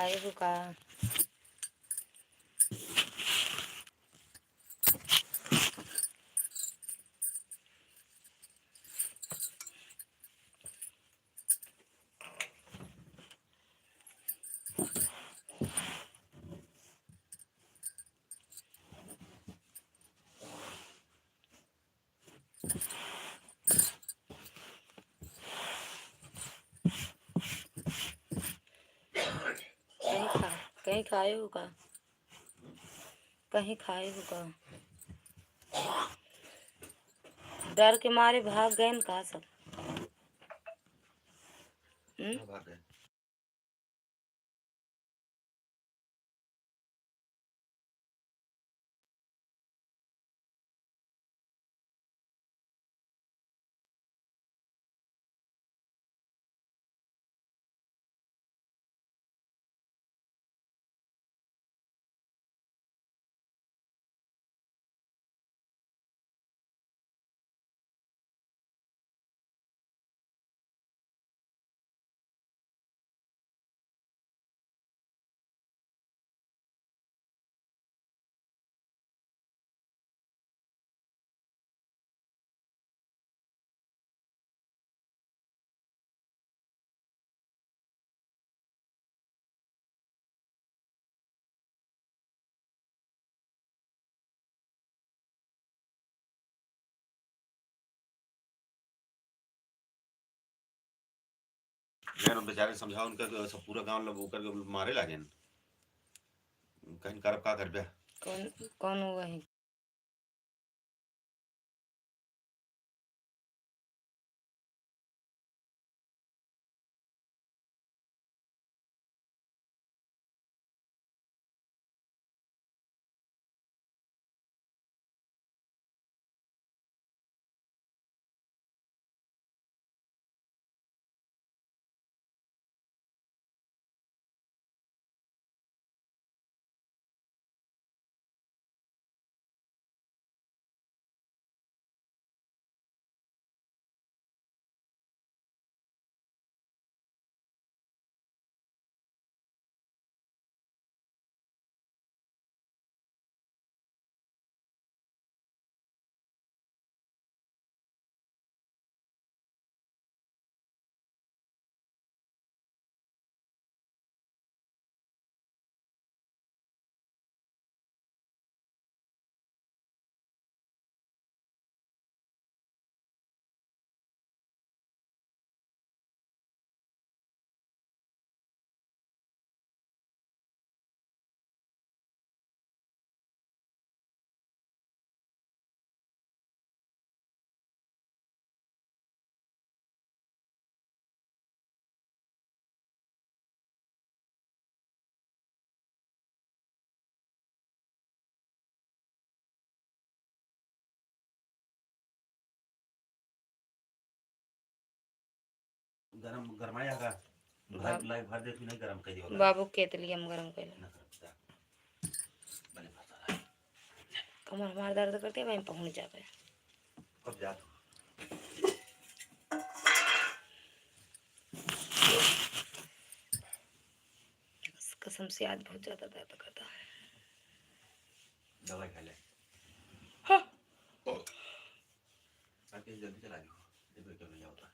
खाए हो का? कहीं खाए हो का? कहीं खाए हो का? डर के मारे भाग गए न का सब? भाग गए। मैं बेचारे समझाओ उनका तो सब पूरा गांव लोग होकर के मारे लागे कहीं करब का कर बे। कौन कौन हुआ है? गरम गरमाया का भाई लाइव भर दे नहीं गरम कर दियो बाबू केतली हम गरम कर कमर हमारा दर्द करते वहीं पहुंच जावे। कब जा कसम से आज बहुत ज्यादा दर्द करता है। दवाई खा ले। हाँ। जल्दी चला जाओ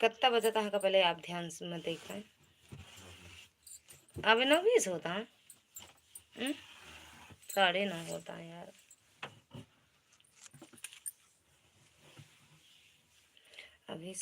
कितना बजा था का पहले आप ध्यान से मत देख पाए। अभी 9:20 होता है। 9:30 होता है यार। अभी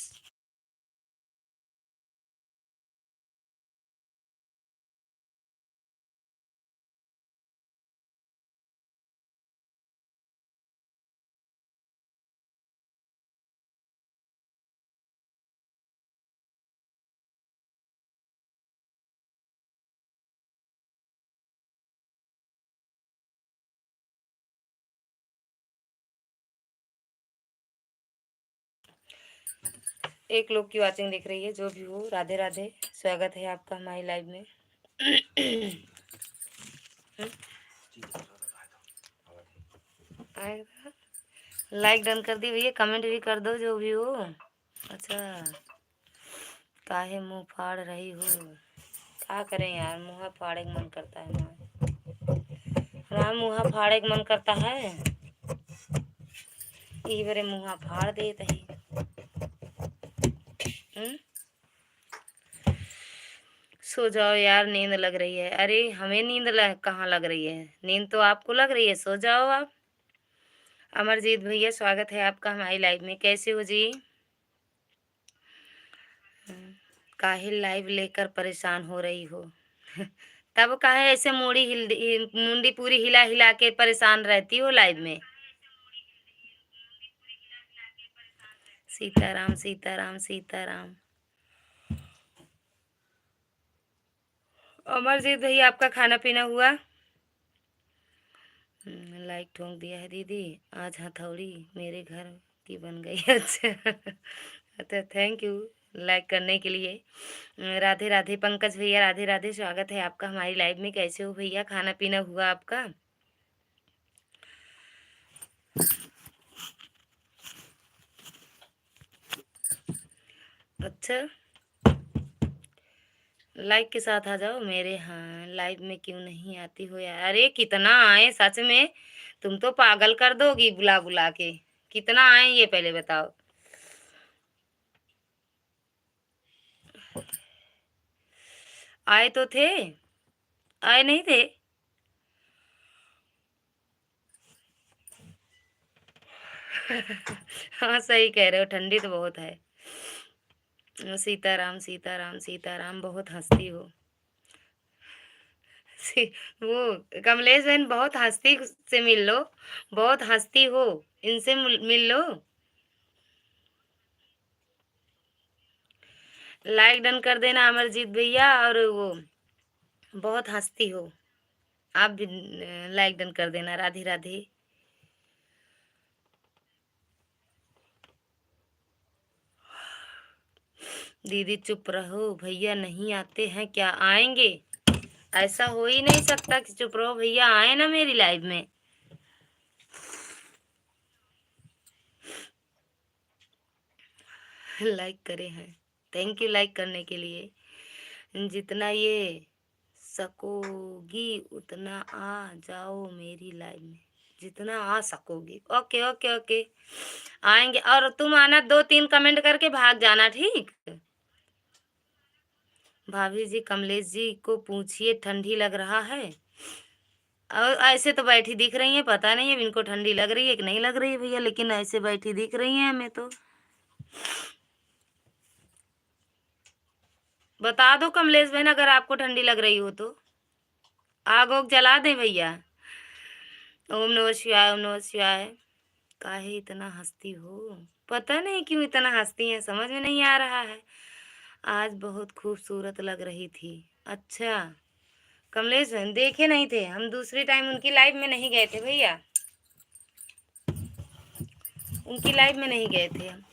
एक लोग की वाचिंग देख रही है, जो भी हो राधे राधे, स्वागत है आपका हमारी लाइव में। लाइक डन कर दी भैया, कमेंट भी कर दो जो भी हो। अच्छा काहे मुंह फाड़ रही हो? क्या करें यार, मुँह फाड़े के मन करता है मुँह फाड़े के मन करता है। ई बरे मुँह फाड़ देत है। हम्म? सो जाओ यार, नींद लग रही है। अरे हमें कहाँ लग रही है, नींद तो आपको लग रही है, सो जाओ आप। अमरजीत भैया स्वागत है आपका हमारी लाइव में, कैसे हो जी? काहे लाइव लेकर परेशान हो रही हो? तब काहे ऐसे मुंडी पूरी हिला हिला के परेशान रहती हो लाइव में? सीताराम सीताराम सीताराम। अमरजीत भैया आपका खाना पीना हुआ? लाइक ठोक दिया है दीदी, आज हथौड़ी मेरे घर की बन गई। अच्छा अच्छा, थैंक यू लाइक करने के लिए। राधे राधे पंकज भैया, राधे राधे, स्वागत है आपका हमारी लाइव में। कैसे हो भैया, खाना पीना हुआ आपका? अच्छा, लाइक के साथ आ जाओ मेरे। हाँ, लाइव में क्यों नहीं आती हो यार? अरे कितना आए सच में, तुम तो पागल कर दोगी बुला बुला के। कितना आए ये पहले बताओ। आए तो थे, आए नहीं थे? हाँ सही कह रहे हो, ठंडी तो बहुत है। सीताराम सीताराम सीताराम, बहुत हंसती हो। वो कमलेश बहन, बहुत हंसती से मिल लो, बहुत हंसती हो, इनसे मिल लो। लाइक डन कर देना अमरजीत भैया, और वो बहुत हंसती हो, आप भी लाइक डन कर देना। राधे राधे। दीदी चुप रहो, भैया नहीं आते हैं क्या? आएंगे, ऐसा हो ही नहीं सकता कि चुप रहो। भैया आए ना मेरी लाइव में। लाइक करे हैं, थैंक यू लाइक करने के लिए। जितना ये सकोगी उतना आ जाओ मेरी लाइव में, जितना आ सकोगी। ओके ओके ओके, आएंगे। और तुम आना, 2-3 कमेंट करके भाग जाना, ठीक? भाभी जी कमलेश जी को पूछिए ठंडी लग रहा है। और ऐसे तो बैठी दिख रही हैं, पता नहीं अब इनको ठंडी लग रही है कि नहीं लग रही है भैया, लेकिन ऐसे बैठी दिख रही हैं हमें तो। बता दो कमलेश बहन, अगर आपको ठंडी लग रही हो तो आग ओग जला दें भैया। ओम नमः शिवाय, ओम नमः शिवाय। काहे इतना हंसती हो? पता नहीं क्यों इतना हंसती हैं, समझ में नहीं आ रहा है। आज बहुत खूबसूरत लग रही थी। अच्छा, कमलेश बहन देखे नहीं थे हम, दूसरी टाइम उनकी लाइव में नहीं गए थे भैया, उनकी लाइव में नहीं गए थे हम।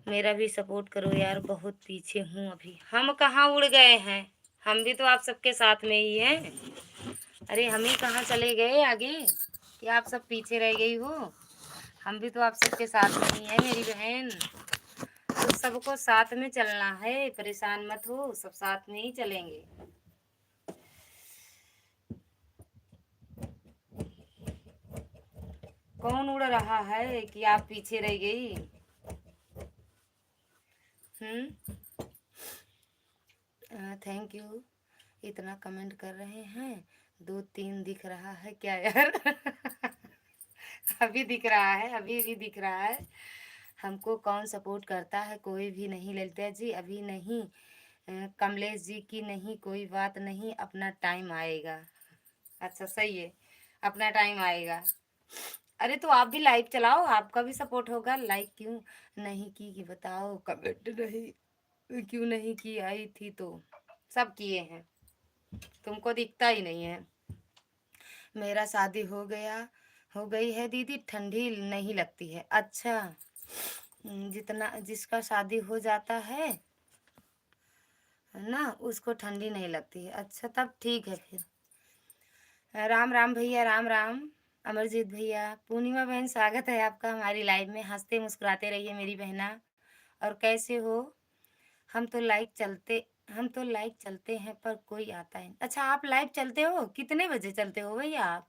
मेरा भी सपोर्ट करो यार, बहुत पीछे हूँ अभी। हम कहाँ उड़ गए हैं, हम भी तो आप सबके साथ में ही हैं। अरे हम ही कहाँ चले गए आगे कि आप सब पीछे रह गई हो? हम भी तो आप सबके साथ में ही है मेरी बहन। तो सबको साथ में चलना है, परेशान मत हो, सब साथ में ही चलेंगे। कौन उड़ रहा है कि आप पीछे रह गई? थैंक यू, इतना कमेंट कर रहे हैं, 2-3 दिख रहा है क्या यार? अभी दिख रहा है, अभी भी दिख रहा है। हमको कौन सपोर्ट करता है? कोई भी नहीं ललिता जी, अभी नहीं। कमलेश जी की नहीं, कोई बात नहीं, अपना टाइम आएगा। अच्छा सही है, अपना टाइम आएगा। अरे तो आप भी लाइव चलाओ, आपका भी सपोर्ट होगा। लाइक क्यों नहीं की कि बताओ, कमेंट नहीं क्यों नहीं की? आई थी तो सब किए हैं, तुमको दिखता ही नहीं है। मेरा शादी हो गई है दीदी, ठंडी नहीं लगती है। अच्छा, जितना जिसका शादी हो जाता है ना, उसको ठंडी नहीं लगती है। अच्छा तब ठीक है फिर। राम राम भैया, राम राम। अमरजीत भैया, पूर्णिमा बहन स्वागत है आपका हमारी लाइव में। हंसते मुस्कुराते रहिए मेरी बहना। और कैसे हो? हम तो लाइक चलते हम तो लाइव चलते हैं पर कोई आता है। अच्छा, आप लाइव चलते हो? कितने बजे चलते हो भैया आप?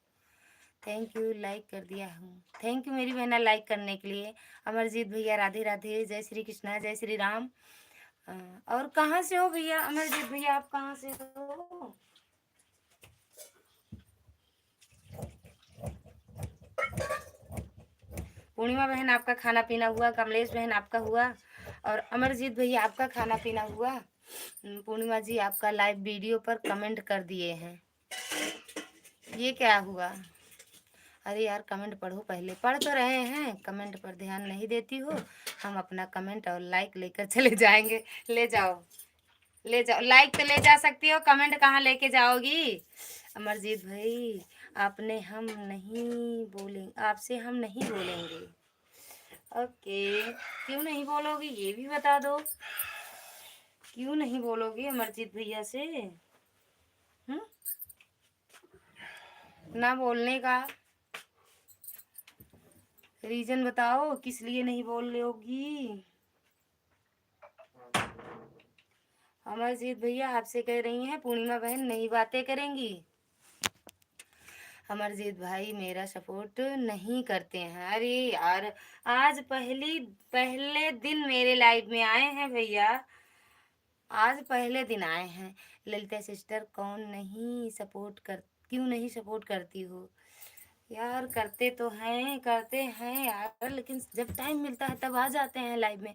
थैंक यू, लाइक कर दिया हूँ। थैंक यू मेरी बहना लाइक करने के लिए। अमरजीत भैया राधे राधे, जय श्री कृष्णा, जय श्री राम। अ, और कहाँ से हो भैया? अमरजीत भैया आप कहाँ से हो? पूर्णिमा बहन आपका खाना पीना हुआ, कमलेश बहन आपका हुआ, और अमरजीत भैया आपका खाना पीना हुआ। पूर्णिमा जी आपका लाइव वीडियो पर कमेंट कर दिए हैं। ये क्या हुआ? अरे यार, कमेंट पढ़ो, पहले पढ़ तो रहे हैं, कमेंट पर ध्यान नहीं देती हो। हम अपना कमेंट और लाइक लेकर चले जाएंगे। ले जाओ, ले जाओ, लाइक तो ले जा सकती हो, कमेंट कहाँ लेके जाओगी? अमरजीत भाई, आपने हम नहीं बोलेंगे, आपसे हम नहीं बोलेंगे। ओके, क्यों नहीं बोलोगी ये भी बता दो। क्यों नहीं बोलोगी अमरजीत भैया से? हम्म, ना बोलने का रीजन बताओ, किस लिए नहीं बोल लोगी? अमरजीत भैया आपसे कह रही हैं पूर्णिमा बहन नई बातें करेंगी। अमरजीत भाई मेरा सपोर्ट नहीं करते हैं। अरे यार, आज पहले दिन मेरे लाइव में आए हैं भैया, आज पहले दिन आए हैं। ललिता सिस्टर कौन नहीं सपोर्ट कर, क्यों नहीं सपोर्ट करती हो? यार करते तो हैं, करते हैं यार, लेकिन जब टाइम मिलता है तब आ जाते हैं लाइव में।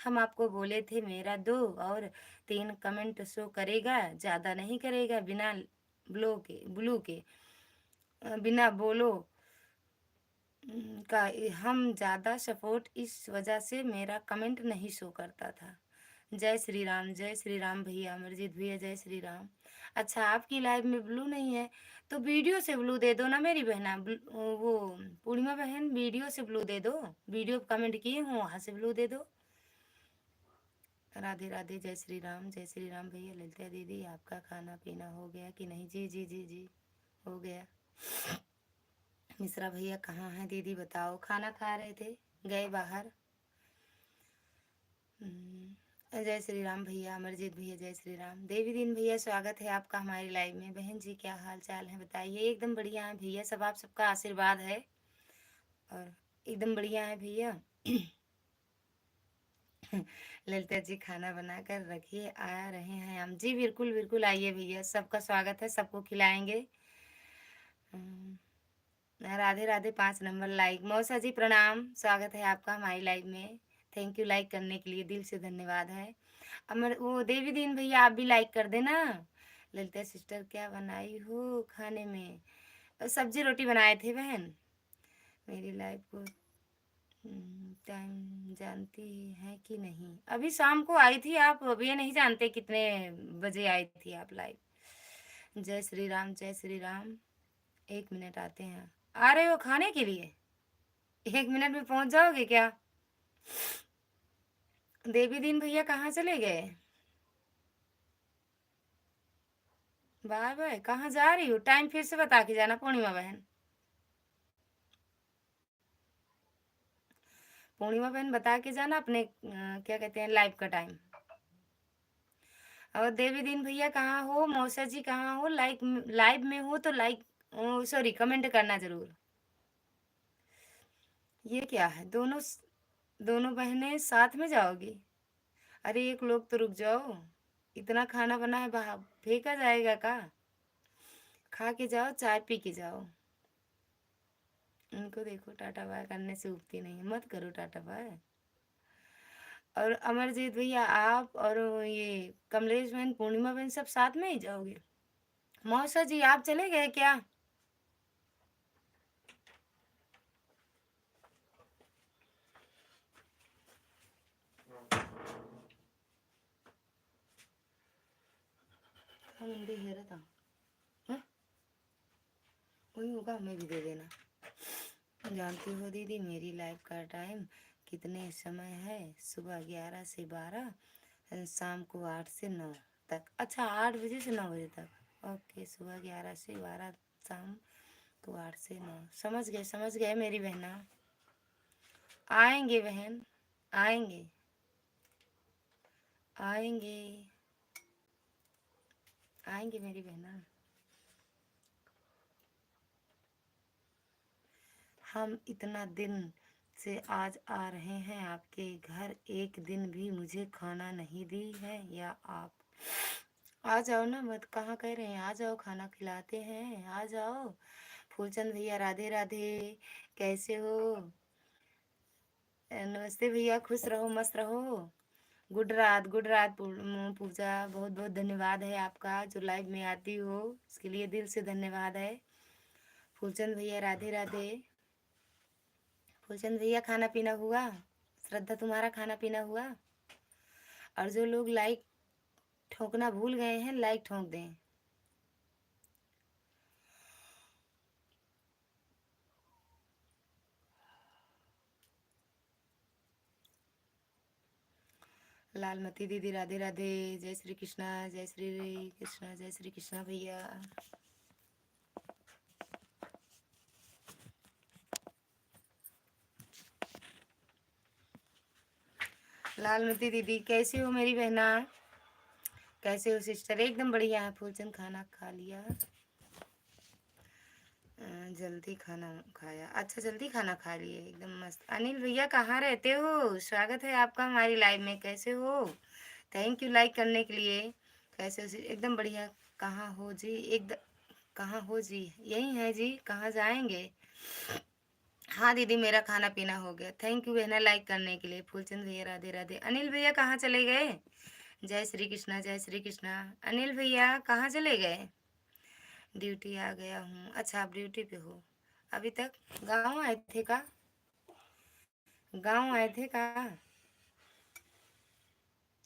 हम आपको बोले थे मेरा 2 और 3 कमेंट शो करेगा, ज़्यादा नहीं करेगा, बिना ब्लू के बिना बोलो का। हम ज़्यादा सपोर्ट इस वजह से मेरा कमेंट नहीं शो करता था। जय श्री राम भैया, अमरजीत भैया जय श्री राम। अच्छा, आपकी लाइव में ब्लू नहीं है तो वीडियो से ब्लू दे दो ना मेरी बहना। वो पूर्णिमा बहन वीडियो से ब्लू दे दो, वीडियो कमेंट किए हूँ वहाँ से ब्लू दे दो। राधे राधे, जय श्री राम भैया। ललिता दीदी आपका खाना पीना हो गया कि नहीं? जी जी जी जी, हो गया। मिश्रा भैया कहाँ हैं दीदी बताओ? खाना खा रहे थे, गए बाहर। जय श्री राम भैया, अमरजीत भैया जय श्री राम। देवी दीन भैया स्वागत है आपका हमारी लाइव में। बहन जी क्या हाल चाल है बताइए? एकदम बढ़िया है भैया, सब आप सबका आशीर्वाद है और एकदम बढ़िया है भैया। ललिता जी खाना बनाकर रखिए, आ रहे हैं हम। जी बिल्कुल बिल्कुल, आइए भैया, सबका स्वागत है, सबको खिलाएंगे। Radhe Radhe, 5 number like. मौसा जी प्रणाम, स्वागत है आपका हमारी लाइव में। थैंक यू लाइक करने के लिए, दिल से धन्यवाद है। अमर वो देवी दीन भैया आप भी लाइक कर देना। ललिता सिस्टर क्या बनाई हो खाने में? सब्जी रोटी बनाए थे बहन। मेरी लाइफ को टाइम जानती है कि नहीं? अभी शाम को आई थी आप, अभी ये नहीं जानते कितने बजे आई थी आप लाइव। जय श्री राम, जय श्री राम। 1 मिनट आते हैं। आ रहे हो खाने के लिए? 1 मिनट में पहुंच जाओगे क्या? देवी दीन भैया कहाँ चले गए? बाय बाय, कहाँ जा रही हो? टाइम फिर से बता के जाना पूर्णिमा बहन। पूर्णिमा बहन बता के जाना अपने क्या कहते हैं लाइव का टाइम। और देवी दीन भैया कहाँ हो? मौसा जी कहाँ हो? लाइव में हो तो लाइक, सॉरी, कमेंट करना जरूर। ये क्या है? दोनों बहनें साथ में जाओगी? अरे एक लोग तो रुक जाओ, इतना खाना बना है, बाहर फेंका जाएगा का? खा के जाओ, चाय पी के जाओ। उनको देखो टाटा बाय करने से उगती नहीं है, मत करो टाटा बाय। और अमरजीत भैया आप और ये कमलेश बहन, पूर्णिमा बहन सब साथ में ही जाओगे? मौसा जी आप चले गए क्या? हम हिंदी हेरा था, हाँ? वही होगा, हमें भी दे देना। जानती हो दीदी मेरी लाइफ का टाइम कितने समय है? सुबह 11 से 12, शाम को 8 से 9 तक। अच्छा, 8 बजे से 9 बजे तक। ओके, सुबह 11 से 12, शाम को 8 से 9। समझ गए मेरी बहना। आएंगे बहन, आएंगे, आएंगे। आएंगे मेरी बहना। हम इतना दिन से आज आ रहे हैं आपके घर, एक दिन भी मुझे खाना नहीं दी है या आप आ जाओ ना, मत कहाँ कह रहे हैं, आ जाओ खाना खिलाते हैं, आ जाओ। फूलचंद भैया राधे राधे, कैसे हो? नमस्ते भैया, खुश रहो मस्त रहो। गुड रात गुड रात। पूजा बहुत बहुत धन्यवाद है आपका, जो लाइव में आती हो इसके लिए दिल से धन्यवाद है। फूलचंद भैया राधे राधे। फूलचंद भैया खाना पीना हुआ? श्रद्धा तुम्हारा खाना पीना हुआ? और जो लोग लाइक ठोकना भूल गए हैं, लाइक ठोक दें। लालमती दीदी राधे राधे, जय श्री कृष्णा जय श्री कृष्णा जय श्री कृष्णा भैया। लालमती दीदी कैसी हो मेरी बहना, कैसे हो सिस्टर? एकदम बढ़िया है। फूलचंद खाना खा लिया? जल्दी खाना खाया, अच्छा जल्दी खाना खा लिए, एकदम मस्त। अनिल भैया कहाँ रहते हो? स्वागत है आपका हमारी लाइव में, कैसे हो? थैंक यू लाइक करने के लिए। कैसे हो? एकदम बढ़िया। कहाँ हो जी? एकदम कहाँ हो जी? यही है जी, कहाँ जाएंगे? हाँ दीदी मेरा खाना पीना हो गया, थैंक यू बहना लाइक करने के लिए। फूलचंद भैया राधे राधे। अनिल भैया कहाँ चले गए? जय श्री कृष्णा जय श्री कृष्णा। अनिल भैया कहाँ चले गए? ड्यूटी आ गया हूँ। अच्छा आप ड्यूटी पे हो अभी तक? गाँव आए थे का? गाँव आए थे का?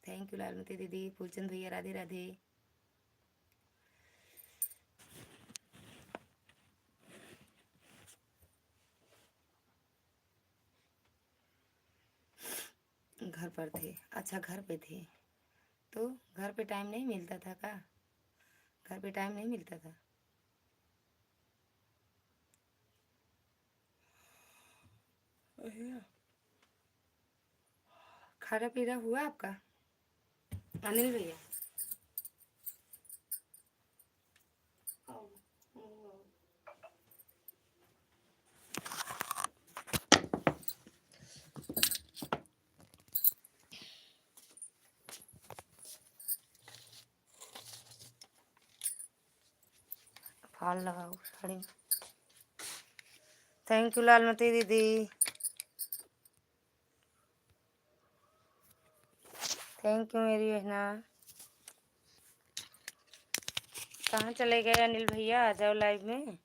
थैंक यू लालमती दीदी। फूलचंद भैया राधे राधे। घर पर थे? अच्छा घर पे थे, तो घर पे टाइम नहीं मिलता था का? घर पे टाइम नहीं मिलता था? खाना पीना हुआ आपका अनिल भैया? फॉल लगाओ साड़ी में। थैंक यू लालमती दीदी, थैंक यू मेरी बहना। कहाँ चले गए अनिल भैया? आ जाओ लाइव में।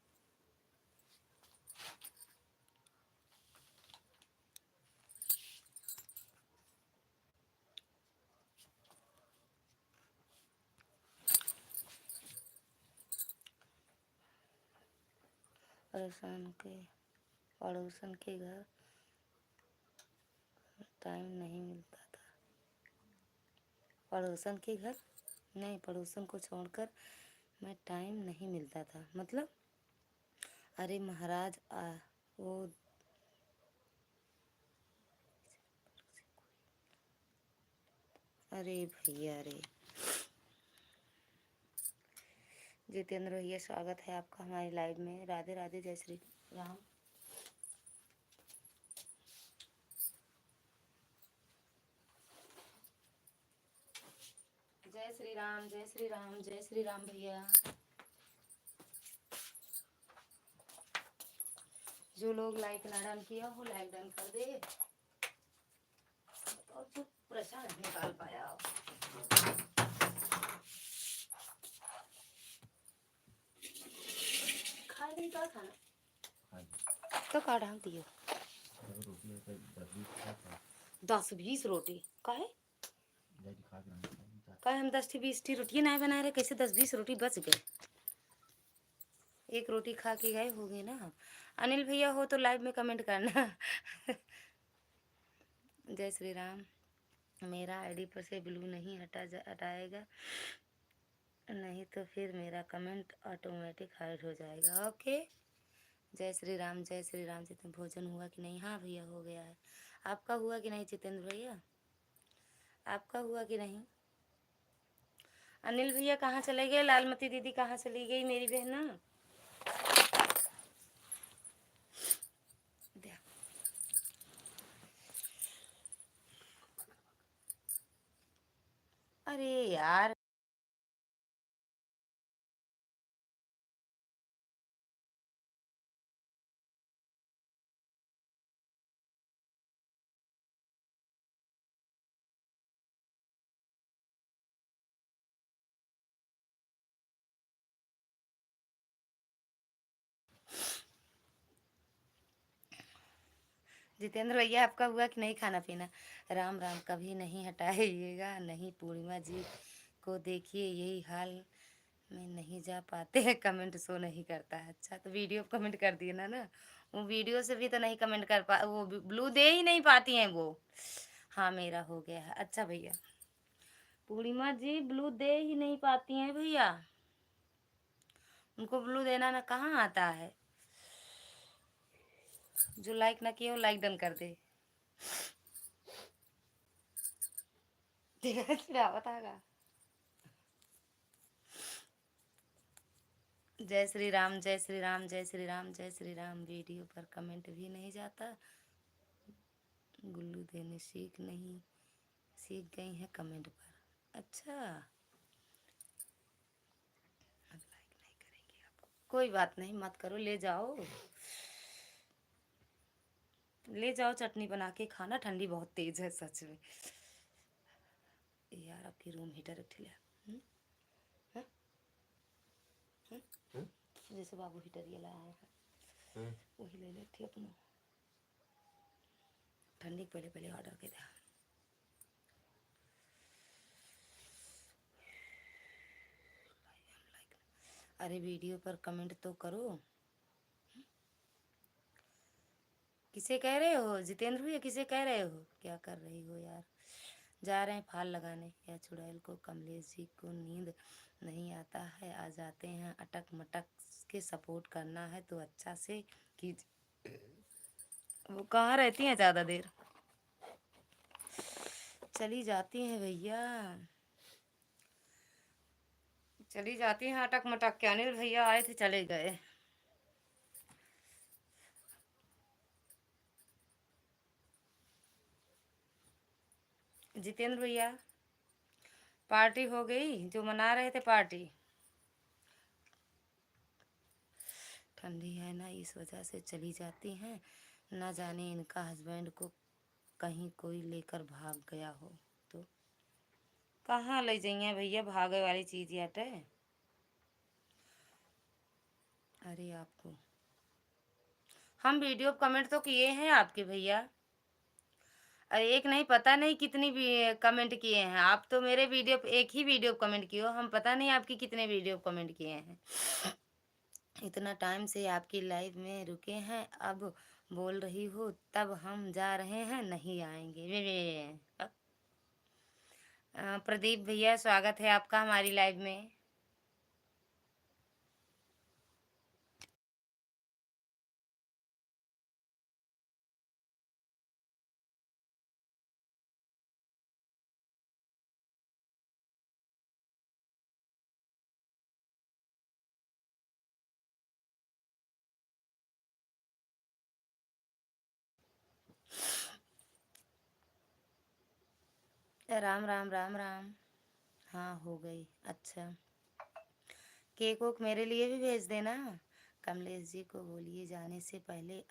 पड़ोसन के घर टाइम नहीं मिलता था। पड़ोसन के घर नहीं, पड़ोसन को छोड़कर मैं टाइम नहीं मिलता था मतलब? अरे महाराज वो अरे भैया रे। जितेंद्र भैया स्वागत है आपका हमारी लाइव में, राधे राधे जय श्री राम। जय श्री राम जय श्री राम जय श्री राम भैया। जो लोग लाइक ना डन किया हो लाइक डन कर दे। और जो प्रसाद निकाल पाया खा नहीं का खाना तो का ढाल दियो 10-20 रोटी काहे? काहे हम 10-20 रोटी नहीं बना रहे, कैसे 10-20 रोटी बच गए? एक रोटी खा के गए हो गए ना। अनिल भैया हो तो लाइव में कमेंट करना। जय श्री राम। मेरा आईडी पर से ब्लू नहीं हटाएगा, नहीं तो फिर मेरा कमेंट ऑटोमेटिक हाइड हो जाएगा। ओके। जय श्री राम जय श्री राम। जितेंद्र भोजन हुआ कि नहीं? हाँ भैया हो गया है। आपका हुआ कि नहीं जितेंद्र भैया? आपका हुआ कि नहीं? अनिल भैया कहाँ चले गए? लालमती दीदी कहाँ चली गई मेरी बहना? अरे यार, जितेंद्र भैया आपका हुआ कि नहीं खाना पीना? राम राम, कभी नहीं हटाइएगा। नहीं पूर्णिमा जी को देखिए यही हाल में नहीं जा पाते हैं, कमेंट शो नहीं करता है। अच्छा तो वीडियो पे कमेंट कर दिए ना ना, वो वीडियो से भी तो नहीं कमेंट कर पा, वो ब्लू दे ही नहीं पाती हैं वो। हाँ मेरा हो गया है। अच्छा भैया, पूर्णिमा जी ब्लू दे ही नहीं पाती हैं भैया, उनको ब्लू देना ना कहाँ आता है। जो लाइक ना किए वो लाइक डन कर दे। बतागा। जय श्री राम, जय श्री राम, जय श्री राम, जय श्री राम। वीडियो पर कमेंट भी नहीं जाता, गुल्लू देने सीख गई हैं कमेंट पर। अच्छा, अब लाइक नहीं करेंगे आप, कोई बात नहीं, मत करो, ले जाओ ले जाओ, चटनी बना के खाना, ठंडी बहुत तेज है सच में। यार आपकी रूम हीटर उठी लिया। हाँ? जैसे बाबू हीटर ये लाया है वही ले ले थी अपना, ठंडी के पहले पहले ऑर्डर के था। अरे वीडियो पर कमेंट तो करो। किसे कह रहे हो जितेंद्र भैया, किसे कह रहे हो? क्या कर रही हो यार? जा रहे हैं फाल लगाने। या चुड़ैल को कमलेश जी को नींद नहीं आता है, आ जाते हैं अटक मटक के। सपोर्ट करना है तो अच्छा से कीजिए। वो कहाँ रहती हैं ज़्यादा देर? चली जाती हैं भैया, चली जाती हैं अटक मटक के। अनिल भैया आए थे चले गए। जितेंद्र भैया पार्टी हो गई जो मना रहे थे पार्टी? ठंडी है ना इस वजह से चली जाती हैं, ना जाने इनका हस्बैंड को कहीं कोई लेकर भाग गया हो तो। कहाँ ले जाइए भैया, भागे वाली चीज हटे। अरे आपको हम वीडियो कमेंट तो किए हैं आपके भैया, अरे एक नहीं पता नहीं कितनी भी कमेंट किए हैं आप तो। मेरे वीडियो पे एक ही वीडियो कमेंट किए हो, हम पता नहीं आपकी कितने वीडियो कमेंट किए हैं। इतना टाइम से आपकी लाइव में रुके हैं, अब बोल रही हो तब हम जा रहे हैं, नहीं आएंगे प्रदीप भैया स्वागत है आपका हमारी लाइव में। राम राम राम राम। हाँ हो गई। अच्छा केक वोक मेरे लिए भी भेज देना। कमलेश जी को बोलिए जाने से पहले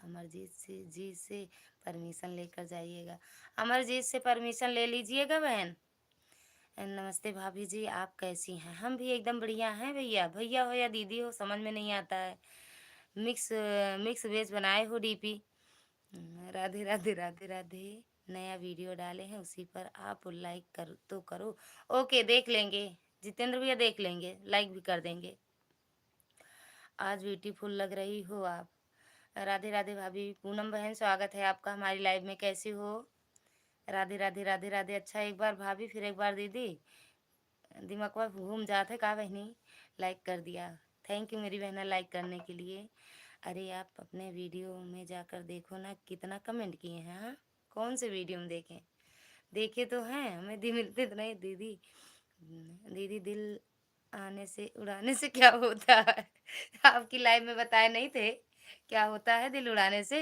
जी से परमिशन लेकर जाइएगा। अमरजीत से परमिशन ले लीजिएगा बहन। नमस्ते भाभी जी, आप कैसी हैं? हम भी एकदम बढ़िया हैं भैया, भैया हो या दीदी हो समझ में नहीं आता है। मिक्स मिक्स वेज बनाए हो डीपी। राधे राधे राधे राधे। नया वीडियो डाले हैं उसी पर आप लाइक कर तो करो। ओके देख लेंगे जितेंद्र भैया, देख लेंगे, लाइक भी कर देंगे। आज ब्यूटीफुल लग रही हो आप। राधे राधे भाभी। पूनम बहन स्वागत है आपका हमारी लाइव में, कैसी हो? राधे राधे राधे राधे। अच्छा एक बार भाभी फिर एक बार दीदी, दिमाग पर घूम जाते का बहनी। लाइक कर दिया, थैंक यू मेरी बहना लाइक करने के लिए। अरे आप अपने वीडियो में जाकर देखो ना कितना कमेंट किए हैं। हाँ कौन से वीडियो में देखें? देखे तो हैं, हमें दी मिलते तो नहीं दीदी। दीदी दिल आने से उड़ाने से क्या होता है? आपकी लाइफ में बताए नहीं थे? क्या होता है दिल उड़ाने से?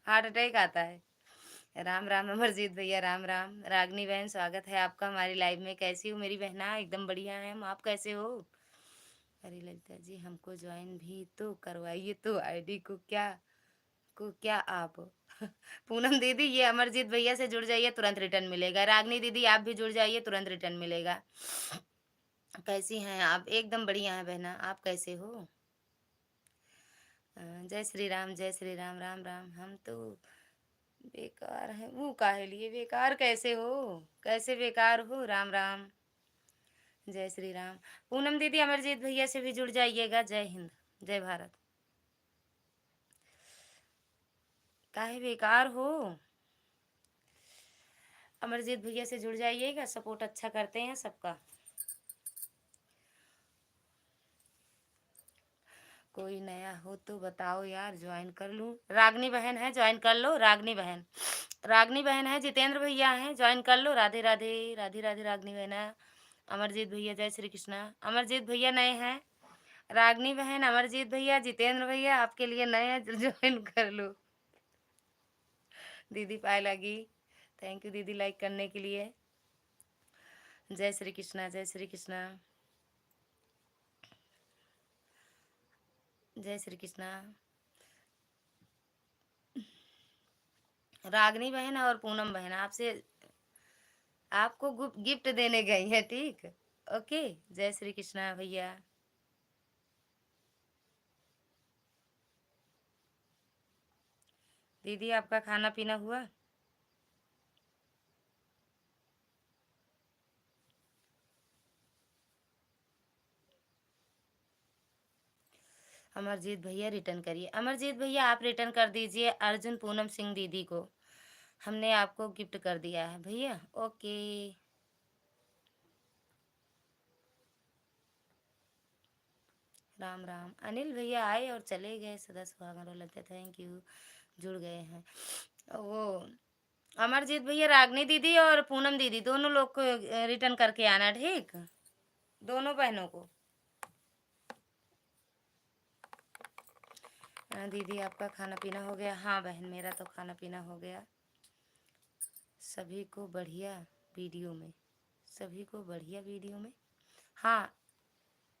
हार्ट अटैक आता है। राम राम अमरजीत भैया, राम राम। रागनी बहन, स्वागत है आपका हमारी लाइव में। कैसी हो मेरी बहना? एकदम बढ़िया है हम, आप कैसे हो? अरे ललिता जी, हमको ज्वाइन भी तो करवाइए तो आईडी को क्या आप पूनम दीदी, ये अमरजीत भैया से जुड़ जाइए, तुरंत रिटर्न मिलेगा। रागनी दीदी, आप भी जुड़ जाइए, तुरंत रिटर्न मिलेगा। कैसी हैं आप? एकदम बढ़िया है बहना, आप कैसे हो? जय श्री राम, जय श्री राम, राम राम। हम तो बेकार हैं। वो काहे लिए बेकार? कैसे हो? कैसे बेकार हो? राम राम, जय श्री राम। पूनम दीदी, अमरजीत भैया से भी जुड़ जाइएगा। जय हिंद, जय भारत। काहे बेकार हो? अमरजीत भैया से जुड़ जाइएगा, सपोर्ट अच्छा करते हैं सबका। कोई नया हो तो बताओ यार, ज्वाइन कर लूं। रागनी बहन है, ज्वाइन कर लो। रागनी बहन, रागनी बहन है। जितेंद्र भैया हैं, ज्वाइन कर लो। राधे राधे, राधे राधे। रागनी बहन है। अमरजीत भैया, जय श्री कृष्णा। अमरजीत भैया नए हैं। रागनी बहन, अमरजीत भैया, जितेंद्र भैया आपके लिए नए हैं, ज्वाइन कर लो। दीदी पाए लगी, थैंक यू दीदी लाइक करने के लिए। जय श्री कृष्णा, जय श्री कृष्णा, जय श्री कृष्णा। रागनी बहन और पूनम बहन आपसे आपको गिफ्ट देने गई है, ठीक? ओके, जय श्री कृष्णा भैया। दीदी आपका खाना पीना हुआ? अमरजीत भैया रिटर्न करिए। अमरजीत भैया आप रिटर्न कर दीजिए अर्जुन पूनम सिंह दीदी को। हमने आपको गिफ्ट कर दिया है भैया। ओके, राम राम। अनिल भैया आए और चले गए, सदा सुहागन लगते। थैंक यू, जुड़ गए हैं वो। अमरजीत भैया, रागनी दीदी और पूनम दीदी दोनों लोग को रिटर्न करके आना, ठीक? दोनों बहनों को। दीदी आपका खाना पीना हो गया? हाँ बहन, मेरा तो खाना पीना हो गया। सभी को बढ़िया वीडियो में, सभी को बढ़िया वीडियो में। हाँ,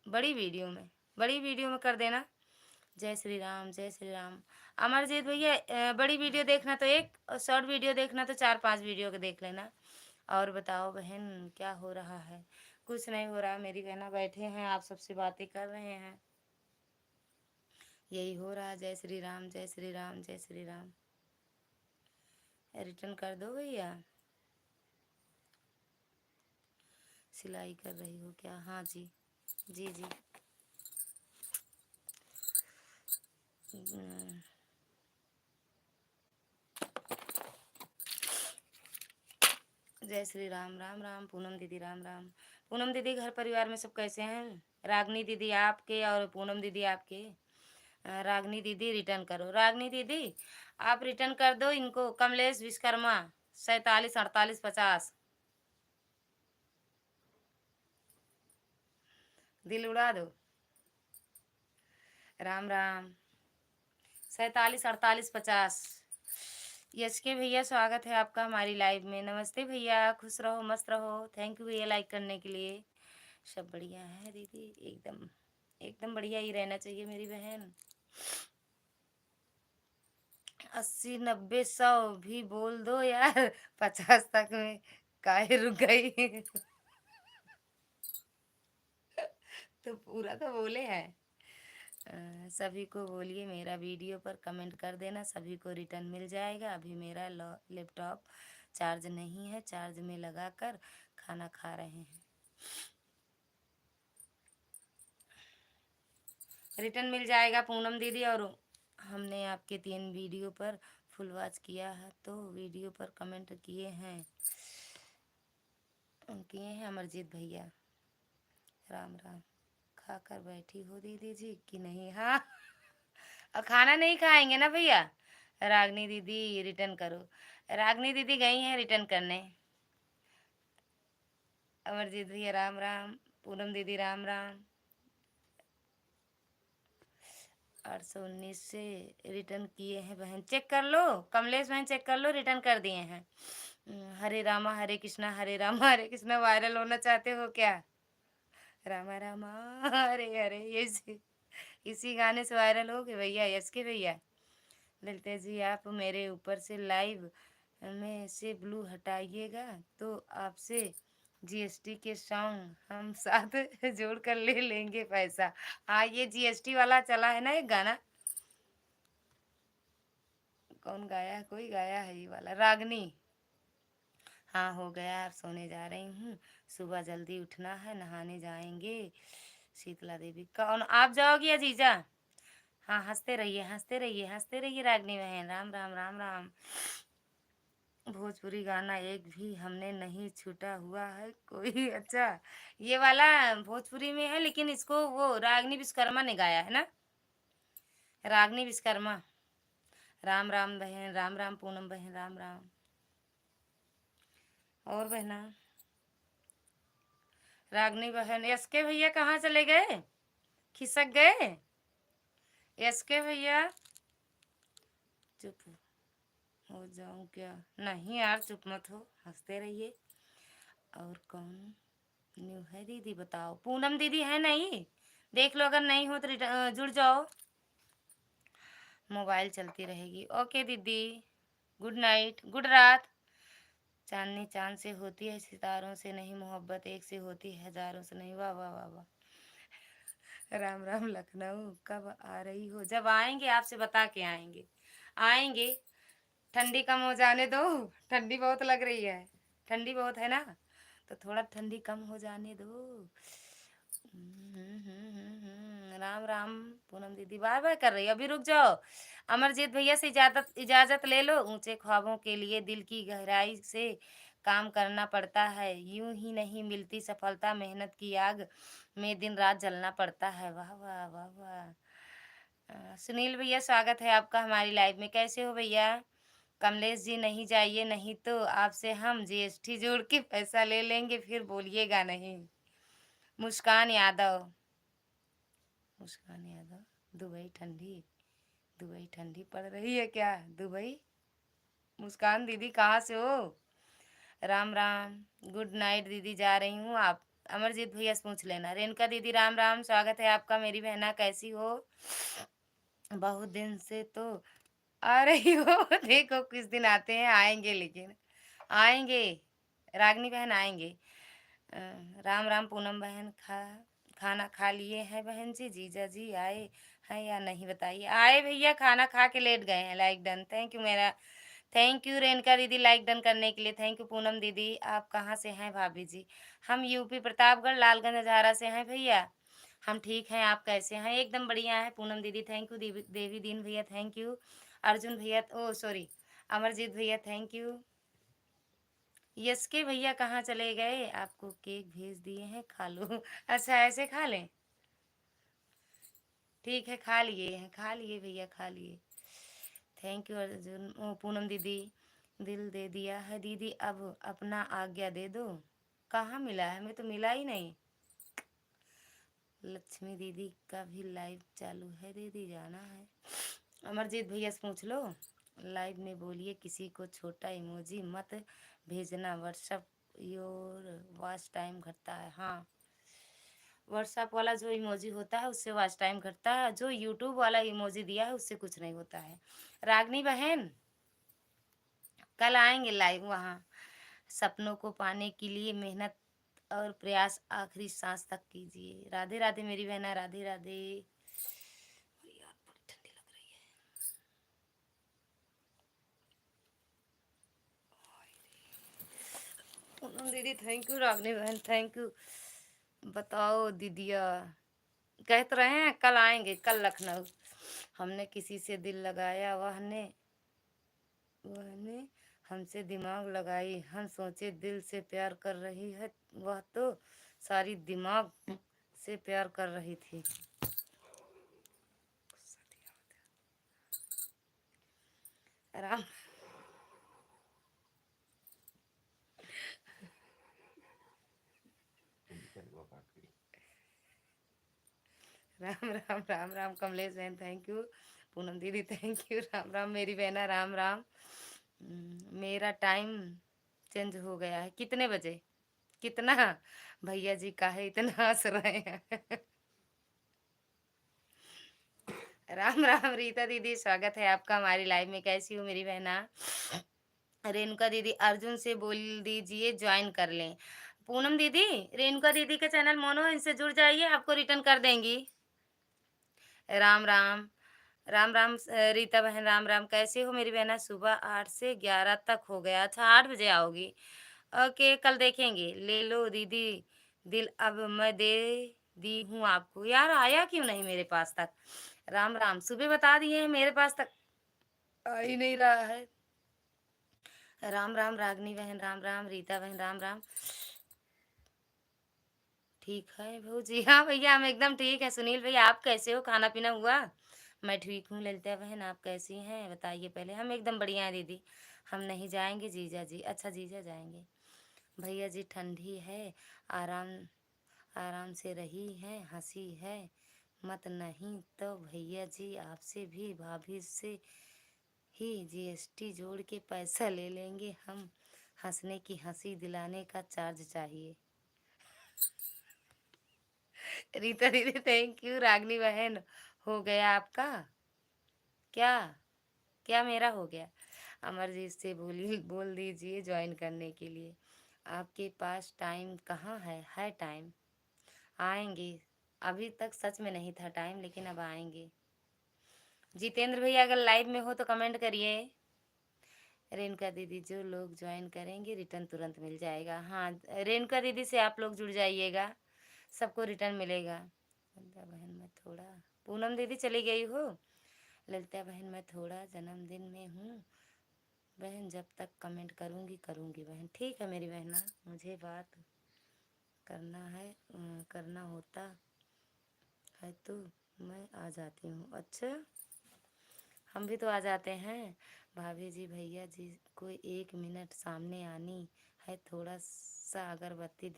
बड़ी वीडियो में, बड़ी वीडियो में कर देना। जय श्री राम, जय श्री राम। अमरजीत भैया, बड़ी वीडियो देखना तो एक, और शॉर्ट वीडियो देखना तो 4-5 वीडियो के देख लेना। और बताओ बहन, क्या हो रहा है? कुछ नहीं हो रहा, मेरी बहना बैठे हैं, आप सबसे बातें कर रहे हैं, यही हो रहा। जय श्री राम, जय श्री राम, जय श्री राम। रिटर्न कर दो भैया। सिलाई कर रही हो क्या? हाँ जी, जी जी। जय श्री राम, राम राम। पूनम दीदी, राम राम। पूनम दीदी, घर परिवार में सब कैसे हैं? रागनी दीदी आपके और पूनम दीदी आपके। रागनी दीदी रिटर्न करो। रागनी दीदी आप रिटर्न कर दो इनको। कमलेश विश्वकर्मा, 47 48 50। दिल उड़ा दो। राम राम। 47 48 50। यस के भैया, स्वागत है आपका हमारी लाइव में। नमस्ते भैया, खुश रहो, मस्त रहो। थैंक यू भैया लाइक करने के लिए। सब बढ़िया है दीदी, एकदम एकदम बढ़िया ही रहना चाहिए मेरी बहन। 80 90 100 भी बोल दो यार। 50 तक में काहे रुक गई? तो पूरा तो बोले हैं। सभी को बोलिए मेरा वीडियो पर कमेंट कर देना, सभी को रिटर्न मिल जाएगा। अभी मेरा लैपटॉप चार्ज नहीं है, चार्ज में लगा कर खाना खा रहे हैं। रिटर्न मिल जाएगा पूनम दीदी। और हमने आपके 3 वीडियो पर फुल वॉच किया है, तो वीडियो पर कमेंट किए हैं अमरजीत भैया। राम राम। खाकर बैठी हो दीदी जी कि नहीं? हाँ, और खाना नहीं खाएंगे ना भैया? रागनी दीदी रिटर्न करो। रागनी दीदी गई हैं रिटर्न करने। अमरजीत भैया राम राम, पूनम दीदी राम राम। 819 से रिटर्न किए हैं बहन, चेक कर लो। कमलेश बहन चेक कर लो, रिटर्न कर दिए हैं। हरे रामा हरे कृष्णा हरे रामा हरे कृष्णा वायरल होना चाहते हो क्या? रामा रामा हरे हरे, ये इसी गाने से वायरल हो गए भैया, यस के भैया। ललिता जी आप मेरे ऊपर से लाइव में से ब्लू हटाइएगा तो आपसे जीएसटी के सॉन्ग हम साथ जोड़ कर ले लेंगे पैसा। हाँ, ये जीएसटी वाला चला है ना एक गाना, कौन गाया है? कोई गाया है ये वाला, रागनी। हाँ हो गया, अब सोने जा रही हूँ, सुबह जल्दी उठना है, नहाने जाएंगे। शीतला देवी कौन, आप जाओगी या जीजा? हाँ, हंसते रहिए हंसते रहिए हंसते रहिए रागनी बहन, राम राम राम राम। भोजपुरी गाना एक भी हमने नहीं छूटा हुआ है कोई। अच्छा, ये वाला भोजपुरी में है, लेकिन इसको वो रागनी विश्वकर्मा ने गाया है ना, रागनी विश्वकर्मा। राम राम बहन, राम राम पूनम बहन, राम राम। और बहना रागनी बहन, एसके भैया कहाँ चले गए? खिसक गए एसके भैया? चुप हो जाऊं क्या? नहीं यार, चुप मत हो, हंसते रहिए। और कौन न्यू है दीदी बताओ? पूनम दीदी है नहीं, देख लो, अगर नहीं हो तो जुड़ जाओ, मोबाइल चलती रहेगी। ओके दीदी, गुड नाइट, गुड रात। चांदनी चांद से होती है, सितारों से नहीं, मोहब्बत एक से होती है, हजारों से नहीं। वाह वाह वाह वाह। राम राम लखनऊ, कब आ रही हो? जब आएंगे आपसे बता के आएंगे, आएंगे। ठंडी कम हो जाने दो, ठंडी बहुत लग रही है, ठंडी बहुत है ना, तो थोड़ा ठंडी कम हो जाने दो। राम राम पूनम दीदी, बाय बाय कर रही है, अभी रुक जाओ। अमरजीत भैया से इजाजत इजाजत ले लो, ऊंचे ख्वाबों के लिए दिल की गहराई से काम करना पड़ता है, यूं ही नहीं मिलती सफलता, मेहनत की आग में दिन रात जलना पड़ता है। वाह वाह वाह वाह। सुनील भैया स्वागत है आपका हमारी लाइव में, कैसे हो भैया? कमलेश जी नहीं जाइए, नहीं तो आपसे हम जीएसटी जोड़ के पैसा ले लेंगे, फिर बोलिएगा नहीं। मुस्कान यादव, मुस्कान यादव, दुबई ठंडी, दुबई ठंडी पड़ रही है क्या? दुबई, मुस्कान दीदी कहाँ से हो? राम राम, गुड नाइट दीदी, जा रही हूँ। आप अमरजीत भैया से पूछ लेना। रेणुका दीदी राम राम, स्वागत है आपका मेरी बहना, कैसी हो? बहुत दिन से तो आ रही हो देखो किस दिन आते हैं, आएंगे, लेकिन आएंगे, रागनी बहन आएंगे। अ, राम राम पूनम बहन, खाना खा लिए हैं बहन जी? जीजा जी आए हैं या नहीं बताइए। आए भैया, खाना खा के लेट गए हैं। लाइक डन, थैंक यू मेरा, थैंक यू रेणुका दीदी लाइक डन करने के लिए, थैंक यू पूनम दीदी। आप कहाँ से हैं भाभी जी? हम यूपी प्रतापगढ़ लालगंज हजारा से हैं भैया। हम ठीक हैं, आप कैसे हैं? एकदम बढ़िया है पूनम दीदी, थैंक यू। देवी दीन भैया थैंक यू। अर्जुन भैया, ओ सॉरी, अमरजीत भैया थैंक यू। यस के भैया कहाँ चले गए? आपको केक भेज दिए हैं, खा लो। अच्छा, ऐसे खा लें, ठीक है, खा लिए हैं, खा लिए भैया, खा लिए। थैंक यू अर्जुन, ओ पूनम दीदी, दिल दे दिया है दीदी, अब अपना आज्ञा दे दो। कहाँ मिला है? हमें तो मिला ही नहीं। लक्ष्मी दीदी का भी लाइव चालू है दीदी, जाना है। अमरजीत भैया से पूछ लो, लाइव में बोलिए किसी को छोटा इमोजी मत भेजना, व्हाट्सअप योर वॉच टाइम घटता है। हाँ, व्हाट्सअप वाला जो इमोजी होता है उससे वॉच टाइम घटता है, जो यूट्यूब वाला इमोजी दिया है उससे कुछ नहीं होता है। रागनी बहन कल आएंगे लाइव, वहाँ सपनों को पाने के लिए मेहनत और प्रयास आखिरी सांस तक कीजिए। राधे राधे मेरी बहना, राधे राधे। यार बड़ी ठंडी लग रही है। पूनम दीदी थैंक यू, रागनी बहन थैंक यू। बताओ दीदिया, कह तो रहे हैं कल आएंगे, कल लखनऊ। हमने किसी से दिल लगाया, वहने हमसे दिमाग लगाई, हम सोचे दिल से प्यार कर रही है, वह तो सारी दिमाग से प्यार कर रही थी। राम राम राम राम राम कमलेश बहन थैंक यू। पूनम दीदी थैंक यू। राम राम मेरी बहना राम राम। मेरा टाइम चेंज हो गया है। कितने बजे? कितना? भैया जी काहे इतना हंस रहे हैं? राम राम रीता दीदी स्वागत है आपका हमारी लाइव में। कैसी हो मेरी बहना? रेणुका दीदी अर्जुन से बोल दीजिए ज्वाइन कर लें। पूनम दीदी रेणुका दीदी के चैनल मोनो इनसे जुड़ जाइए, आपको रिटर्न कर देंगी। राम राम राम राम रीता बहन राम राम। कैसे हो मेरी बहना? सुबह 8 से 11 तक हो गया। अच्छा 8 बजे आओगी? ओके कल देखेंगे। ले लो दीदी दिल अब मैं दे दी हूँ आपको। यार आया क्यों नहीं मेरे पास तक? राम राम सुबह बता दिए हैं, मेरे पास तक आ ही नहीं रहा है। राम राम रागनी बहन राम राम। रीता बहन राम राम। ठीक है बहू जी। हाँ भैया हम एकदम ठीक है। सुनील भैया आप कैसे हो? खाना पीना हुआ? मैं ठीक हूँ। ललिता बहन आप कैसी हैं बताइए पहले। हम एकदम बढ़िया हैं दीदी। हम नहीं जाएंगे जीजा जी। अच्छा जीजा जाएंगे। भैया जी ठंडी है, आराम आराम से रही है, हंसी है मत। नहीं तो भैया जी आपसे भी भाभी से ही जीएसटी जोड़ के पैसा ले लेंगे हम। हंसने की हंसी दिलाने का चार्ज चाहिए। रीता दीदी थैंक यू। रागनी बहन हो गया आपका? क्या? क्या मेरा हो गया? अमरजीत से बोल दीजिए ज्वाइन करने के लिए। आपके पास टाइम कहाँ है टाइम। आएंगे। अभी तक सच में नहीं था टाइम, लेकिन अब आएंगे। जितेंद्र भैया अगर लाइव में हो तो कमेंट करिए। रेणुका दीदी जो लोग ज्वाइन करेंगे रिटर्न तुरंत मिल जाएगा। हाँ रेणुका दीदी से आप लोग जुड़ जाइएगा, सबको रिटर्न मिलेगा। ललिता बहन मैं थोड़ा। पूनम दीदी चली गई हो? ललिता बहन मैं थोड़ा जन्मदिन में हूँ बहन, जब तक कमेंट करूँगी करूँगी बहन। ठीक है मेरी बहना, मुझे बात करना है करना होता है तो मैं आ जाती हूँ। अच्छा हम भी तो आ जाते हैं। भाभी जी भैया जी को 1 मिनट सामने आनी है, थोड़ा सा अगरबत्ती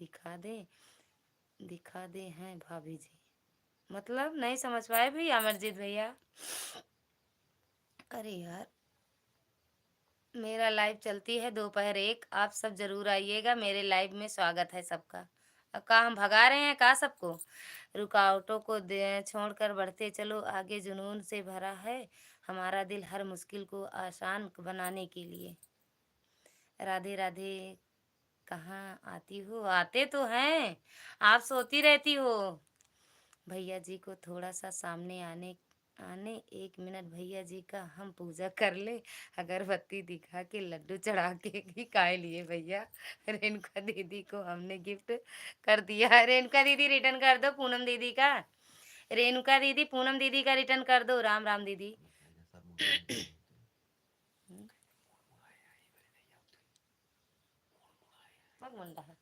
दिखा दे हैं भाभी जी। मतलब नहीं समझ पाए भैया अमरजीत भैया। अरे यार मेरा लाइव चलती है दोपहर 1, आप सब जरूर आइएगा मेरे लाइव में। स्वागत है सबका। अब का हम भगा रहे हैं का सबको? रुकावटों को छोड़कर बढ़ते चलो आगे, जुनून से भरा है हमारा दिल हर मुश्किल को आसान बनाने के लिए। राधे राधे। कहाँ आती हो? आते तो हैं, आप सोती रहती हो। भैया जी को थोड़ा सा सामने आने आने 1 मिनट भैया जी का हम पूजा कर ले। अगरबत्ती दिखा के लड्डू चढ़ा के ही खाए लिए भैया। रेणुका दीदी को हमने गिफ्ट कर दिया है। रेणुका दीदी रिटर्न कर दो पूनम दीदी का। रेणुका दीदी पूनम दीदी का रिटर्न कर दो। राम राम दीदी। मग मुंडा है।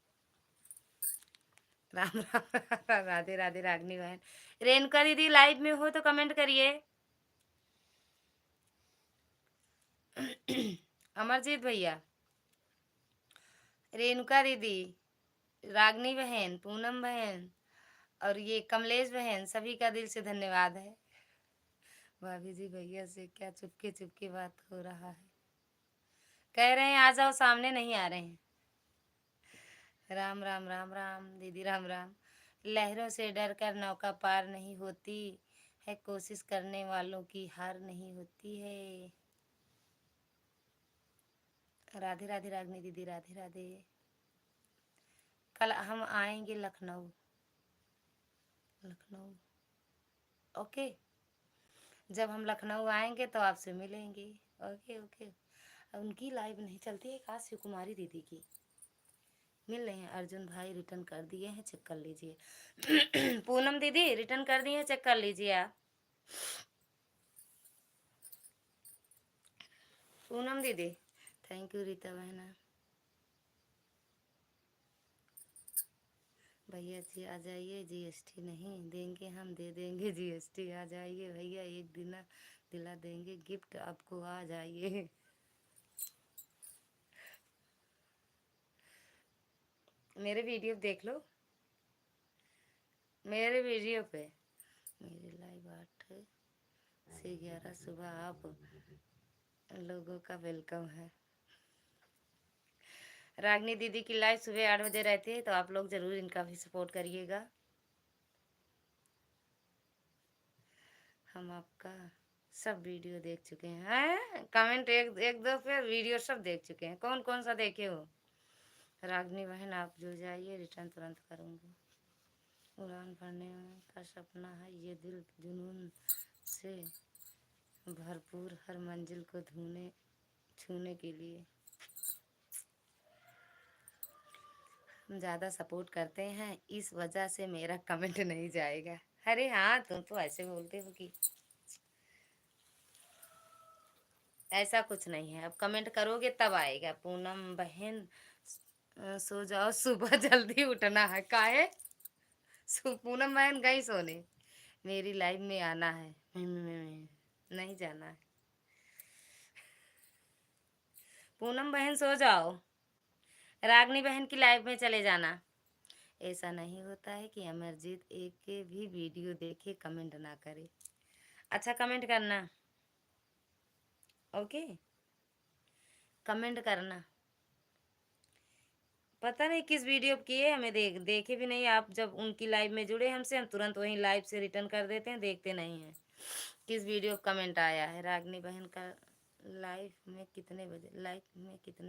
राम राम राधे राधे रागनी बहन। रेणुका दीदी लाइव में हो तो कमेंट करिए। अमरजीत भैया, रेणुका दीदी, रागनी बहन, पूनम बहन और ये कमलेश बहन, सभी का दिल से धन्यवाद है। भाभी जी भैया से क्या चुपके चुपके बात हो रहा है? कह रहे हैं आ जाओ, सामने नहीं आ रहे हैं। राम राम राम राम दीदी राम राम। लहरों से डर कर नौका पार नहीं होती है, कोशिश करने वालों की हार नहीं होती है। राधे राधे रागनी दीदी राधे राधे। कल हम आएंगे लखनऊ। लखनऊ ओके। जब हम लखनऊ आएंगे तो आपसे मिलेंगे। Okay okay. उनकी लाइव नहीं चलती है का? शिव कुमारी दीदी की मिल रहे हैं। अर्जुन भाई रिटर्न कर दिए हैं, चेक कर लीजिए। पूनम दीदी रिटर्न कर दिए हैं, चेक कर लीजिए आप। पूनम दीदी थैंक यू। रीता बहना भैया जी आ जाइए, जीएसटी नहीं देंगे हम, दे देंगे जीएसटी। आ जाइए भैया, एक दिन दिला देंगे गिफ्ट आपको। आ जाइए। मेरे वीडियो देख लो, मेरे वीडियो पे मेरी लाइव 8 से 11 सुबह आप लोगों का वेलकम है। रागनी दीदी की लाइव सुबह 8 बजे रहती है, तो आप लोग जरूर इनका भी सपोर्ट करिएगा। हम आपका सब वीडियो देख चुके हैं। कमेंट एक एक दो पे वीडियो सब देख चुके हैं। कौन कौन सा देखे हो? रागनी बहन आप जुड़ जाइए, रिटर्न तुरंत करूँगी। उड़ान भरने का सपना है ये दिल जुनून से भरपूर, हर मंजिल को छूने के लिए। हम ज़्यादा सपोर्ट करते हैं, इस वजह से मेरा कमेंट नहीं जाएगा। अरे हाँ, तुम तो ऐसे बोलते हो कि ऐसा कुछ नहीं है। अब कमेंट करोगे तब आएगा। पूनम बहन सो जाओ, सुबह जल्दी उठना है। काहे? पूनम बहन गई सोने, मेरी लाइफ में आना है। नहीं जाना है। पूनम बहन सो जाओ, रागनी बहन की लाइफ में चले जाना। ऐसा नहीं होता है कि अमरजीत एक के भी वीडियो देखे कमेंट ना करे। अच्छा कमेंट करना, ओके? कमेंट करना। पता नहीं किस वीडियो पे किए, हमें देखे भी नहीं। आप जब उनकी लाइव में जुड़े हमसे, हम तुरंत वहीं लाइव से रिटर्न कर देते हैं, देखते नहीं हैं किस वीडियो पे कमेंट आया है। रागनी बहन का लाइव में कितने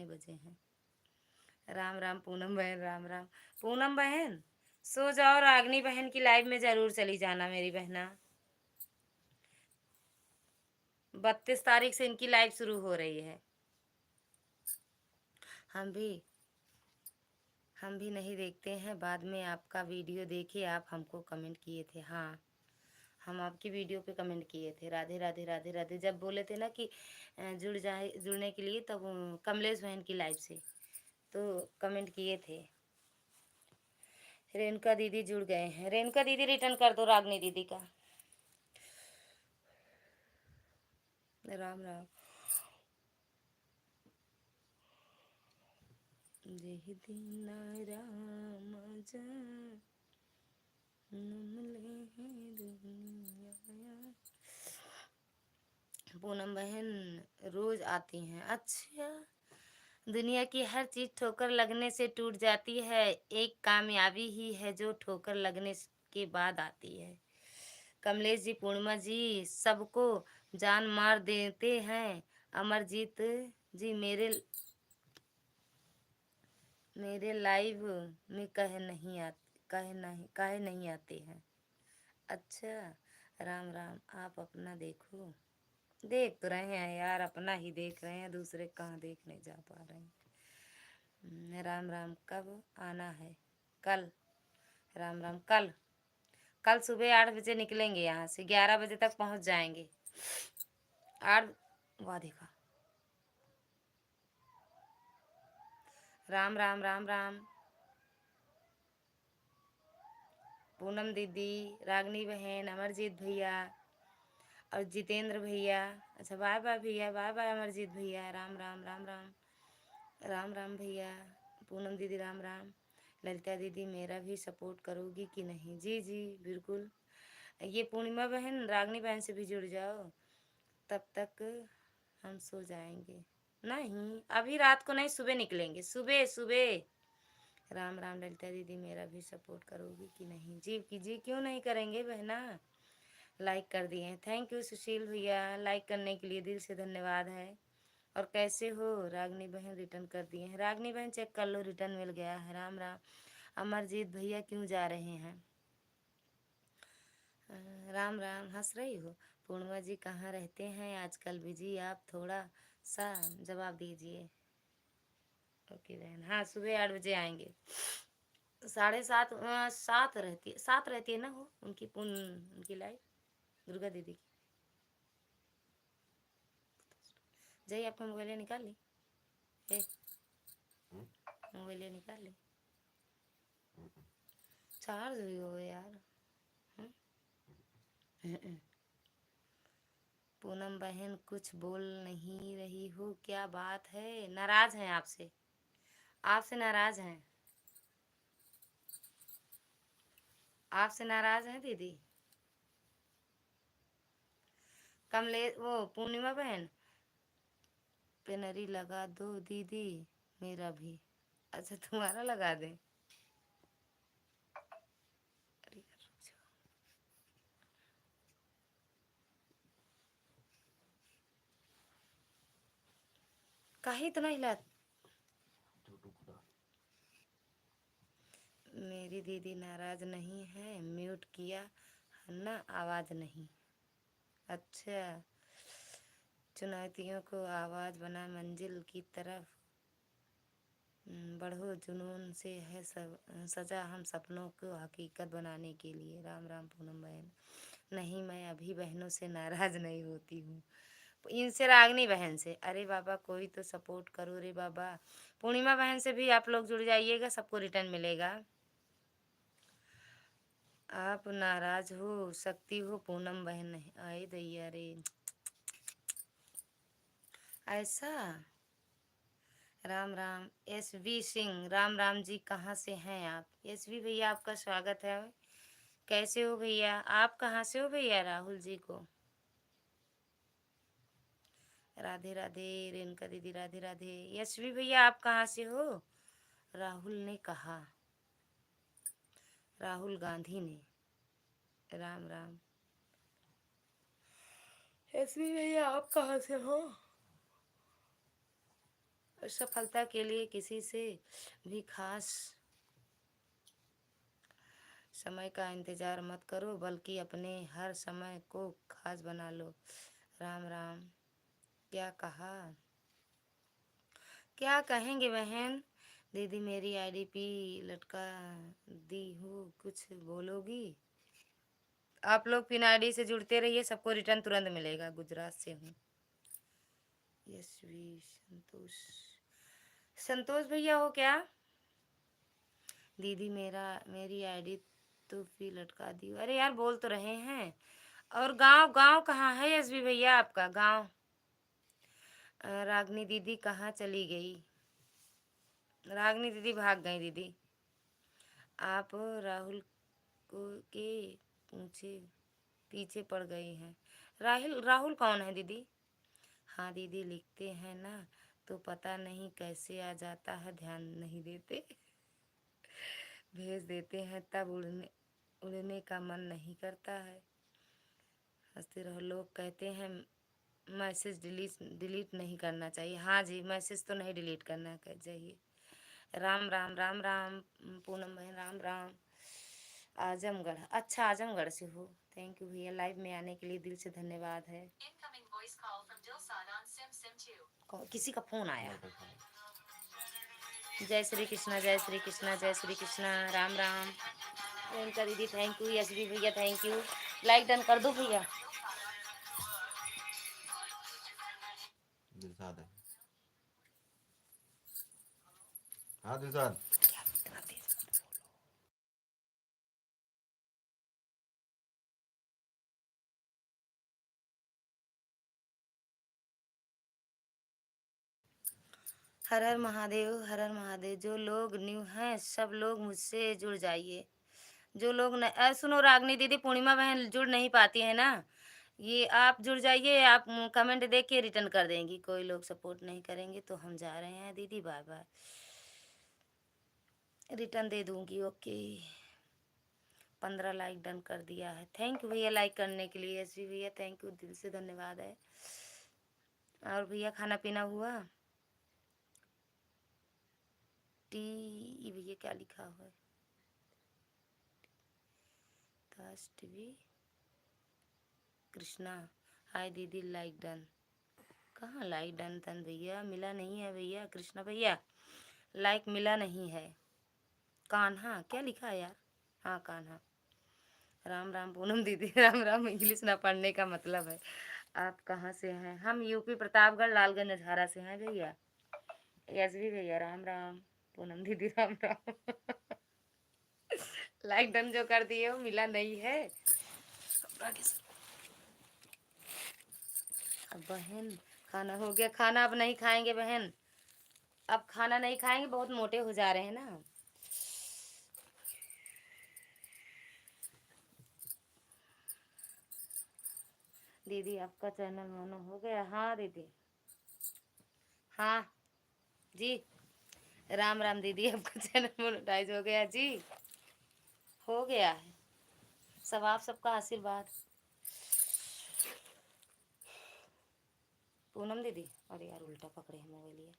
बजे हैं? राम राम पूनम बहन, राम राम। पूनम बहन सो जाओ, रागनी बहन की लाइव में जरूर चली जाना मेरी बहना। 32 तारीख से इनकी लाइव शुरू हो रही है। हम भी नहीं देखते हैं, बाद में आपका वीडियो देखे आप हमको कमेंट किए थे। हाँ, हम आपकी वीडियो पे कमेंट किए थे। राधे राधे राधे राधे जब बोले थे ना कि जुड़ने के लिए, तब कमलेश बहन की लाइव से तो कमेंट किए थे। रेणुका दीदी जुड़ गए हैं। रेणुका दीदी रिटर्न कर दो रागनी दीदी का। राम राम। जेहि दिन राम पूनम बहन रोज आती हैं। अच्छा, दुनिया की हर चीज ठोकर लगने से टूट जाती है, एक कामयाबी ही है जो ठोकर लगने के बाद आती है। कमलेश जी, पूर्णिमा जी सबको जान मार देते हैं। अमरजीत जी मेरे लाइव में काहे नहीं आते हैं? अच्छा, राम राम। आप अपना देखो। देख तो रहे हैं यार, अपना ही देख रहे हैं, दूसरे कहाँ देखने जा पा रहे हैं। राम राम। कब आना है? कल। राम राम। कल सुबह 8 बजे निकलेंगे यहाँ से, 11 बजे तक पहुँच जाएंगे। 8। वाह देखा। राम राम राम राम। पूनम दीदी, रागनी बहन, अमरजीत भैया और जितेंद्र भैया। अच्छा, बाय बाय भैया, बाय बाय अमरजीत भैया। राम राम राम राम। राम राम भैया। पूनम दीदी राम राम। ललिता दीदी मेरा भी सपोर्ट करोगी कि नहीं? जी जी बिल्कुल। ये पूर्णिमा बहन, रागनी बहन से भी जुड़ जाओ, तब तक हम सो जाएंगे। नहीं, अभी रात को नहीं, सुबह निकलेंगे, सुबह सुबह। राम राम। ललिता दीदी मेरा भी सपोर्ट करोगी कि नहीं? जी क्यों नहीं करेंगे बहना। लाइक कर दिए हैं, थैंक यू सुशील भैया, लाइक करने के लिए दिल से धन्यवाद है। और कैसे हो? रागनी बहन रिटर्न कर दिए हैं। रागनी बहन चेक कर लो, रिटर्न मिल गया है। राम राम। अमरजीत भैया क्यों जा रहे हैं? राम राम। हंस रही हो? पूर्णिमा जी कहाँ रहते हैं आजकल? बिजी आप, थोड़ा सा जवाब दीजिए। ओके बहन, हाँ सुबह 8 बजे आएंगे। 7:30 7 रहती है ना वो उनकी लाइफ, दुर्गा दीदी की। जाइए, आपका मोबाइल निकाल ली। मोबाइल निकाल ली, चार्ज हुई हो यार। पूनम बहन कुछ बोल नहीं रही हो, क्या बात है? नाराज हैं आपसे? आपसे नाराज हैं? आपसे नाराज हैं दीदी? कमले वो पूर्णिमा बहन पेनरी लगा दो दीदी, मेरा भी। अच्छा तुम्हारा लगा दे। अरे यार, रुक जाओ। काहे इतना हिला। मेरी दीदी नाराज नहीं है, म्यूट किया है ना, आवाज नहीं। अच्छा, चुनौतियों को आवाज बना मंजिल की तरफ बढ़ो, जुनून से है सब सजा हम सपनों को हकीकत बनाने के लिए। राम राम पूनम बहन। नहीं मैं अभी बहनों से नाराज नहीं होती हूँ, इनसे रागनी बहन से। अरे बाबा कोई तो सपोर्ट करो रे बाबा। पूर्णिमा बहन से भी आप लोग जुड़ जाइएगा, सबको रिटर्न मिलेगा। आप नाराज हो सकती हो पूनम बहन, नहीं आए दैया रे। ऐसा। राम राम एस वी सिंह, राम राम जी, कहाँ से हैं आप? एस वी भैया आपका स्वागत है। कैसे हो भैया? आप कहाँ से हो भैया? राहुल जी को राधे राधे। रेणुका दीदी राधे राधे। यशवी भैया आप कहाँ से हो? राहुल ने कहा, राहुल गांधी ने। राम राम। यशवी भैया आप कहाँ से हो? सफलता के लिए किसी से भी खास समय का इंतजार मत करो, बल्कि अपने हर समय को खास बना लो। राम राम। क्या कहा? क्या कहेंगे बहन? दीदी मेरी आईडीपी लटका दी हूँ, कुछ बोलोगी? आप लोग पिन आईडी से जुड़ते रहिए, सबको रिटर्न तुरंत मिलेगा। गुजरात से हूँ। यशवी संतोष, संतोष भैया हो क्या? दीदी मेरी आईडी तो भी लटका दी। अरे यार बोल तो रहे हैं। और गांव गांव कहाँ है यशवी भैया आपका गांव? रागनी दीदी कहाँ चली गई? रागनी दीदी भाग गई दीदी। आप राहुल को के पूछे पीछे पड़ गए हैं। राहुल राहुल कौन है दीदी? हाँ दीदी लिखते हैं ना तो पता नहीं कैसे आ जाता है, ध्यान नहीं देते। भेज देते हैं तब उड़ने उड़ने का मन नहीं करता है। हंसते रहो। लोग कहते हैं मैसेज डिलीट नहीं करना चाहिए। हाँ जी, मैसेज तो नहीं डिलीट करना चाहिए। राम राम राम राम पूनम बहन राम राम। आजमगढ़, अच्छा आजमगढ़ से हो। थैंक यू भैया, लाइव में आने के लिए दिल से धन्यवाद है। किसी का फोन आया। जय श्री कृष्णा जय श्री कृष्णा जय श्री कृष्णा। राम राम। रेणुका दीदी थैंक यू। यशवी भैया थैंक यू। लाइक डन कर दो भैया। दिलशाद है। हाँ दिलशाद। हर हर महादेव, हर हर महादेव। जो लोग न्यू हैं सब लोग मुझसे जुड़ जाइए। जो लोग न सुनो रागनी दीदी, पूर्णिमा बहन जुड़ नहीं पाती है ना, ये आप जुड़ जाइए। आप कमेंट देख के रिटर्न कर देंगी। कोई लोग सपोर्ट नहीं करेंगे तो हम जा रहे हैं दीदी, बाय बाय। रिटर्न दे दूंगी। ओके। 15 लाइक डन कर दिया है। थैंक यू भैया लाइक करने के लिए। एस भैया थैंक यू, दिल से धन्यवाद है। और भैया खाना पीना हुआ? टी भैया क्या लिखा हुआ है? टीवी कृष्णा हाय दीदी लाइक डन। कहाँ लाइक डन तन भैया? मिला नहीं है भैया। कृष्णा भैया लाइक मिला नहीं है। कान्हा क्या लिखा है यार? हाँ कान्हा। राम राम पूनम दीदी। राम राम। इंग्लिश ना पढ़ने का मतलब है। आप कहाँ से हैं? हम यूपी प्रतापगढ़ लालगंज अझारा से हैं भैया। यस भी भैया राम राम। पूनम दीदी राम राम। लाइक डन जो कर दिए हो मिला नहीं है। अब बहन खाना हो गया? खाना अब नहीं खाएंगे बहन, अब खाना नहीं खाएंगे, बहुत मोटे हो जा रहे हैं ना। दीदी आपका चैनल मोनो हो गया? हाँ दीदी, हाँ जी। राम राम दीदी, आपका चैनल मोनेटाइज हो गया जी, हो गया है। सब आप सबका आशीर्वाद। पूनम दीदी, अरे यार उल्टा पकड़े हैं मोबाइल ये।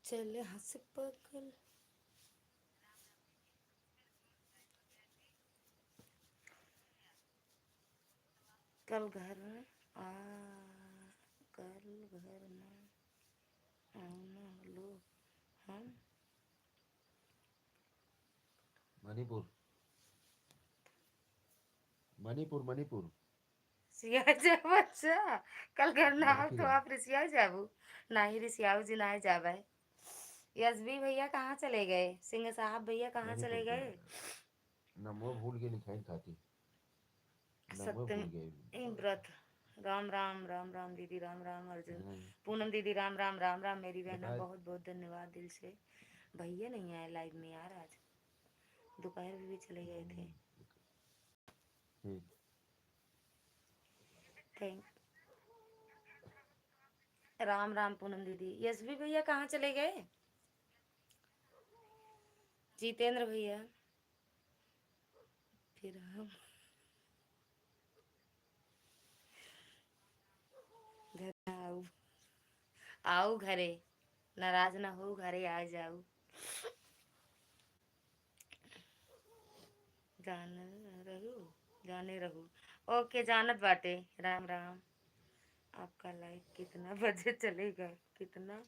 चल हंस पकड़। कल घर आ कल घर ना आना लो हम। मणिपुर मणिपुर मणिपुर सिया जाब अच्छा, कल घर ना आओ तो मणिपुर आप रिसिया जाबू। नहीं रिसियाऊ जी ना जाबे। यशवी भैया कहाँ चले गए? सिंह साहब भैया कहाँ मणिपुर चले के गए? नमो भूल के लिखाई खाती नमो सत्य भूल गए व्रत। राम राम राम राम दीदी, राम राम अर्जुन। नहीं, पूनम दीदी राम राम राम राम, मेरी बहना बताए बहुत बहुत धन्यवाद दिल से। भैया नहीं आए लाइव में यार आज, दोपहर में भी चले गए थे। ठीक थैंक राम राम पूनम दीदी। यशवी भैया कहाँ चले गए? जितेंद्र भैया, फिर हम घर आओ, आओ घरे, नाराज ना हो, घरे आ जाओ। जान रहू, जाने रहू। ओके जानत बाटे। राम राम। आपका लाइव कितना बजे चलेगा? कितना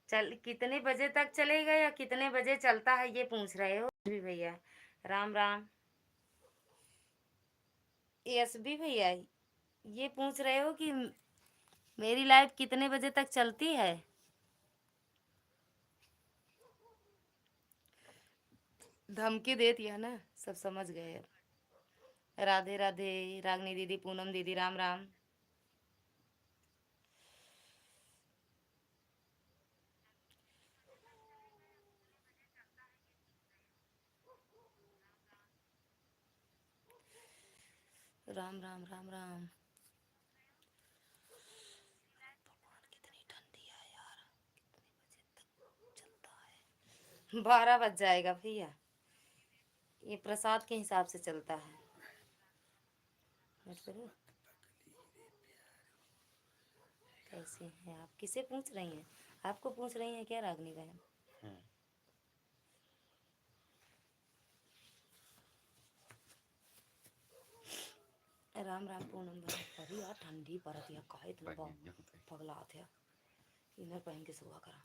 चल कितने बजे तक चलेगा या कितने बजे चलता है ये पूछ रहे हो भी भैया? राम राम। यस भी भैया, ये पूछ रहे हो कि मेरी लाइव कितने बजे तक चलती है? धमकी दे दिया ना, सब समझ गए अब। राधे राधे रागनी दीदी, पूनम दीदी राम राम। राम राम राम राम। भगवान कितनी ठंडी है यार, कितने बजे तक चलता है? 12 बज जाएगा भैया, ये प्रसाद के हिसाब से चलता है। नोट करो। कैसे हैं आप? किसे पूछ रही हैं? आपको पूछ रही हैं क्या रागनी बहन? राम राम पूनम बहन। अरे यार ठंडी पड़त या काहे इतना पगला थे। इनर पहन के सुबह करा,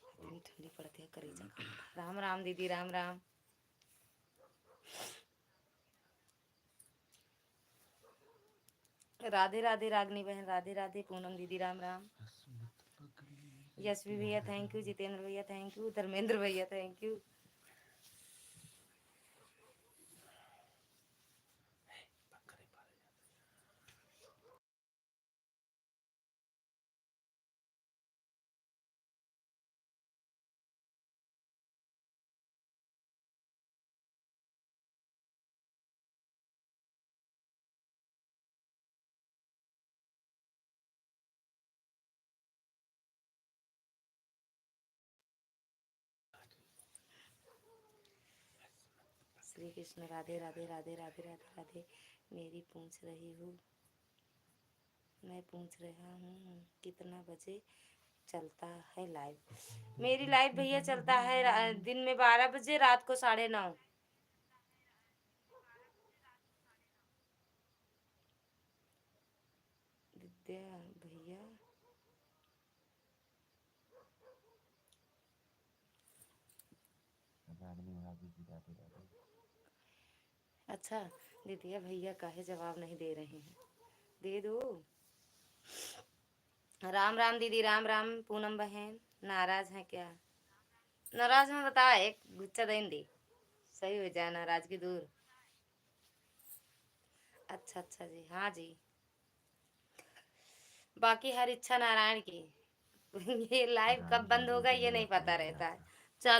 इतनी ठंडी पड़ती है करेजा का। राम राम दीदी, राम राम। राधे राधे रागनी बहन, राधे राधे पूनम दीदी, राम राम। यशवी भैया थैंक यू, जितेंद्र भैया थैंक यू, धर्मेंद्र भैया थैंक यू। श्री कृष्ण, राधे राधे राधे राधे राधे राधे। मेरी पूछ रही हूँ, मैं पूछ रहा हूँ कितना बजे चलता है लाइव? मेरी लाइव भैया चलता है दिन में 12 बजे, रात को 9:30। विद्या भैया, अच्छा दीदिया भैया काहे जवाब नहीं दे रहे हैं? दे दो। राम राम दीदी, राम राम पूनम बहन। नाराज है क्या? नाराज में बता, एक गुच्चा दें दी सही हो जाए नाराजगी दूर। अच्छा जी, हाँ जी। बाकी हर इच्छा नारायण की। ये लाइव कब रानी बंद बाबू होगा ये बढ़िया नहीं पता पहुंच गया रहता है। था।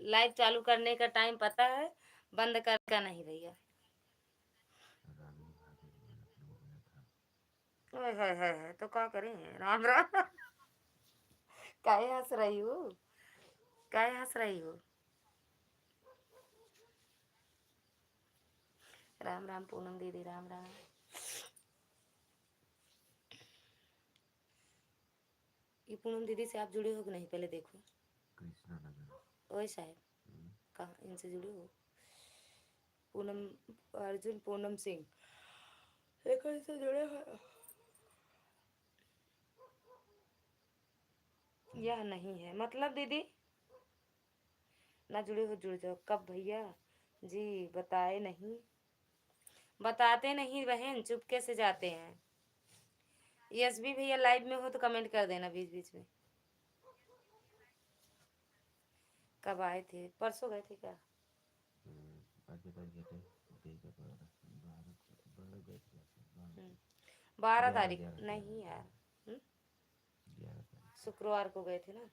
लाइव चालू करने का टाइम पता है, बंद कर का नहीं भैया। रानी भाभी बढ़िया पहुंच गया था। ओए हाय हाय हाय, तो क्या करें। राम राम। काहे हंस रही हो, काहे हंस रही हो। राम राम पूनम दीदी, राम राम। ये पूनम दीदी से आप जुड़े हो कि नहीं पहले देखो। कृष्णा नगर। ओए साहब, हम्म, कहाँ इनसे जुड़े हो। पूनम, अर्जुन पूनम सिंह, देखो इनसे जुड़े हो। यह नहीं है मतलब दीदी, ना जुड़े हो जुड़ जाओ। कब भैया जी बताए नहीं, बताते नहीं बहन, चुपके से जाते हैं। यस भी भैया लाइव में हो तो कमेंट कर देना बीच बीच में। कब आए थे, परसों गए थे क्या। आज बता गए थे देगा 12 12 गए थे 12 11 तारीख 11 नहीं 11 यार। 11 तारीख को। शुक्रवार को गए थे ना।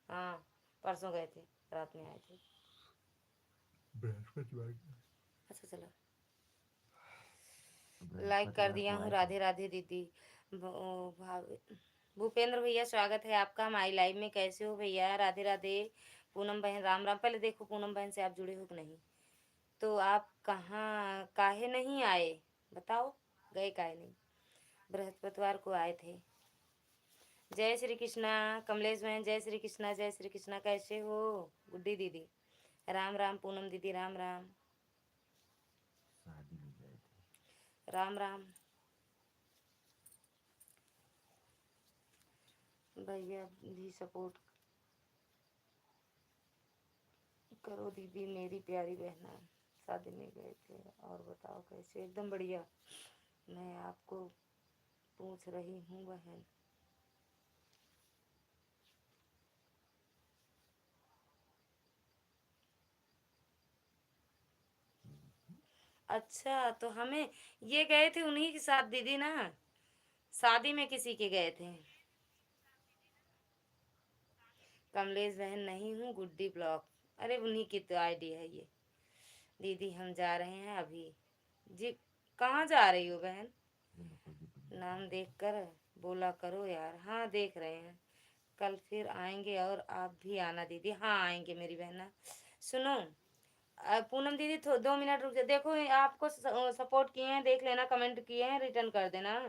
हाँ, परसों गए थे, रात में आए थे। बृहस्पतिवार अच्छा चलो, लाइक कर बृहस्पतिवार दिया को हूँ। आए थे। राधे राधे दीदी। भूपेंद्र भैया स्वागत है आपका हमारी लाइव में। कैसे हो भैया, राधे राधे। पूनम बहन राम राम। पहले देखो पूनम बहन से आप जुड़े हो कि नहीं। तो आप कहाँ काहे नहीं आए बताओ, गए काहे नहीं। बृहस्पतिवार को आए थे। जय श्री कृष्णा कमलेश बहन, जय श्री कृष्णा, जय श्री कृष्णा। कैसे हो गुड्डी दीदी, राम राम। पूनम दीदी राम राम, शादी में गए थे। राम राम। भैया भी सपोर्ट करो दीदी, मेरी प्यारी बहना। शादी में गए थे, और बताओ कैसे। एकदम बढ़िया। मैं आपको पूछ रही हूँ बहन। अच्छा तो हमें ये गए थे उन्हीं के साथ दीदी ना, शादी में किसी के गए थे। कमलेश बहन नहीं हूँ, गुड्डी ब्लॉक। अरे उन्हीं की तो आईडी है ये। दीदी हम जा रहे हैं अभी जी। कहाँ जा रही हो बहन, ये लोग को भी दुनिया नाम का देख कर बोला करो यार। हाँ देख रहे हैं, कल फिर आएंगे और आप भी आना दीदी। हाँ आएंगे मेरी बहना। सुनो, पूनम दीदी 2 मिनट रुक जाओ। देखो आपको सपोर्ट किए हैं, देख लेना, कमेंट किए हैं, रिटर्न कर देना।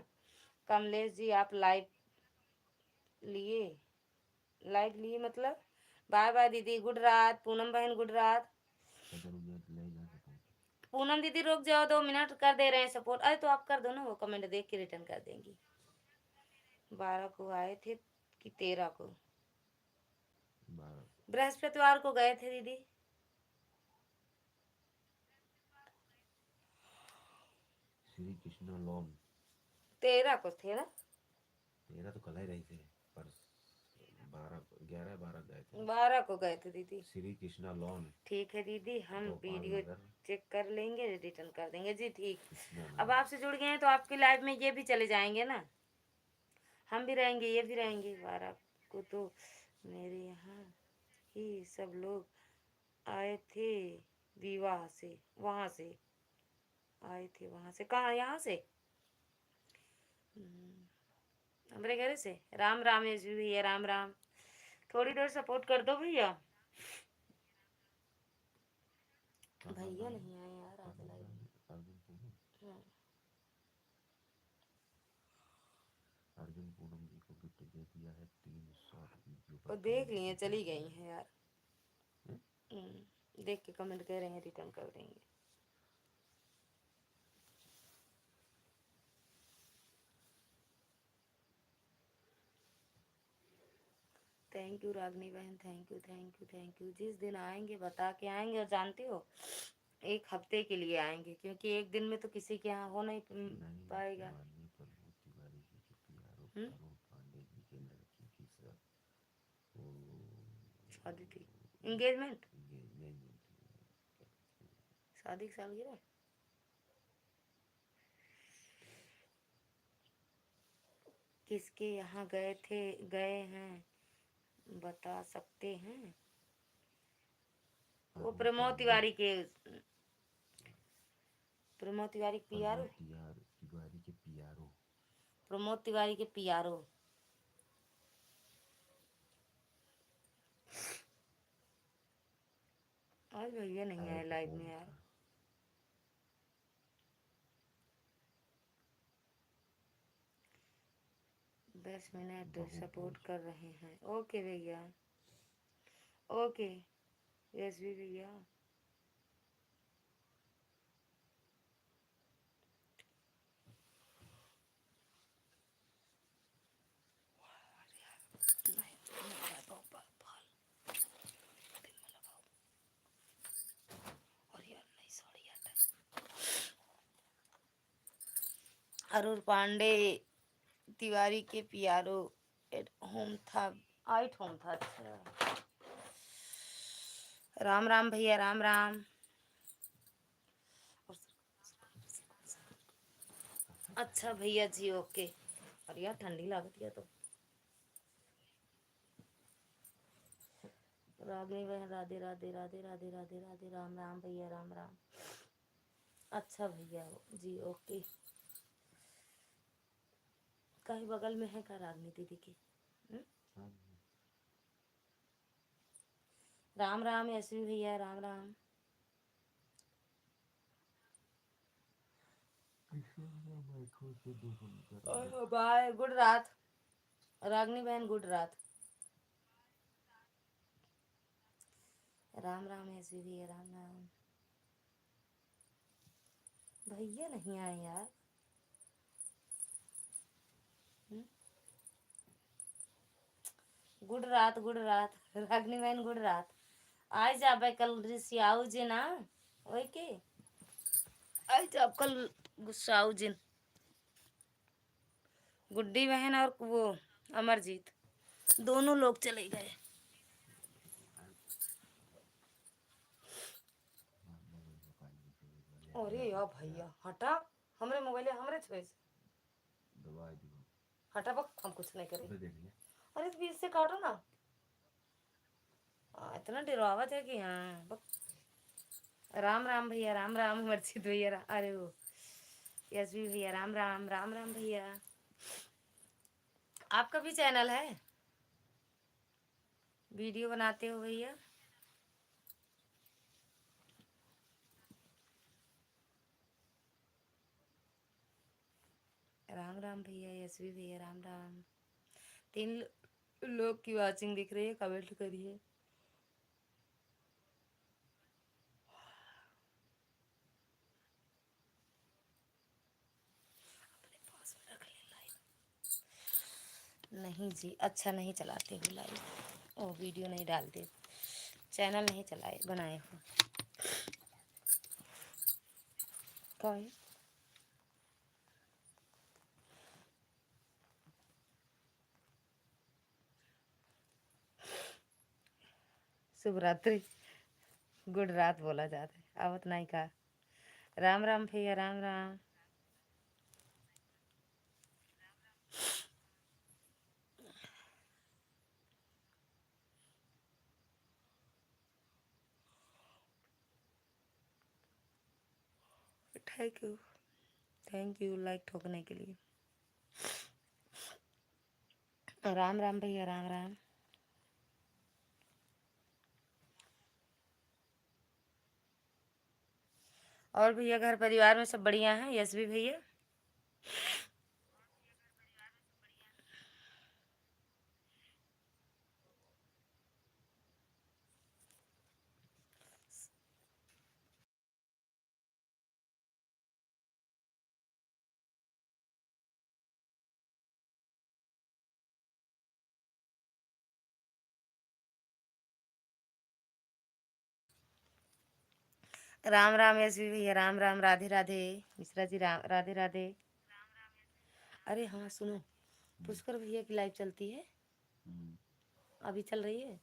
कमलेश जी आप लाइव लिए, लाइव लिए मतलब। बाय बाय दीदी, गुड रात। पूनम बहन गुड रात। सदर उधर ले जा सकते। पूनम दीदी रुक जाओ, 2 मिनट कर दे रहे हैं सपोर्ट। अरे तो आप कर दो ना, वो कमेंट देख के रिटर्न कर देंगी। 12 को आए थे कि 13 को, 12 बृहस्पतिवार को गए थे दीदी। श्री कृष्णा लॉन। 13 को थे ना, 13 तो कल ही रही थे, पर 12 गए थे। 12 को गए थे दीदी। श्री कृष्णा लॉन ठीक है दीदी, हम गोपाल वीडियो नगर चेक कर लेंगे, रिटर्न कर देंगे जी। ठीक। कृष्णा अब नगर। आपसे जुड़ गए हैं तो आपकी लाइफ में ये भी चले जाएंगे ना, हम भी रहेंगे ये भी रहेंगे। 12 को तो मेरे यहाँ ही सब लोग आए थे, विवाह से, वहाँ से आए थे। वहाँ से कहाँ, यहाँ से हमारे घर से। राम राम यश भैया, राम राम। थोड़ी देर सपोर्ट कर दो भैया। कहाँ भैया गए? नहीं आए यार आज लाइव में। अर्जुन पूनम। हाँ। अर्जुन पूनम जी को गिफ्ट दे दिया है 3 शॉर्ट वीडियो और पर देख कमेंट लिए, भी कर चली दिया गई है। हैं यार। हैं? देख के कमेंट कर रहे हैं, रिटर्न कर देंगे। थैंक यू रागनी बहन, thank you thank you thank you. जिस दिन आएंगे बता के आएंगे, और जानती हो 1 हफ्ते के लिए आएंगे, क्योंकि एक दिन में तो किसी के यहाँ हो नहीं नहीं पाएगा। माननीय प्रभु तिवारी जी के पीआरओ हम्म, अरुण पांडे जी के लड़की की वो शादी थी, एंगेजमेंट। शादी की सालगिरह। किसके यहाँ गए हैं बता सकते हैं? वो प्रमोद तिवारी के पियारो। तिवारी के पियारो। प्रमोद तिवारी के पियारो। आज भैया नहीं आए लाइव में यार। दस मिनट सपोर्ट कर रहे हैं। ओके भैया, ओके। यस भी भैया। अरुण पांडे तिवारी के पियारो एट होम था। आइट होम था। अच्छा, राम राम भैया, राम राम। अच्छा भैया जी, ओके। और यार ठंडी लागती है तो। रागिनी बहन राधे राधे राधे राधे राधे राधे। राम राम भैया, राम राम। अच्छा भैया जी, ओके। कहीं बगल में है का रागनी दीदी की? राम राम यशवी भैया, राम राम। बाय, गुड रात रागनी बहन, गुड रात। राम राम यशवी भैया, राम राम। भैया नहीं आए यार। गुड रात, गुड रात रागनी बहन, गुड रात। आज जा कल रिसियाऊ जी ना वही के आज आप कल गुस्साऊ जिन। गुड्डी बहन और वो अमरजीत दोनों लोग चले गए। अरे यार भैया हटा, हमरे मोबाइल हमरे छुए से हटा बक, हम कुछ नहीं करेंगे। अरे तो बीच से काटो ना। इतना डरावत है कि हाँ बक। राम राम भैया, राम राम। अमरजीत भैया अरे वो यशवी भैया, राम राम। राम राम भैया। आपका भी चैनल है? वीडियो बनाते हो भैया? राम राम भैया, यशवी भैया, राम राम। 3 लोग की वाचिंग दिख रही है, कमेंट करिए। नहीं जी, अच्छा नहीं चलाते हो लाइव। ओ वीडियो नहीं डालते, चैनल नहीं चलाए बनाए हो। क्या है? शुभ रात्रि, गुड रात बोला जाता है अब उतना ही का। राम राम भैया, Ram Ram. Thank you, thank you like ठोकने के लिए। राम राम भैया, राम राम। और भैया घर परिवार में सब बढ़िया हैं? यशवी भैया राम राम। यशवी भैया राम राम। राधे राधे मिश्रा जी, राम राधे राधे। अरे हाँ सुनो, पुष्कर भैया की लाइव चलती है अभी, चल रही है?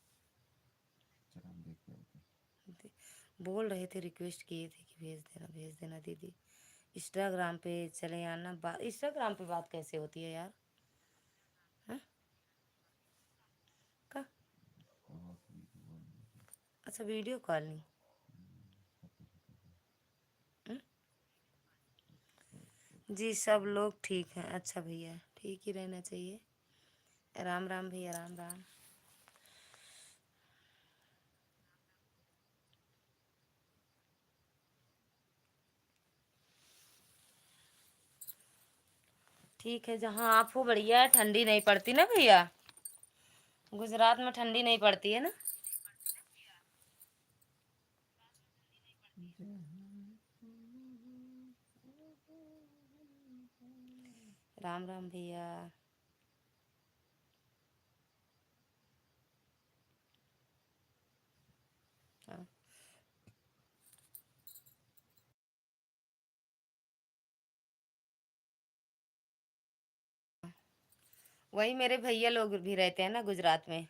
बोल रहे थे, रिक्वेस्ट किए थे कि भेज देना दीदी। इंस्टाग्राम पे चले आना। इंस्टाग्राम पे बात कैसे होती है यार? हाँ? का? अच्छा, वीडियो कॉलिंग। जी सब लोग ठीक हैं। अच्छा भैया, ठीक ही रहना चाहिए। राम राम भैया, राम राम। ठीक है, जहाँ आप हो बढ़िया है, ठंडी नहीं पड़ती ना भैया? गुजरात में ठंडी नहीं पड़ती है ना? राम राम भैया। हाँ। वही मेरे भैया लोग भी रहते हैं ना गुजरात में।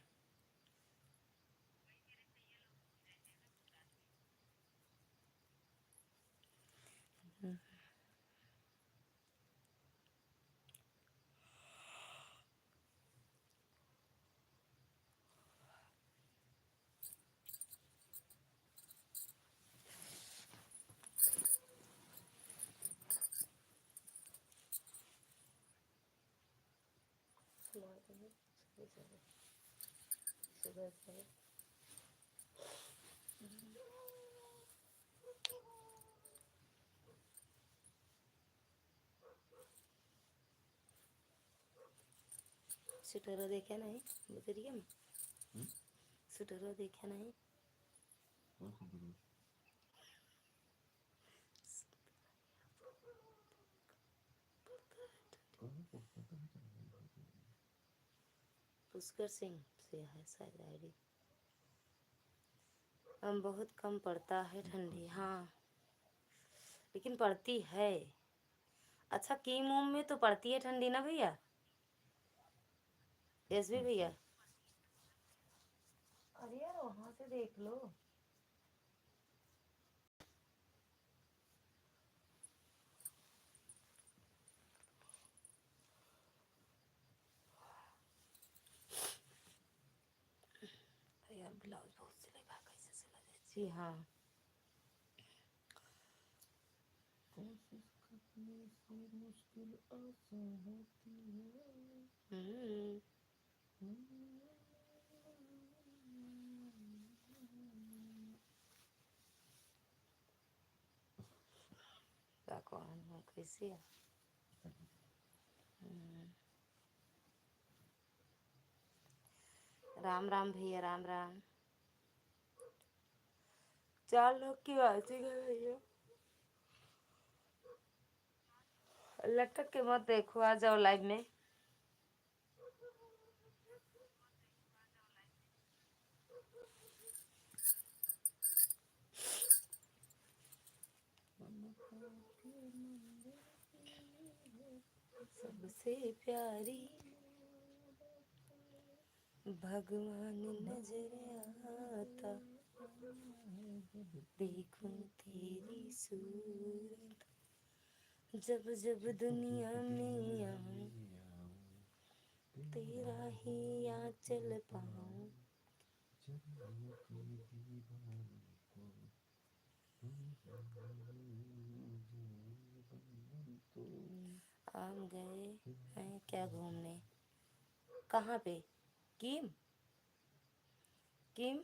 सुटरो देखे नहीं बुतरिया में? सुटरो देखे नहीं? कौन सी गिरी? कौन सी पता नहीं चल रहा है। पुष्कर सिंह से है शायद आईडी। हम बहुत कम पड़ता है ठंडी, हाँ लेकिन पड़ती है। अच्छा, कीम उम में तो पड़ती है ठंडी ना भैया? यस भी भैया। अरे यार वहां से देख लो। यार ब्लाउज बहुत सिलेगा, कैसे सिला दे? जी हाँ। कोशिश करने से मुश्किल आसान होती है। हम्म। क्या कौन है, कैसे है? राम राम भैया, राम राम। 4 लोग की बात है भैया। लटक के मत देखो, आ जाओ लाइव में। सबसे प्यारी भगवान नजर आता, देखूं तेरी सूरत, जब जब दुनिया में आऊं, तेरा ही आंचल पाऊं। हम गए हैं क्या घूमने? कहाँ पे? किम? किम?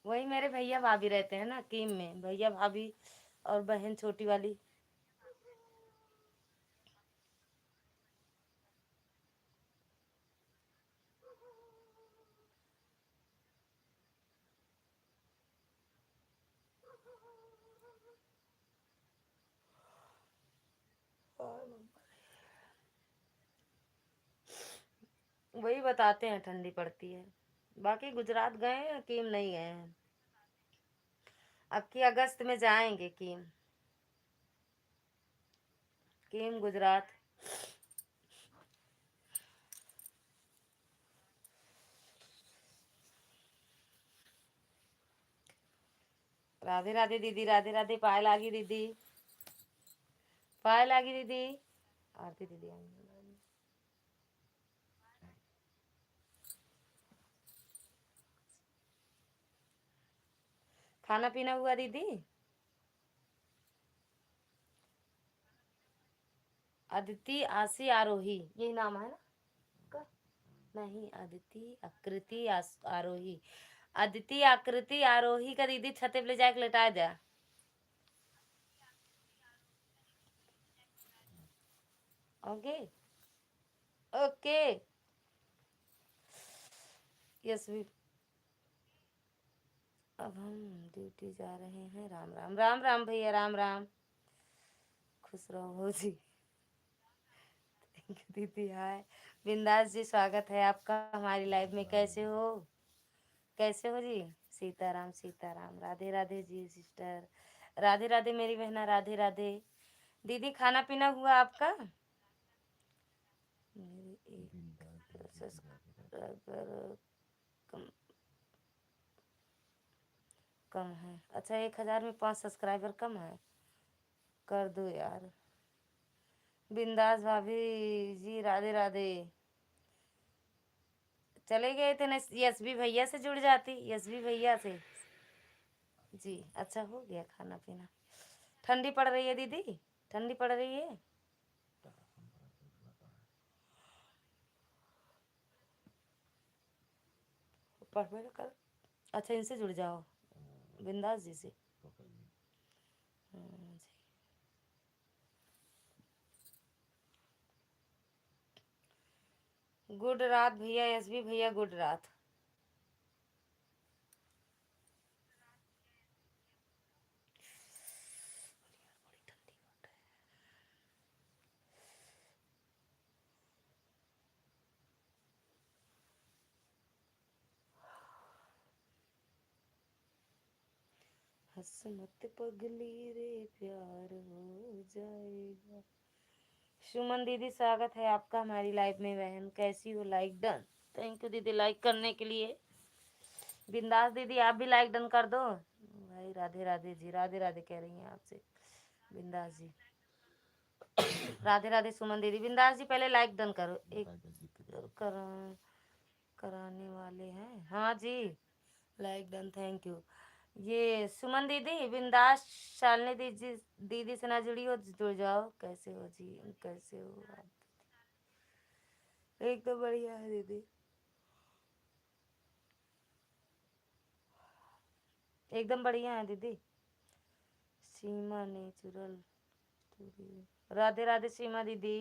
वही मेरे भैया भाभी रहते हैं ना किम में, भैया भाभी और बहन छोटी वाली। वही बताते हैं ठंडी पड़ती है। बाकी गुजरात गए हैं, किम नहीं गए हैं। अब की अगस्त में जाएंगे कीम, कीम गुजरात। राधे राधे दीदी, राधे राधे। पायल आ गई दीदी, पायल आ गई दीदी, आरती दीदी आ गई। खाना पीना हुआ दीदी? अदिति, आशी, आरोही, यही नाम है ना का? नहीं, अदिति, आकृति, आरोही। अदिति, आकृति, आरोही का दीदी छते पे ले जाके लेटा जा। Okay okay. यस भी। अब हम ड्यूटी जा रहे हैं। राम राम, राम राम भैया, राम राम। खुश रहो जी। थैंक यू दीदी। हाय बिंदास जी, स्वागत है आपका हमारी लाइव में। कैसे हो, कैसे हो जी? सीताराम सीताराम। राधे राधे जी सिस्टर, राधे राधे मेरी बहना, राधे राधे। दीदी खाना पीना हुआ आपका? मेरे एक सब्सक्राइबर कम कम है। अच्छा, 1000 में 5 सब्सक्राइबर कम है, कर दो यार। बिंदास भाभी जी, राधे राधे। चले गए थे ना, यशवी भैया से जुड़ जाती, यशवी भैया से जी। अच्छा हो गया खाना पीना। ठंडी पड़ रही है दीदी, ठंडी पड़ रही है। पढ़ कर। अच्छा, इनसे जुड़ जाओ, बिंदास जी से। जी। गुड रात भैया, यशवी भैया, गुड रात। हंस मत पगली रे, प्यार हो जाएगा। सुमन दीदी, स्वागत है आपका हमारी लाइव में। बहन कैसी हो? Like done. थैंक यू दीदी लाइक करने के लिए। बिंदास दीदी आप भी लाइक डन कर दो भाई। राधे राधे जी, राधे राधे कह रही हैं आपसे बिंदास जी। राधे राधे सुमन दीदी। बिंदास जी पहले लाइक डन करो। एक कर, कराने वाले हैं, हाँ जी। Like done, thank you. ये सुमन दीदी, बिंदास शालिनी दीदी, दीदी से ना जुड़ी हो जुड़ जाओ। कैसे हो जी, कैसे हो आप? एक तो बढ़िया है दीदी, एकदम बढ़िया है दीदी। सीमा नेचुरल, राधे राधे सीमा दीदी।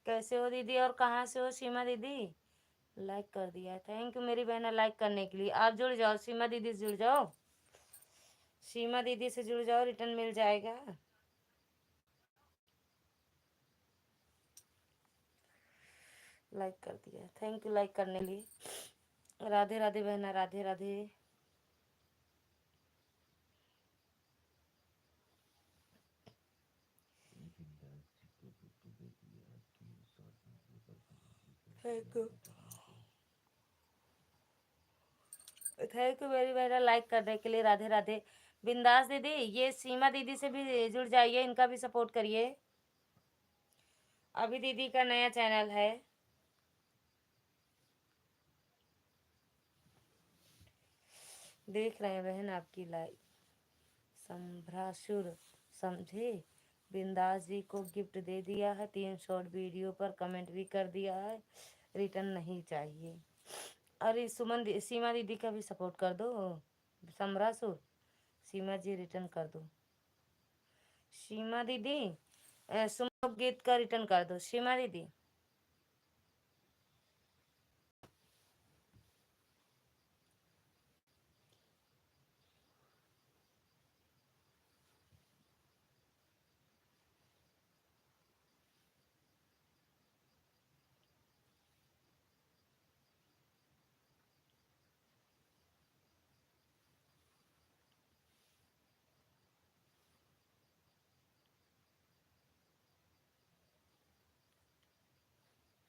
कैसे हो दीदी, और कहाँ से हो सीमा दीदी? लाइक कर दिया, थैंक यू मेरी बहना लाइक करने के लिए। आप जुड़ जाओ, सीमा दीदी से जुड़ जाओ, सीमा दीदी से जुड़ जाओ, रिटर्न मिल जाएगा। लाइक कर दिया, थैंक यू लाइक करने के लिए। राधे राधे बहना, Radhe Radhe. Thank you, thank you मेरी बहना लाइक करने के लिए। राधे राधे। बिंदास दीदी, ये सीमा दीदी से भी जुड़ जाइए, इनका भी सपोर्ट करिए। अभी दीदी का नया चैनल है। देख रहे हैं बहन आपकी लाइव। संभ्रासुर समझे, बिंदास जी को गिफ्ट दे दिया है। 3 शॉर्ट वीडियो पर कमेंट भी कर दिया है, रिटर्न नहीं चाहिए। अरे सीमा दीदी का भी सपोर्ट कर दो। संभ्रासुर, सीमा जी रिटर्न कर दो। सीमा दीदी, सुमो गीत का रिटर्न कर दो सीमा दीदी।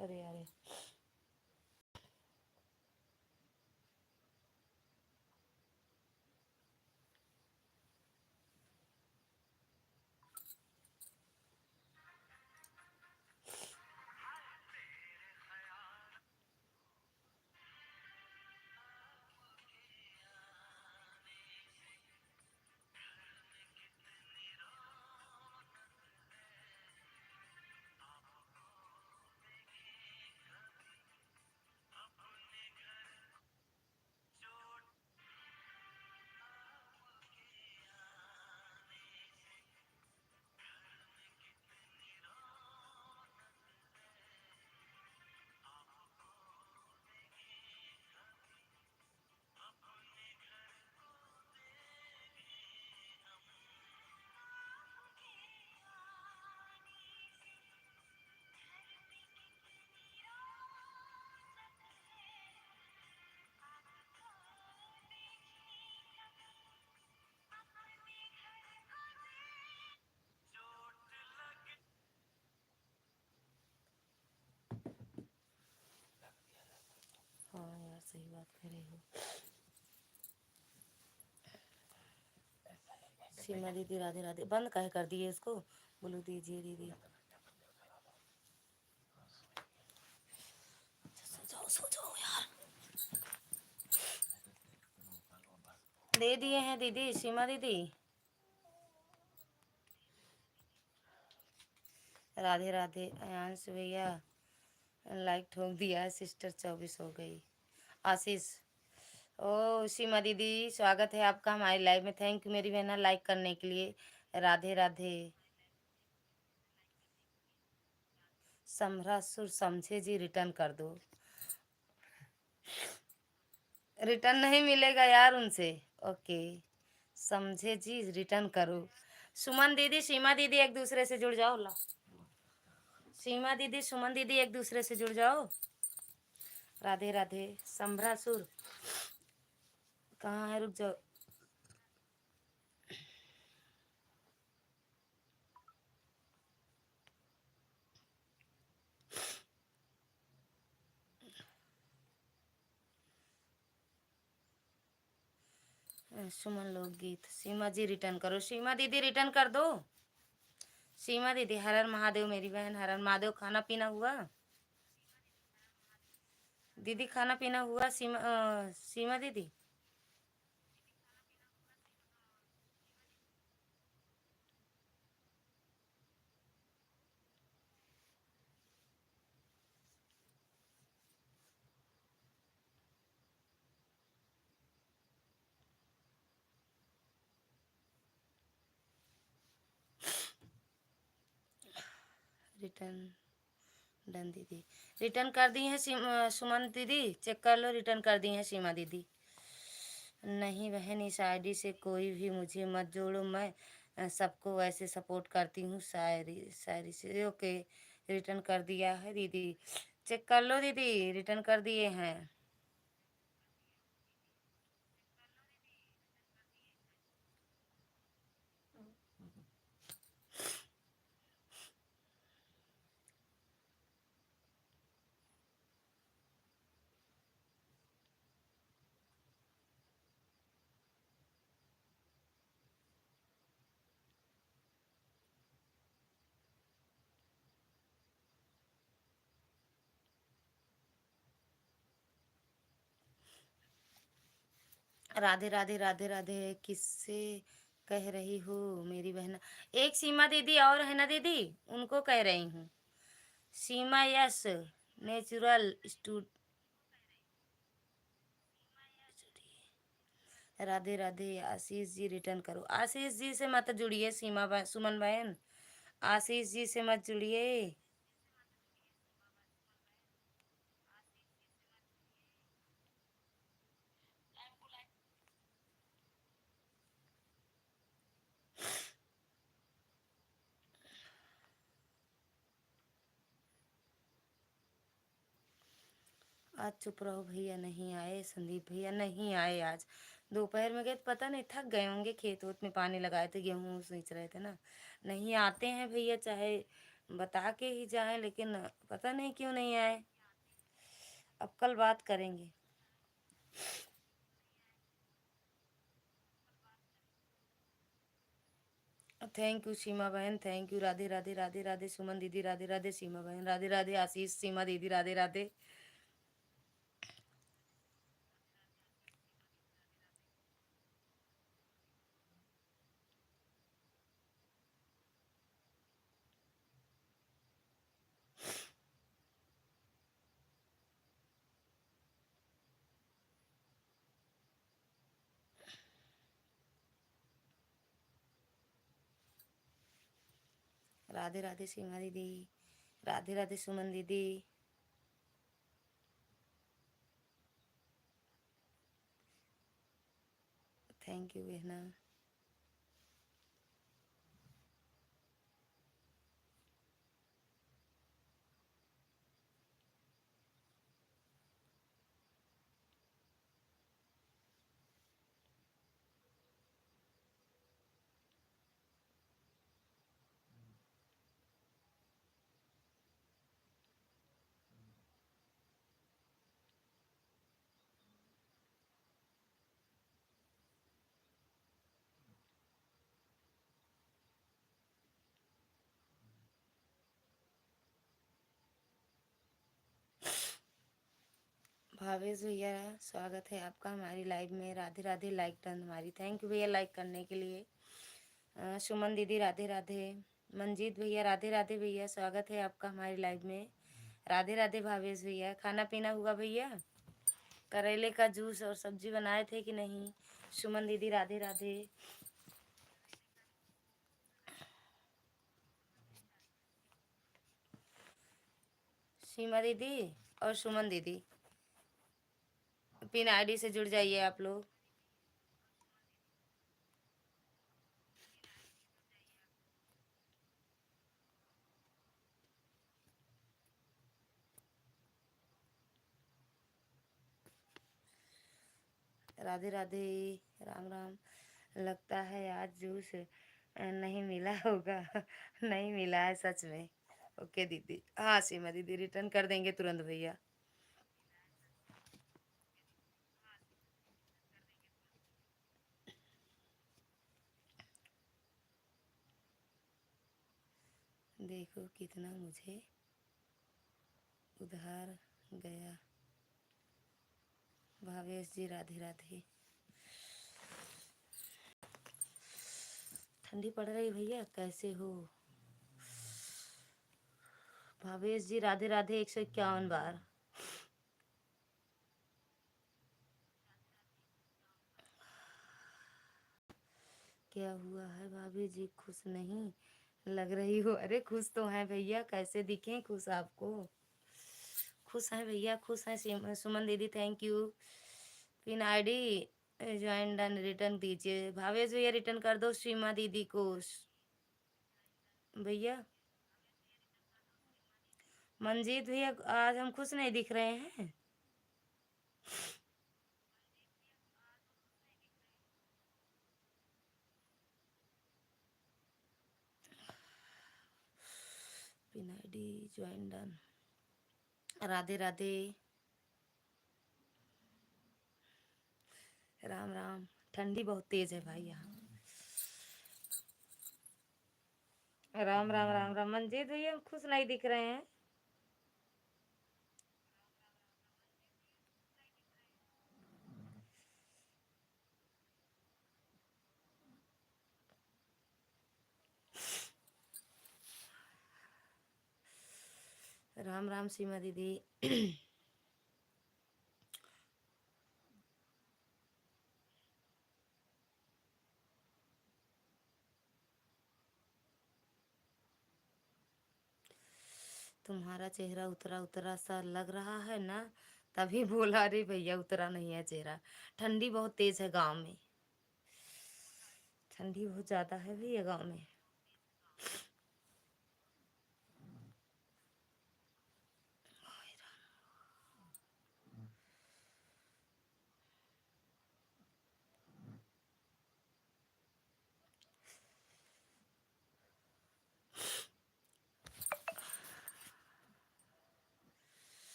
अरे अरे हाँ यार सही बात कह रही हो। सीमा दीदी राधे राधे। बंद काहे कर दिए इसको? बोलो दीजिए दीदी। सो जाओ यार। दे दिए हैं दीदी, सीमा दीदी। राधे राधे। अयांश भैया लाइक ठोक दिया, सिस्टर 24 हो गई। आशीष। ओ सीमा दीदी, स्वागत है आपका हमारे लाइव में। थैंक यू मेरी बहना लाइक करने के लिए। राधे राधे। समरा सुर समझे जी, रिटर्न कर दो। रिटर्न नहीं मिलेगा यार उनसे। ओके समझे जी, रिटर्न करो। सुमन दीदी सीमा दीदी एक दूसरे से जुड़ जाओ। ला सीमा दीदी सुमन दीदी एक दूसरे से जुड़ जाओ। राधे राधे। संभरा सुर कहाँ है? रुक जाओ। सुमन लोकगीत। सीमा जी रिटर्न करो। सीमा दीदी रिटर्न कर दो। सीमा दीदी हर हर महादेव मेरी बहन। हर हर महादेव। खाना पीना हुआ दीदी? खाना पीना हुआ सीमा दीदी? रिटर्न डन दीदी। रिटर्न कर दी है सुमन दीदी, चेक कर लो। रिटर्न कर दी है सीमा दीदी। नहीं बहन, इस आईडी से कोई भी मुझे मत जोड़ो। मैं सबको वैसे सपोर्ट करती हूँ शायरी शायरी से। ओके रिटर्न कर दिया है दीदी, चेक कर लो दीदी। रिटर्न कर दिए हैं। राधे राधे राधे राधे। किससे कह रही हो मेरी बहन? एक सीमा दीदी और है ना दीदी, उनको कह रही हूँ। सीमा यस नेचुरल स्टूड। राधे राधे। आशीष जी रिटर्न करो। आशीष जी से मत जुड़िए सुमन बहन। आशीष जी से मत जुड़िए। आज चुप रहो भैया, नहीं आए। संदीप भैया नहीं आए आज। दोपहर में गए तो पता नहीं, थक गए होंगे। खेत वोत में पानी लगाए थे, गेहूँ सींच रहे थे ना। नहीं आते हैं भैया, चाहे बता के ही जाए, लेकिन पता नहीं क्यों नहीं आए। अब कल बात करेंगे। थैंक यू सीमा बहन, थैंक यू। राधे राधे, राधे राधे सुमन दीदी, राधे राधे सीमा बहन, राधे राधे आशीष, सीमा दीदी, राधे राधे। राधे राधे सीमा दीदी, राधे राधे सुमन दीदी। थैंक यू बहना। भावेश भैया, स्वागत है आपका हमारी लाइव में। राधे राधे, लाइक डन हमारी। थैंक यू भैया लाइक करने के लिए। सुमन दीदी राधे राधे। मंजीत भैया राधे राधे भैया, स्वागत है आपका हमारी लाइव में। राधे राधे भावेश भैया। खाना पीना हुआ भैया? करेले का जूस और सब्जी बनाए थे कि नहीं? सुमन दीदी राधे राधे। सीमा दीदी और सुमन दीदी, पिन आईडी से जुड़ जाइए आप लोग। राधे राधे, राम राम। लगता है आज जूस नहीं मिला होगा। नहीं मिला है सच में। ओके दीदी, हाँ सीमा दीदी रिटर्न कर देंगे तुरंत भैया। देखो कितना मुझे उधार गया। भावेश जी राधे राधे। ठंडी पड़ रही भैया, कैसे हो? भावेश जी राधे राधे 151 बार। क्या हुआ है भाभी जी, खुश नहीं लग रही हो? अरे खुश तो हैं भैया, कैसे दिखें खुश आपको? खुश हैं भैया, खुश हैं। सुमन दीदी thank you. Pin ID join done, return दीजिए। भावेश भैया रिटर्न कर दो सीमा दीदी को। भैया मंजीत भैया, आज हम खुश नहीं दिख रहे हैं। Pin ID join done. Radhe Radhe, Ram Ram. ठंडी बहुत तेज है भाई यहाँ। राम राम, राम राम। मंजीत भैया हम खुश नहीं दिख रहे हैं। राम राम सीमा दीदी। तुम्हारा चेहरा उतरा उतरा सा लग रहा है ना, तभी बोला। अरे भैया उतरा नहीं है चेहरा, ठंडी बहुत तेज है गांव में। ठंडी बहुत ज्यादा है भैया गांव में।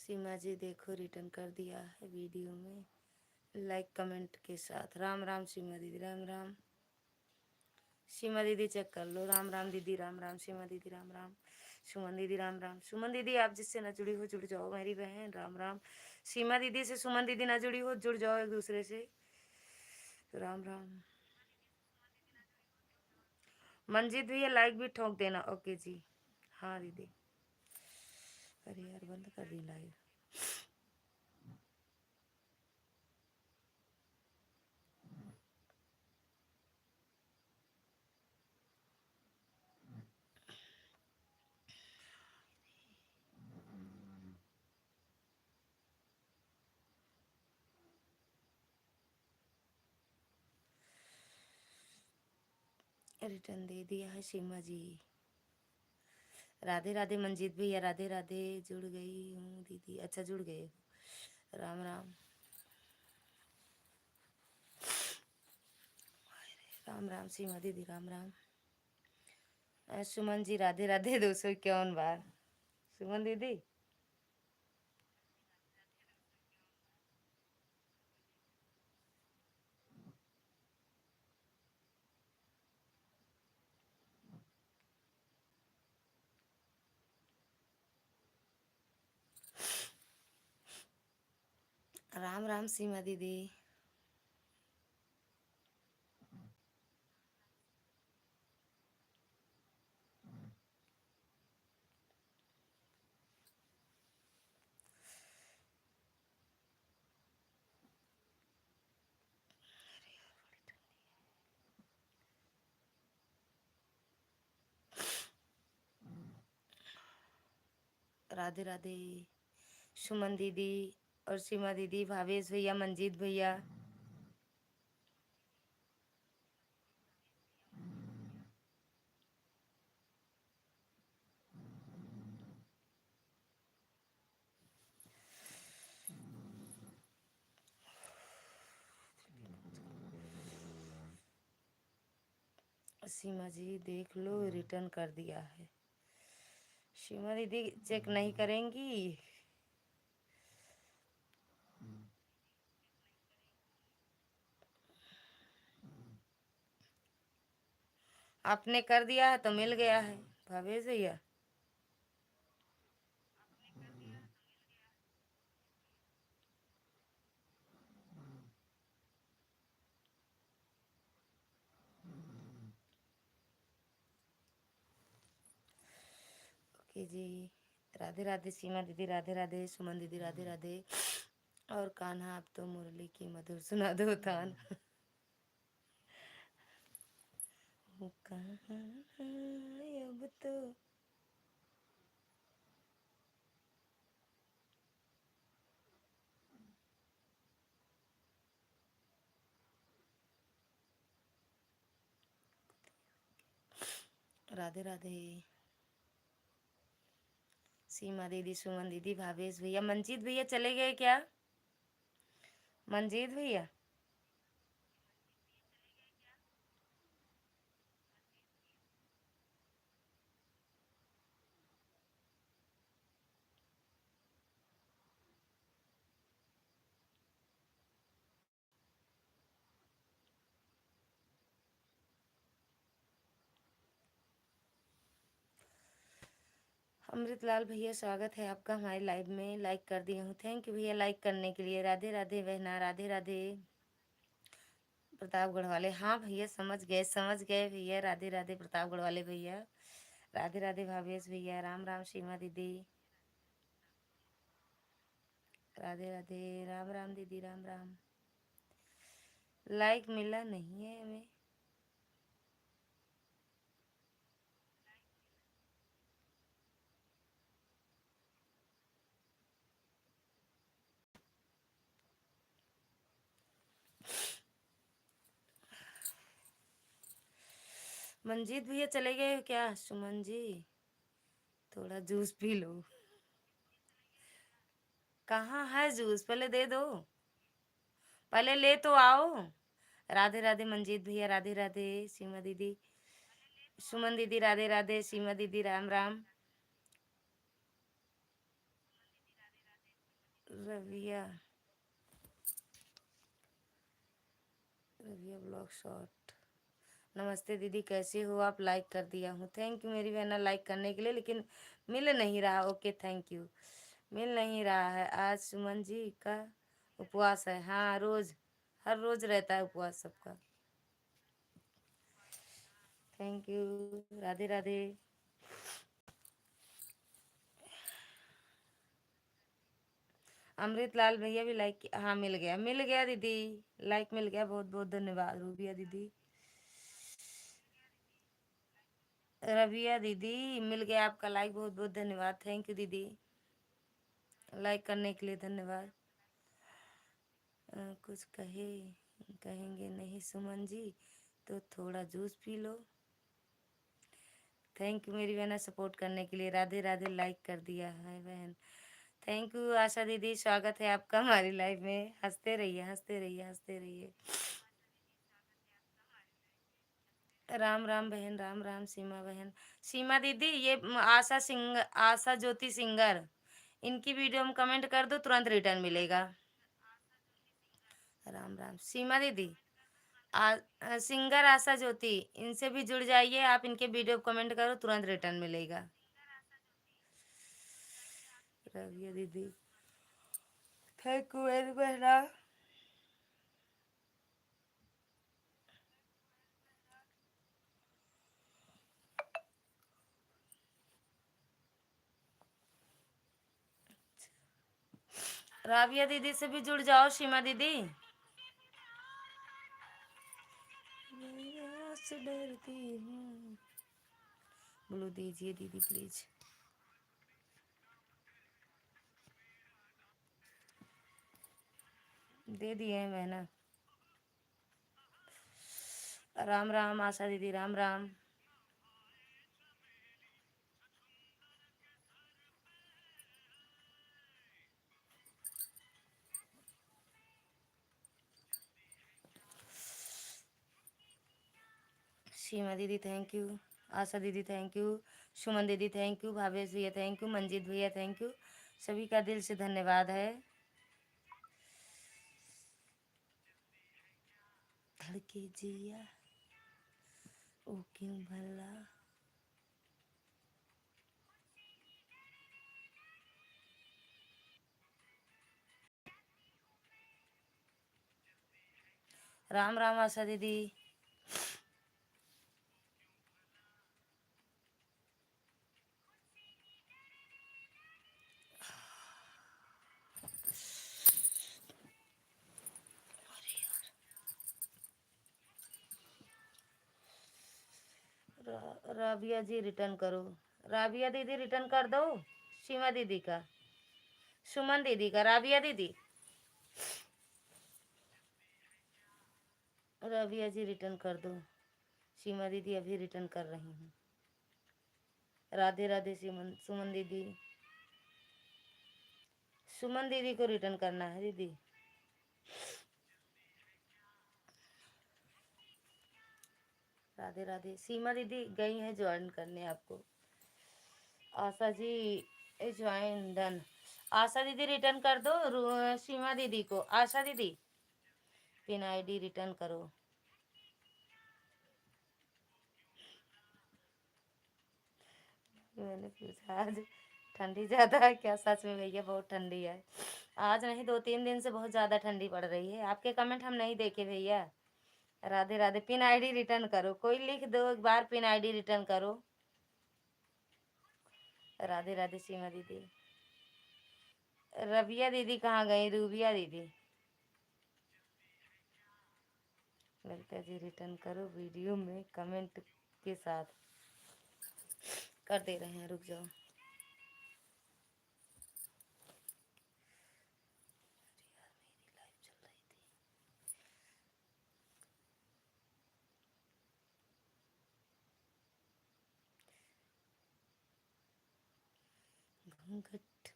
सीमा जी देखो रिटर्न कर दिया है वीडियो में लाइक कमेंट के साथ। राम राम सीमा दीदी, राम राम। सीमा दीदी चेक कर लो। राम राम दीदी, राम राम। सीमा दीदी राम राम। सुमन दीदी राम राम। सुमन दीदी आप जिससे न जुड़ी हो जुड़ जाओ मेरी बहन, राम राम। सीमा दीदी से सुमन दीदी ना जुड़ी हो जुड़ जाओ एक दूसरे से, राम राम। मंजीत भैया लाइक भी ठोक देना। ओके जी। हाँ दीदी। अरे यार बंद कर दी लाइव। रिटर्न दे दिया है सीमा जी। राधे राधे मंजीत भैया, राधे राधे। जुड़ गई हूँ दीदी। अच्छा जुड़ गए हो। राम राम। राम राम सीमा दीदी, राम राम। सुमन जी राधे राधे 251 बार। सुमन दीदी राम राम। सीमा दीदी राधे राधे। सुमन दीदी और सीमा दीदी, भावेश भैया, मंजीत भैया। सीमा जी देख लो रिटर्न कर दिया है। सीमा दीदी चेक नहीं करेंगी? आपने कर दिया है तो मिल गया है भावेश भैया। ओके जी। राधे राधे सीमा दीदी, राधे राधे सुमन दीदी, राधे राधे। और कान्हा आप तो मुरली की मधुर सुना दो तान। वो कहाँ अब तो। राधे राधे। सीमा दीदी, सुमन दीदी, भावेश भैया, मंजीत भैया चले गए क्या? मंजीत भैया अमृतलाल भैया, स्वागत है आपका हमारे लाइव में। लाइक कर दिया हूँ। थैंक यू भैया लाइक करने के लिए। राधे राधे बहना, राधे राधे। प्रतापगढ़ वाले, हाँ भैया समझ गए भैया। राधे राधे प्रतापगढ़ वाले भैया। राधे राधे भावेश भैया, राम राम सीमा दीदी, राधे राधे। राम राम दीदी, राम राम। लाइक मिला नहीं है हमें। मंजीत भैया चले गए हो क्या? सुमन जी थोड़ा जूस पी लो। कहाँ है जूस? पहले दे दो, पहले ले तो आओ। राधे राधे मंजीत भैया, राधे राधे सीमा दीदी, सुमन दीदी, राधे राधे सीमा दीदी, राम राम। Raviya Raviya blog shot. नमस्ते दीदी, कैसे हो आप? लाइक कर दिया हूँ, थैंक यू मेरी बहना लाइक करने के लिए, लेकिन मिल नहीं रहा। Okay thank you. मिल नहीं रहा है। आज सुमन जी का उपवास है। हाँ रोज, हर रोज रहता है उपवास सबका। Thank you. राधे राधे। अमृत लाल भैया भी लाइक, हाँ मिल गया दीदी, लाइक मिल गया। बहुत बहुत धन्यवाद रूबिया दीदी। रबिया दीदी मिल गया आपका लाइक, बहुत बहुत धन्यवाद। थैंक यू दीदी, लाइक करने के लिए धन्यवाद। कुछ कहेंगे नहीं सुमन जी, तो थोड़ा juice P low. Thank you मेरी बहना सपोर्ट करने के लिए। राधे राधे, लाइक कर दिया है बहन। थैंक यू आशा दीदी, स्वागत है आपका हमारी लाइफ में। हंसते रहिए हंसते रहिए हंसते रहिए। राम राम बहन, राम राम सीमा बहन। सीमा दीदी ये आशा ज्योति सिंगर, इनकी वीडियो में कमेंट कर दो, तुरंत रिटर्न मिलेगा। राम राम सीमा दीदी, सिंगर आशा ज्योति, इनसे भी जुड़ जाइए आप, इनके वीडियो कमेंट करो, तुरंत रिटर्न मिलेगा। रविया दीदी थैंक यू मेरी बहना। राबिया दीदी से भी जुड़ जाओ सीमा दीदी। मैं से डरती हूँ। ब्लू दीजिए दीदी प्लीज। दे दिए हैं मैंने। राम राम आशा दीदी, राम राम। सीमा दीदी थैंक यू, आशा दीदी थैंक यू, सुमन दीदी थैंक यू, भावेश भैया थैंक यू, मंजीत भैया थैंक यू, सभी का दिल से धन्यवाद है। धड़के जिया ओ क्यों भला। राम राम आशा दीदी। राबिया जी रिटर्न करो। राबिया दीदी रिटर्न कर दो। सीमा दीदी का, सुमन दीदी का, राबिया दीदी। राबिया जी रिटर्न कर दो। सीमा दीदी अभी रिटर्न कर रही हूँ। राधे राधे सुमन दीदी। सुमन दीदी को रिटर्न करना है दीदी। राधे राधे। सीमा दीदी गई हैं ज्वाइन करने आपको। Asha ji join done. आशा दीदी रिटर्न कर दो सीमा दीदी को। आशा दीदी पिन आईडी रिटर्न करो। मैंने पूछा आज ठंडी ज़्यादा है क्या? सच में भैया बहुत ठंडी है। आज नहीं, 2-3 दिन से बहुत ज़्यादा ठंडी पड़ रही है। आपके कमेंट हम नहीं देखे भैया। Radhe Radhe. Pin ID return करो, कोई लिख दो एक बार, पिन आईडी रिटर्न करो। राधे राधे सीमा दीदी। रबिया दीदी कहाँ गई? रूबिया दीदी। ललिता जी रिटर्न करो वीडियो में कमेंट के साथ। कर दे रहे हैं, रुक जाओ। घूंघट।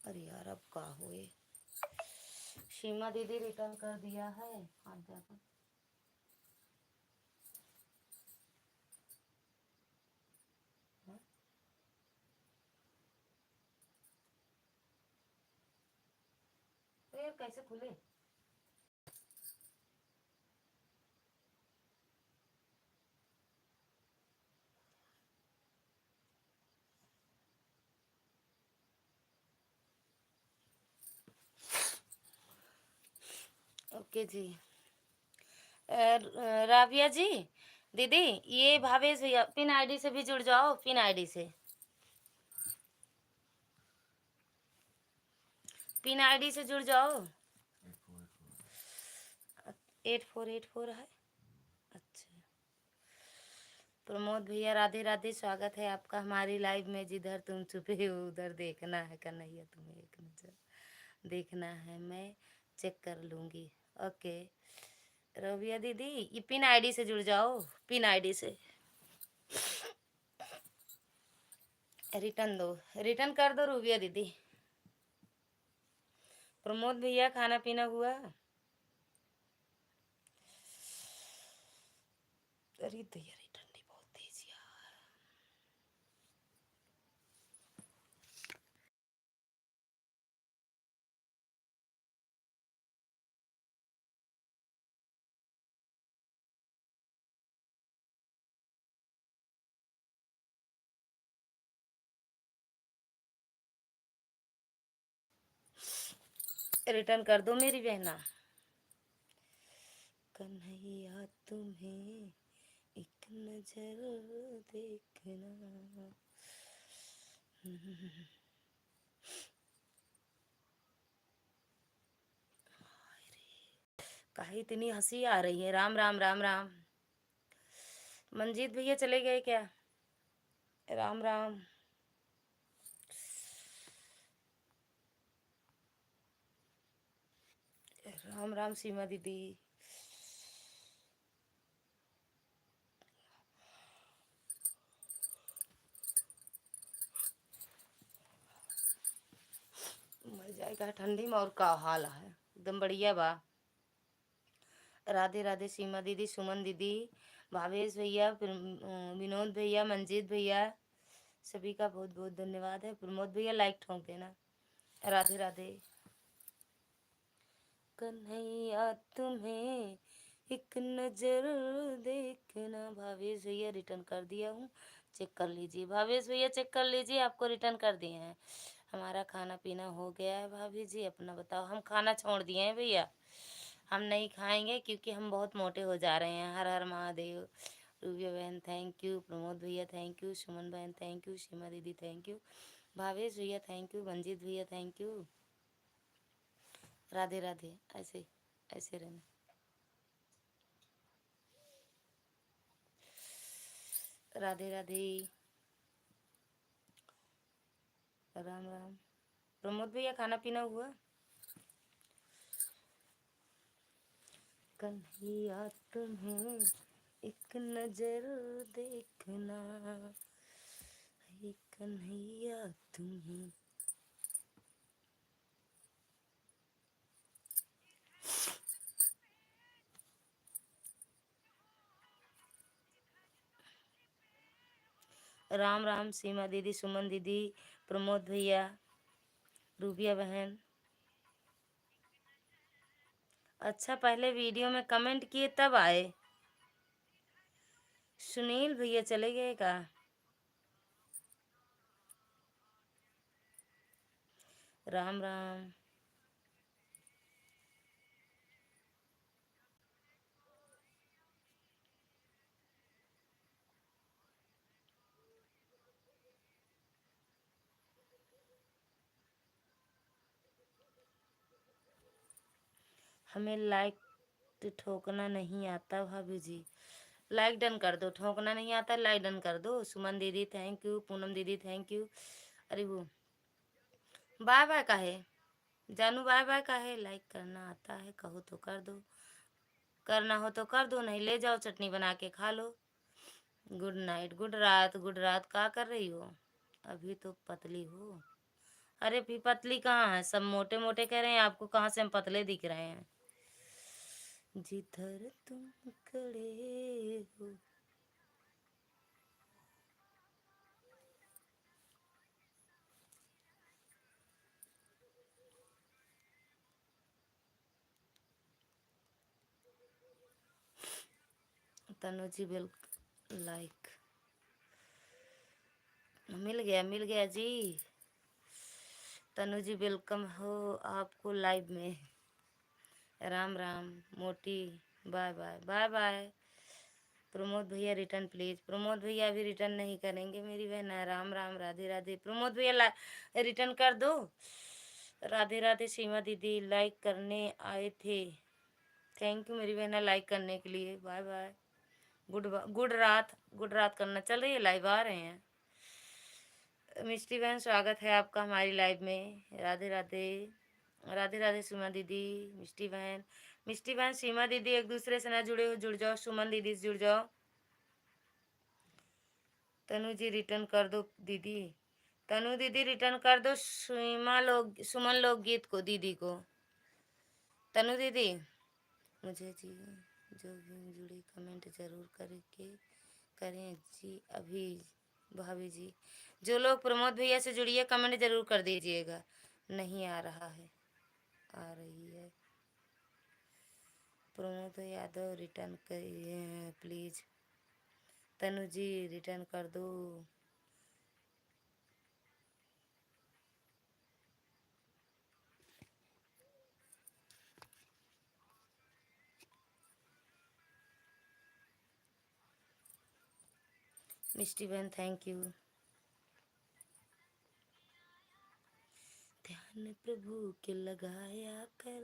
अरे यार अब का हुए। सीमा दीदी रिटर्न कर दिया है हाथ जाकर। कैसे खुले? ओके जी। राबिया जी, दीदी, ये भावेश भैया पिन आईडी से भी जुड़ जाओ, पिन आईडी से, पिन आईडी से जुड़ जाओ। 8484 है। अच्छा, प्रमोद भैया राधे राधे, स्वागत है आपका हमारी लाइव में। जिधर तुम छुपे हो उधर देखना है कन्हैया, तुम्हें एक नजर देखना है, मैं चेक कर लूंगी। ओके रबिया दीदी, ये पिन आईडी से जुड़ जाओ, पिन आईडी से रिटर्न दो, रिटर्न कर दो रूबिया दीदी। प्रमोद भैया खाना पीना हुआ? अरे तैयारी ठंडी बहुत तेज यार। रिटर्न कर दो मेरी बहना। कन्हैया तुम्हें एक नजर देखना। काहे इतनी हंसी आ रही है? राम राम राम राम। मंजीत भैया चले गए क्या? राम राम। राम राम सीमा दीदी। मर जाएगा ठंडी में, और का हाल है? एकदम बढ़िया बा। राधे राधे सीमा दीदी, सुमन दीदी, भावेश भैया, विनोद भैया, मंजीत भैया, सभी का बहुत बहुत धन्यवाद है। प्रमोद भैया लाइक ठोक देना। राधे राधे। कन्हैया तुम्हें एक नजर देखना। भावेश भैया रिटर्न कर दिया हूँ, चेक कर लीजिए। भावेश भैया चेक कर लीजिए, आपको रिटर्न कर दिए हैं। हमारा खाना पीना हो गया है। भाभी जी अपना बताओ। हम खाना छोड़ दिए हैं भैया, हम नहीं खाएंगे क्योंकि हम बहुत मोटे हो जा रहे हैं। हर हर महादेव। रूबिया बहन थैंक यू, प्रमोद भैया थैंक यू, सुमन बहन थैंक यू, सीमा दीदी थैंक यू, भावेश भैया थैंक यू, मंजीत भैया थैंक यू। राधे राधे। ऐसे ऐसे रहना। राधे राधे। राम राम। प्रमोद भैया खाना पीना हुआ? कन्हैया तुम्हें एक नजर देखना है, कन्हैया तुम्हें। राम राम सीमा दीदी, सुमन दीदी, प्रमोद भैया, रूबिया बहन। अच्छा, पहले वीडियो में कमेंट किए तब आए। सुनील भैया चले गए का? राम राम। हमें लाइक ठोकना नहीं आता भाभी जी। लाइक डन कर दो। ठोकना नहीं आता, लाइक डन कर दो। सुमन दीदी थैंक यू, पूनम दीदी थैंक यू। अरे वो बाय बाय का है? जानू बाय बाय का है? लाइक करना आता है कहो तो कर दो, करना हो तो कर दो, नहीं ले जाओ चटनी बना के खा लो। गुड नाइट, गुड रात, गुड रात। क्या कर रही हो? अभी तो पतली हो। अरे भी पतली कहाँ है? सब मोटे मोटे कह रहे हैं, आपको कहाँ से हम पतले दिख रहे हैं? जिधर तुम खड़े हो। तनु जी बिल लाइक मिल गया जी। तनु जी वेलकम हो आपको लाइव में। राम राम मोटी, bye bye bye bye. Pramod भैया रिटर्न प्लीज। प्रमोद भैया अभी रिटर्न नहीं करेंगे मेरी बहन। राम राम राधे राधे। प्रमोद भैया रिटर्न कर दो। राधे राधे। सीमा दीदी लाइक करने आए थे, थैंक यू मेरी बहना लाइक करने के लिए। Bye bye. गुड रात करना। चल रही है लाइव, आ रहे हैं। मिष्टी बहन स्वागत है आपका हमारी लाइव में। राधे राधे। राधे राधे सीमा दीदी, मिष्टी बहन सीमा दीदी एक दूसरे से ना जुड़े हो, जुड़ जाओ। सुमन दीदी से जुड़ जाओ। तनु जी रिटर्न कर दो दीदी। तनु दीदी रिटर्न कर दो सुमन लोकगीत को दीदी को। तनु दीदी मुझे जी जो भी जुड़ी कमेंट जरूर करें जी। अभी भाभी जी जो लोग प्रमोद भैया से जुड़िए कमेंट जरूर कर दीजिएगा। नहीं आ रहा है, आ रही है। प्रमोद यादव रिटर्न करिए प्लीज। तनु जी रिटर्न कर दो। मिष्टी बहन थैंक यू। ध्यान प्रभु के लगाया कर।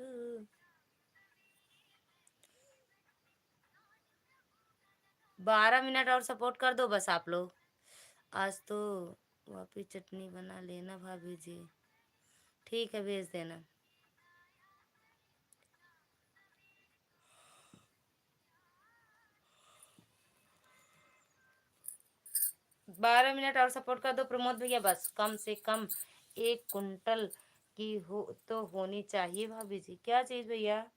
12 मिनट और सपोर्ट कर दो बस आप लोग। आज तो वापिस चटनी बना लेना भाभी जी। ठीक है भेज देना। 12 मिनट और सपोर्ट कर दो प्रमोद भैया बस। कम से कम 1 कुंटल की हो तो होनी चाहिए भाभी जी। क्या चीज भैया?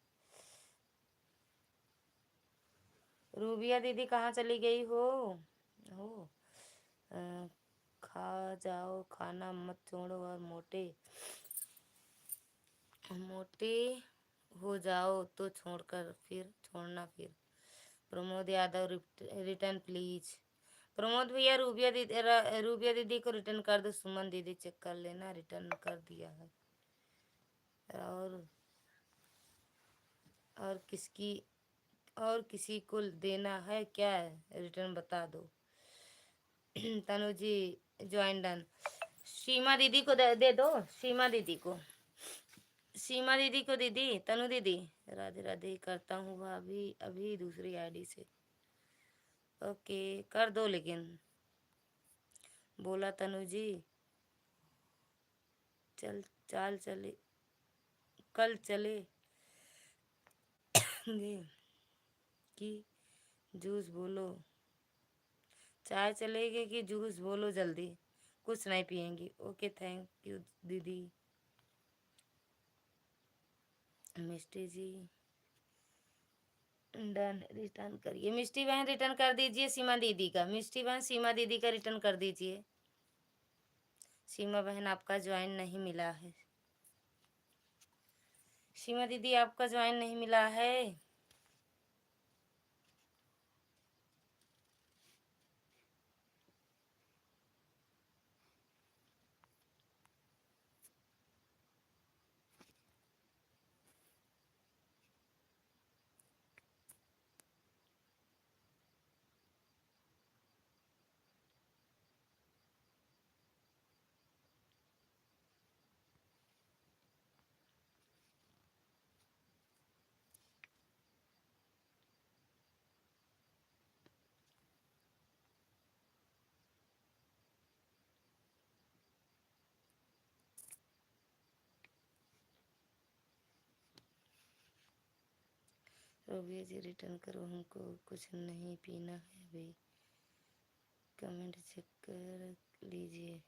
रूबिया दीदी कहाँ चली गई हो खा जाओ खाना मत छोड़ो और मोटे हो जाओ तो छोड़ना फिर। Pramod Yadav return please. प्रमोद भैया रूबिया दीदी को रिटर्न कर दो। सुमन दीदी चेक कर लेना, रिटर्न कर दिया है। और किसी को देना है क्या? रिटर्न बता दो। तनु जी ज्वाइन डन। सीमा दीदी को दे दो। सीमा दीदी को दीदी। तनु दीदी राधे राधे करता हूँ भाभी अभी दूसरी आईडी से। ओके कर दो लेकिन। बोला तनु जी चाल चले कल चलेंगे कि जूस बोलो। चाय चलेगी कि जूस बोलो जल्दी। कुछ नहीं पियेंगी। ओके थैंक यू दीदी। मिष्टी जी डन। रिटर्न करिए मिष्टी बहन, रिटर्न कर दीजिए सीमा दीदी का। मिष्टी बहन सीमा दीदी का रिटर्न कर दीजिए। सीमा बहन आपका ज्वाइन नहीं मिला है। सीमा दीदी आपका ज्वाइन नहीं मिला है। रोबिया जी रिटर्न करो, हमको कुछ नहीं पीना है अभी। कमेंट चेक कर लीजिए।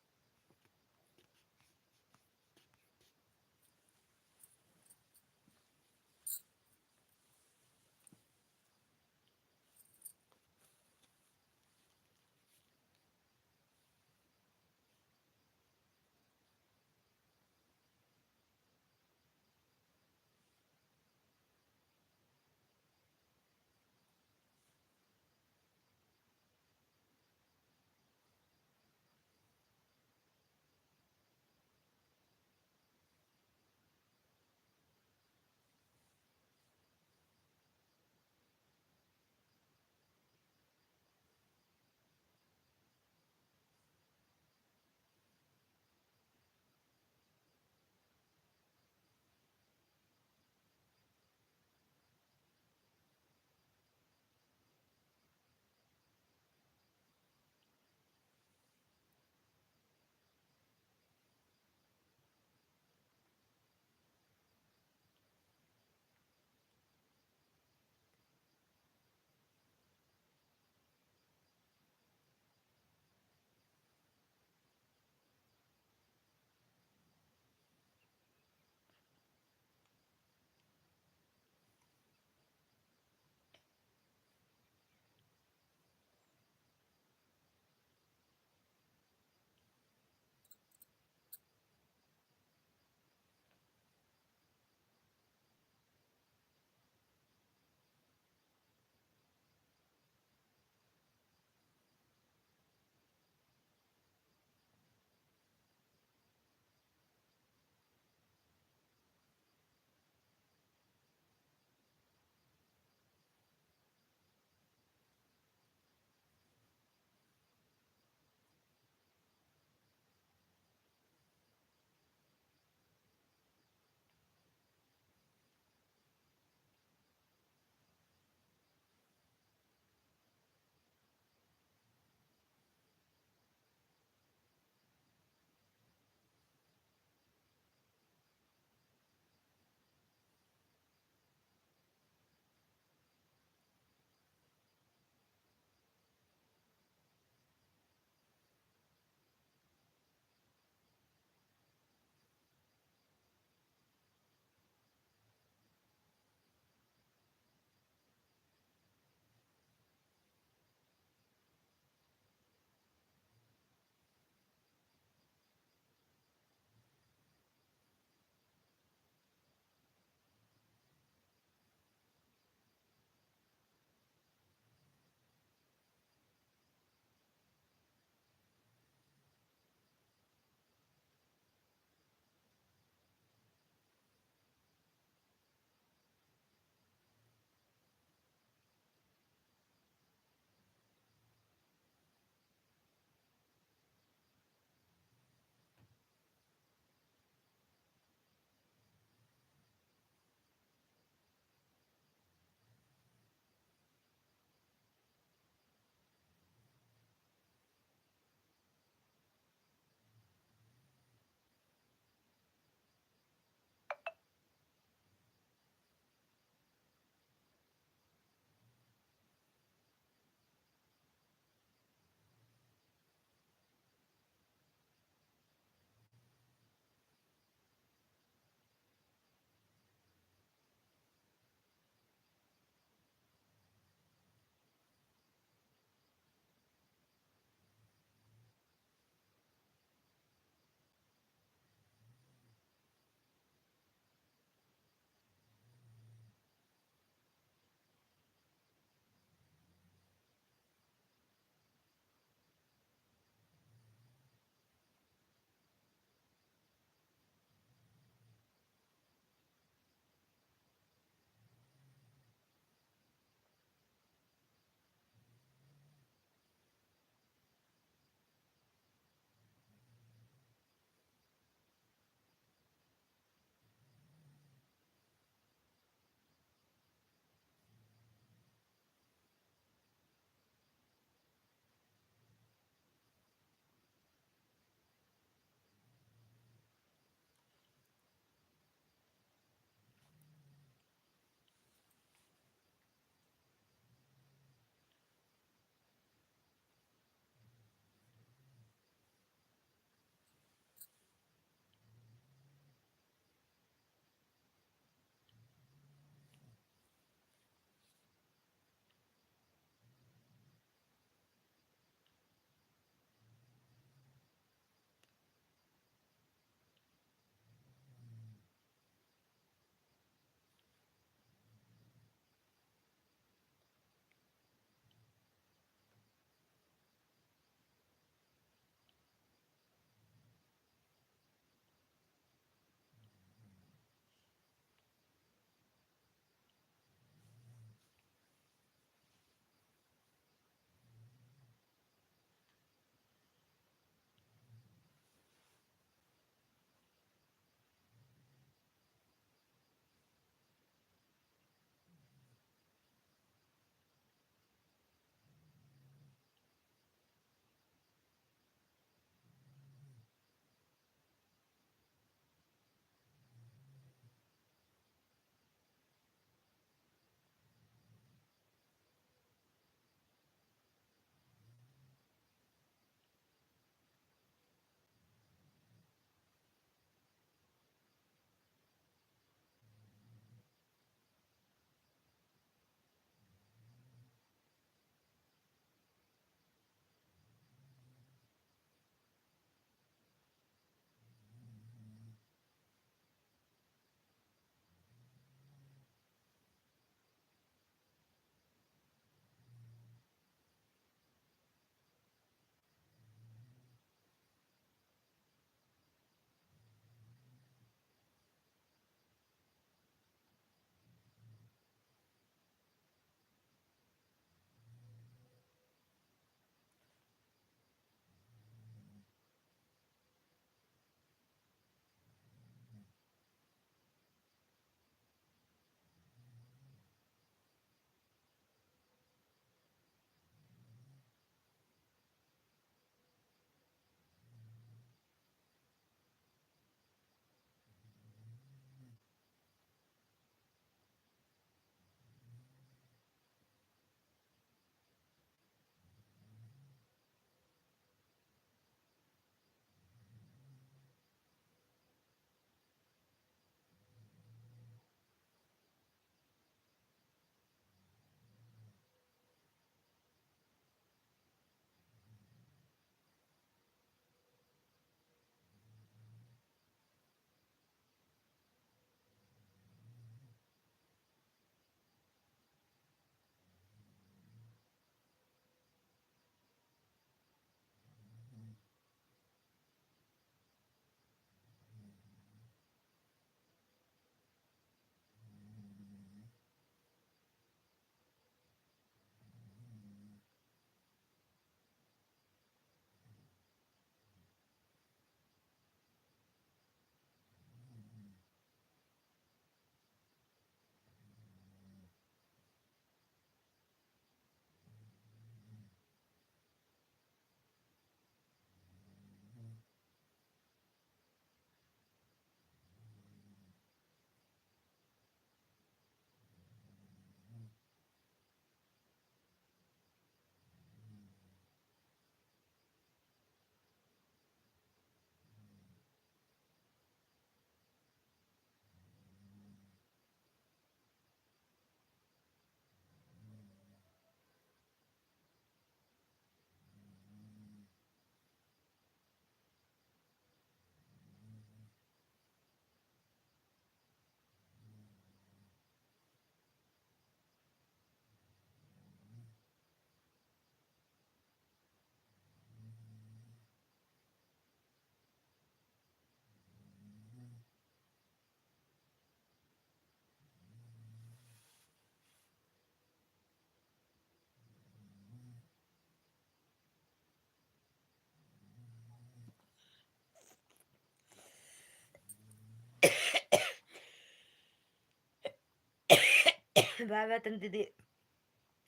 बाय बाय तन दीदी।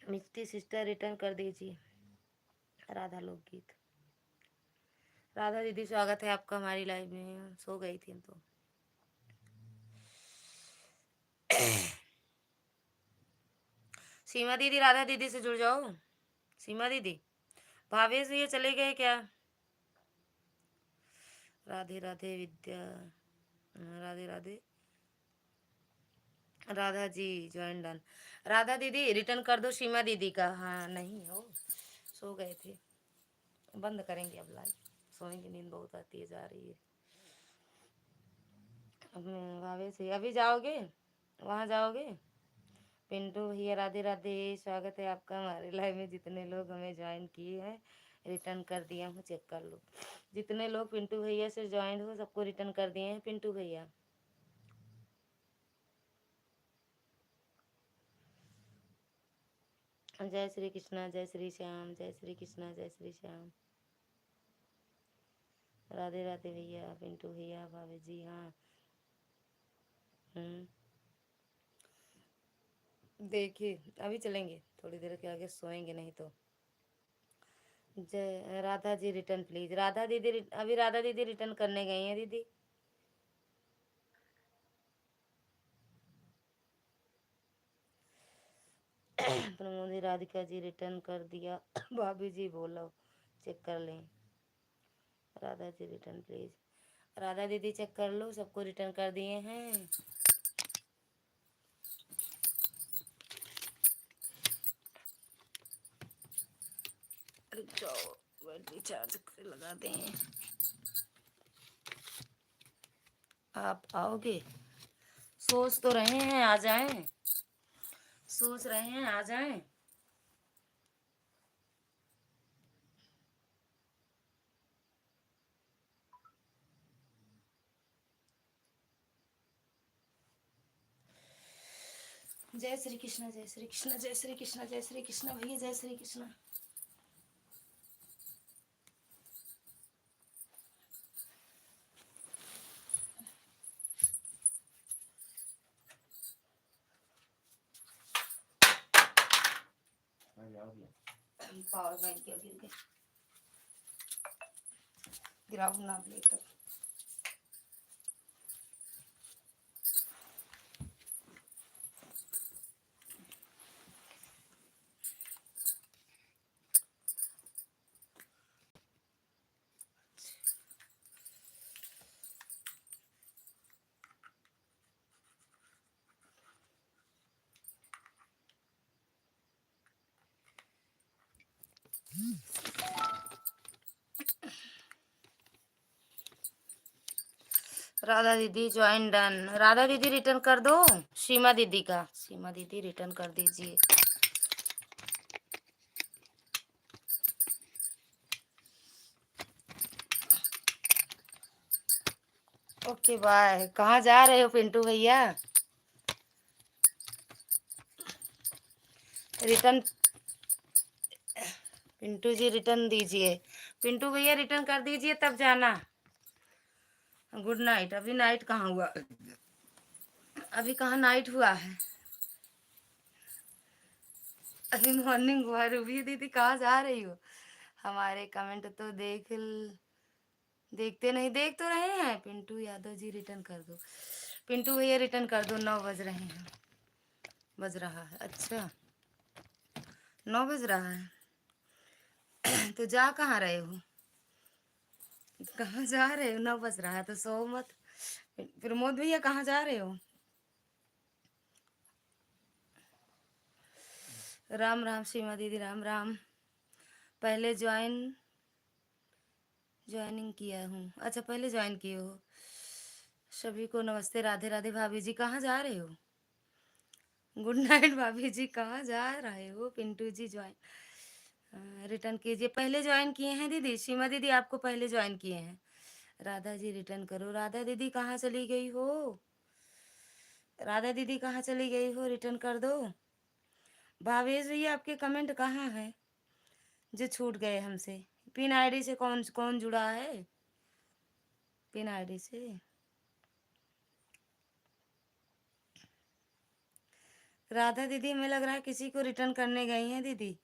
मिस्टी सिस्टर रिटर्न कर दीजिए। राधा लोकगीत। राधा दीदी स्वागत है आपका हमारी लाइव में। सो गई थी तो। सीमा दीदी राधा दीदी से जुड़ जाओ। सीमा दीदी भावेश ये चले गए क्या? राधे राधे विद्या। राधे राधे। Radha ji join done. राधा दीदी रिटर्न कर दो सीमा दीदी का। हाँ नहीं हो, सो गए थे। बंद करेंगे अब लाइव, सोएंगे, नींद बहुत आती है, जा रही है। अब भावे से अभी जाओगे, वहाँ जाओगे? पिंटू भैया राधे राधे, स्वागत है आपका हमारे लाइव में। जितने लोग हमें ज्वाइन किए हैं रिटर्न कर दिया हूँ, चेक कर लो। जितने लोग पिंटू भैया से ज्वाइन हो सबको रिटर्न कर दिए हैं पिंटू भैया। जय श्री कृष्णा, जय श्री श्याम, जय श्री कृष्णा, जय श्री श्याम। राधे राधे भैया, पिंटू भैया, भाभी जी। हाँ देखिए अभी चलेंगे, थोड़ी देर के आगे सोएंगे नहीं तो। जय राधा जी रिटर्न प्लीज। राधा दीदी अभी राधा दीदी रिटर्न करने गई हैं दीदी। प्रमोदी राधिका जी रिटर्न कर दिया। भाभी जी बोलो, चेक कर लें। Radha ji return please. राधा दीदी चेक कर लो, सबको रिटर्न कर दिए हैं। रुक जाओ, बैटरी चार्ज लगा दें। आप आओगे? सोच तो रहे हैं आ जाएं, सोच रहे हैं आ जाएं। जय श्री कृष्ण, जय श्री कृष्ण, जय श्री कृष्ण, जय श्री कृष्ण भैया, जय श्री कृष्ण। पावर बैंक गिर गए, गिराओ ना प्लेट तक। राधा दीदी ज्वाइन डन। राधा दीदी रिटर्न कर दो सीमा दीदी का। सीमा दीदी रिटर्न कर दीजिए। Okay bye. कहाँ जा रहे हो पिंटू भैया? रिटर्न पिंटू जी रिटर्न दीजिए। पिंटू भैया रिटर्न कर दीजिए तब जाना। Good night. अभी नाइट कहाँ हुआ? अभी कहाँ नाइट हुआ है? अभी मॉर्निंग हुआ है। रूबी दीदी कहाँ जा रही हो? हमारे कमेंट तो देखते नहीं, देख तो रहे हैं। पिंटू यादव जी रिटर्न कर दो। पिंटू भैया रिटर्न कर दो। 9 बज रहे हैं, बज रहा है। अच्छा 9 बज रहा है। तो जा कहाँ रहे हो? कहाँ जा रहे हो? 9 बज रहा है तो सो मत। प्रमोद भैया कहाँ जा रहे हो? राम राम सीमा दीदी, राम राम। पहले ज्वाइनिंग किया हूँ। अच्छा पहले ज्वाइन किए हो। सभी को नमस्ते, राधे राधे। भाभी जी कहाँ जा रहे हो? गुड नाइट भाभी जी, कहाँ जा रहे हो? पिंटू जी ज्वाइन रिटर्न कीजिए। पहले ज्वाइन किए हैं दीदी, सीमा दीदी आपको पहले ज्वाइन किए हैं। राधा जी रिटर्न करो। राधा दीदी कहाँ चली गई हो? राधा दीदी कहाँ चली गई हो? रिटर्न कर दो। भावेश भैया आपके कमेंट कहाँ है जो छूट गए हमसे? पिन आईडी से कौन कौन जुड़ा है? पिन आईडी से राधा दीदी हमें लग रहा है किसी को रिटर्न करने गई हैं दीदी।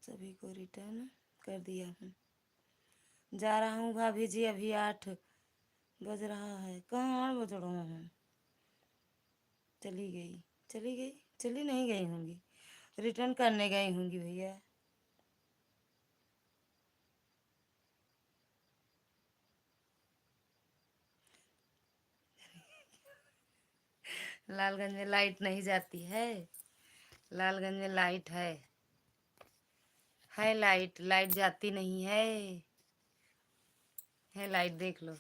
सभी को रिटर्न कर दिया हूँ। जा रहा हूँ भाभी जी, अभी 8 बज रहा है। कहाँ 8 बज रहा हूँ? चली गई, चली गई, चली नहीं गई होंगी, रिटर्न करने गई होंगी भैया। लालगंज में लाइट नहीं जाती है, लालगंज में लाइट है लाइट, लाइट जाती नहीं है लाइट, देख लो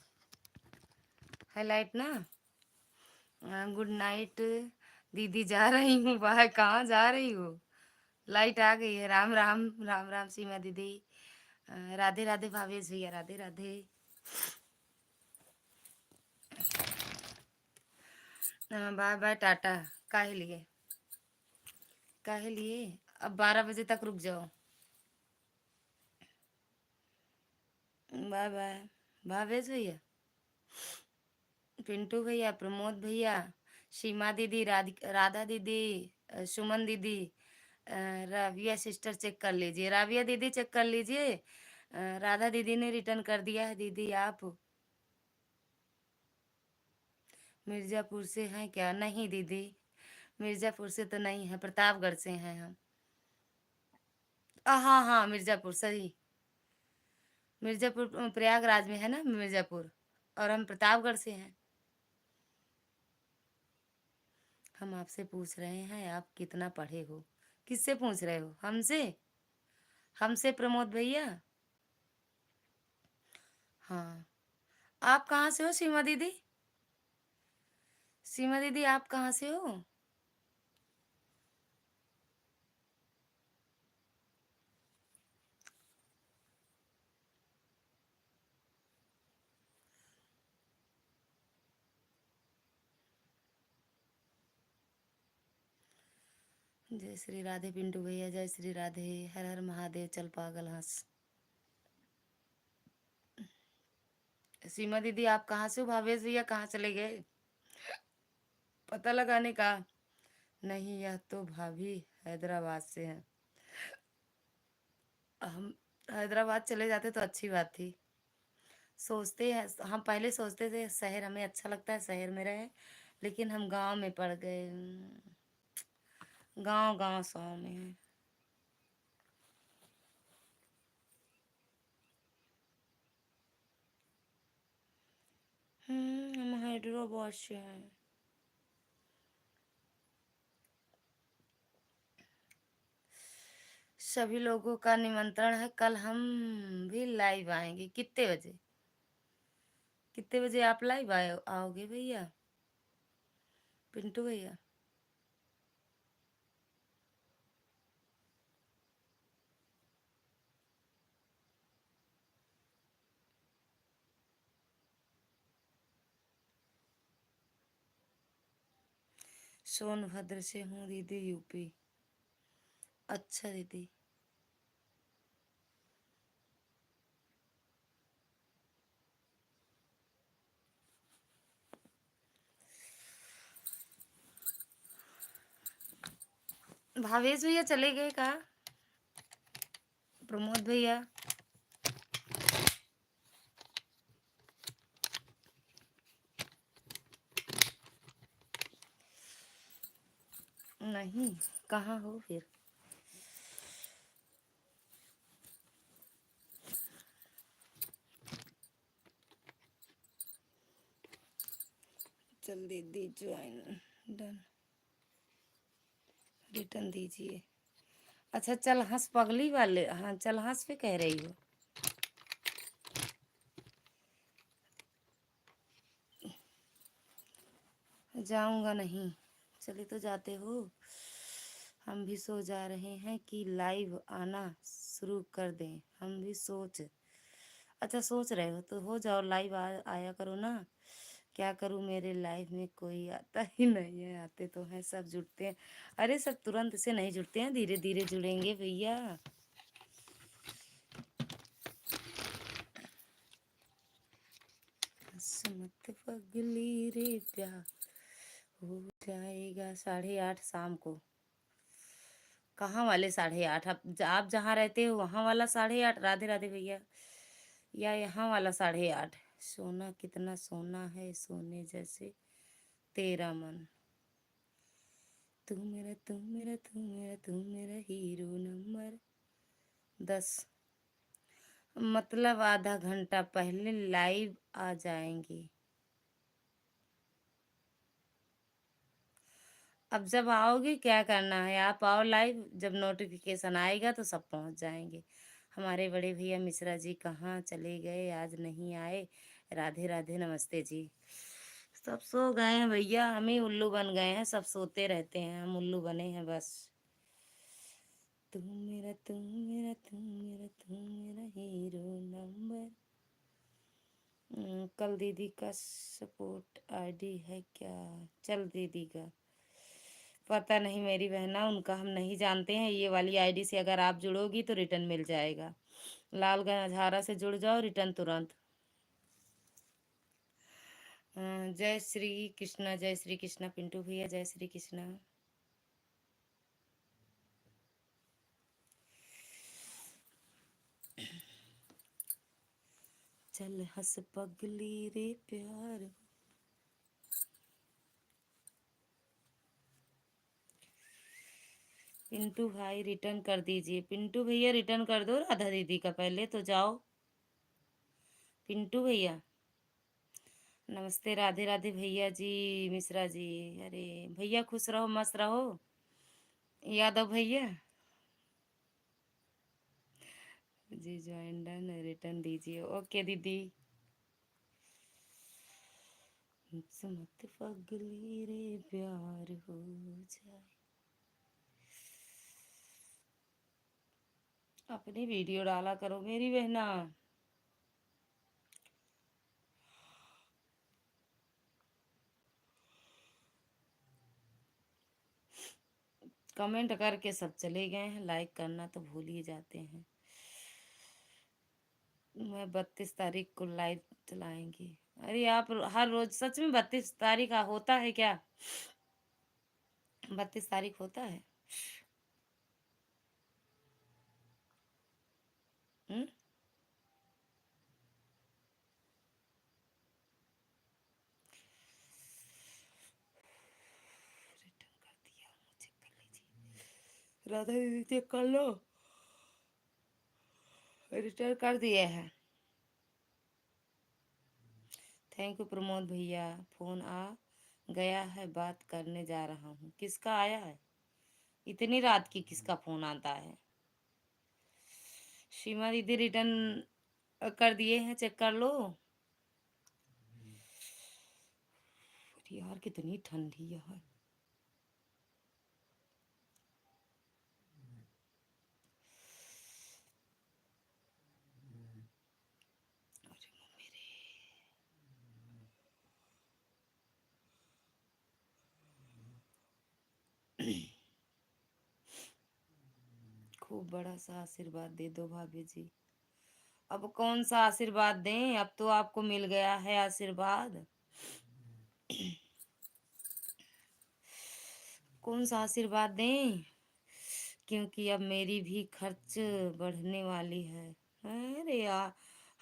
है लाइट ना। गुड नाइट दीदी, जा रही हूँ बाहर। कहाँ जा रही हो? लाइट आ गई है। राम राम, राम राम सीमा दीदी। राधे राधे भावेश भैया, Radhe Radhe. Bye bye tata. काहे लिए, काहे लिए? अब 12 बजे तक रुक जाओ। बाय बाय भावेश भैया, पिंटू भैया, प्रमोद भैया, सीमा दीदी, राधा दीदी, सुमन दीदी, राबिया सिस्टर चेक कर लीजिए, राबिया दीदी चेक कर लीजिए। राधा दीदी ने रिटर्न कर दिया है दीदी। आप मिर्जापुर से हैं क्या? नहीं दीदी, मिर्जापुर से तो नहीं है, प्रतापगढ़ से हैं हम। हाँ हाँ, मिर्जापुर सही, मिर्जापुर प्रयागराज में है ना मिर्जापुर, और हम प्रतापगढ़ से हैं। हम आपसे पूछ रहे हैं आप कितना पढ़े हो। किससे पूछ रहे हो? हमसे? हमसे प्रमोद भैया। हाँ, आप कहाँ से हो सीमा दीदी? सीमा दीदी आप कहाँ से हो? जय श्री राधे पिंटू भैया, जय श्री राधे। हर हर महादेव। चल पागल हंस। सीमा दीदी आप कहाँ से हो? भावेश भैया कहाँ चले गए? पता लगाने का। नहीं, यह तो भाभी हैदराबाद से है। हम हैदराबाद चले जाते तो अच्छी बात थी। सोचते हैं हम, पहले सोचते थे शहर हमें अच्छा लगता है, शहर में रहे, लेकिन हम गांव में पड़ गए। गांव गांव सौ में है। हम हैदराबाद से हैं। सभी लोगों का निमंत्रण है, कल हम भी लाइव आएंगे। कितने बजे? कितने बजे आप लाइव आओगे भैया? पिंटू भैया, सोनभद्र से हूँ दीदी, यूपी। अच्छा दीदी। भावेश भैया चले गए का? प्रमोद भैया, नहीं, कहाँ हो फिर? चल दीदी ज्वाइन डन, रिटर्न दीजिए। अच्छा चल हंस पगली वाले, हाँ चल हंस पे कह रही हो। जाऊंगा नहीं, चले तो जाते हो। हम भी सो जा रहे हैं कि लाइव आना शुरू कर दें। हम भी अच्छा सोच रहे हो तो हो जाओ लाइव, आया करो ना। क्या करूं, मेरे लाइफ में कोई आता ही नहीं है। आते तो हैं, सब जुड़ते हैं। अरे सब तुरंत से नहीं जुड़ते हैं, धीरे धीरे जुड़ेंगे भैया। किस्मत पगली रे प्यार हो जाएगा। 8:30 शाम को। कहाँ वाले 8:30? आप जहाँ रहते हो वहाँ वाला 8:30? राधे राधे भैया। या यहाँ वाला 8:30? सोना कितना सोना है सोने जैसे तेरा मन। तू मेरा तू मेरा तू मेरा तू मेरा हीरो नंबर 10। मतलब आधा घंटा पहले लाइव आ जाएंगे। अब जब आओगे क्या करना है, आप आओ लाइव, जब नोटिफिकेशन आएगा तो सब पहुंच जाएंगे। हमारे बड़े भैया मिश्रा जी कहाँ चले गए, आज नहीं आए। राधे राधे नमस्ते जी। सब सो गए हैं भैया, हम ही उल्लू बन गए हैं, सब सोते रहते हैं, हम उल्लू बने हैं बस। तू मेरा तू मेरा तू मेरा तू मेरा हीरो नंबर। कल दीदी का सपोर्ट आईडी है क्या? चल दीदी का पता नहीं मेरी बहना, उनका हम नहीं जानते हैं। ये वाली आईडी से अगर आप जुड़ोगी तो रिटर्न मिल जाएगा। लालगंज अझारा से जुड़ जाओ, रिटर्न तुरंत। जय श्री कृष्णा, जय श्री कृष्णा पिंटू भैया, जय श्री कृष्णा। चल हंस पगली रे प्यार। पिंटू भाई रिटर्न कर दीजिए। पिंटू भैया रिटर्न कर दो राधा दीदी का, पहले तो जाओ। पिंटू भैया नमस्ते। राधे राधे भैया जी, मिश्रा जी। अरे भैया खुश रहो मस्त रहो। यादव भैया जी ज्वाइन डन, रिटर्न दीजिए। ओके दीदी। किस्मत पगली रे प्यार हो जाए। अपनी वीडियो डाला करो मेरी बहना। कमेंट करके सब चले गए हैं, लाइक करना तो भूल ही जाते हैं। मैं 32 तारीख को लाइव चलाएंगी। अरे आप हर रोज सच में 32 तारीख होता है क्या? 32 तारीख होता है? हम्म। रिटर्न कर दिया, मुझे कर लीजिए। राधा दीदी चेक कर लो, रिटर्न कर दिए हैं। थैंक यू प्रमोद भैया। फोन आ गया है, बात करने जा रहा हूँ। किसका आया है? इतनी रात की किसका फोन आता है? सीमा दीदी रिटर्न कर दिए हैं, चेक कर लो। अरे यार कितनी ठंडी है। खूब बड़ा सा आशीर्वाद दे दो भाभी जी। अब कौन सा आशीर्वाद दें, अब तो आपको मिल गया है आशीर्वाद। कौन सा आशीर्वाद दें, क्योंकि अब मेरी भी खर्च बढ़ने वाली है। अरे यार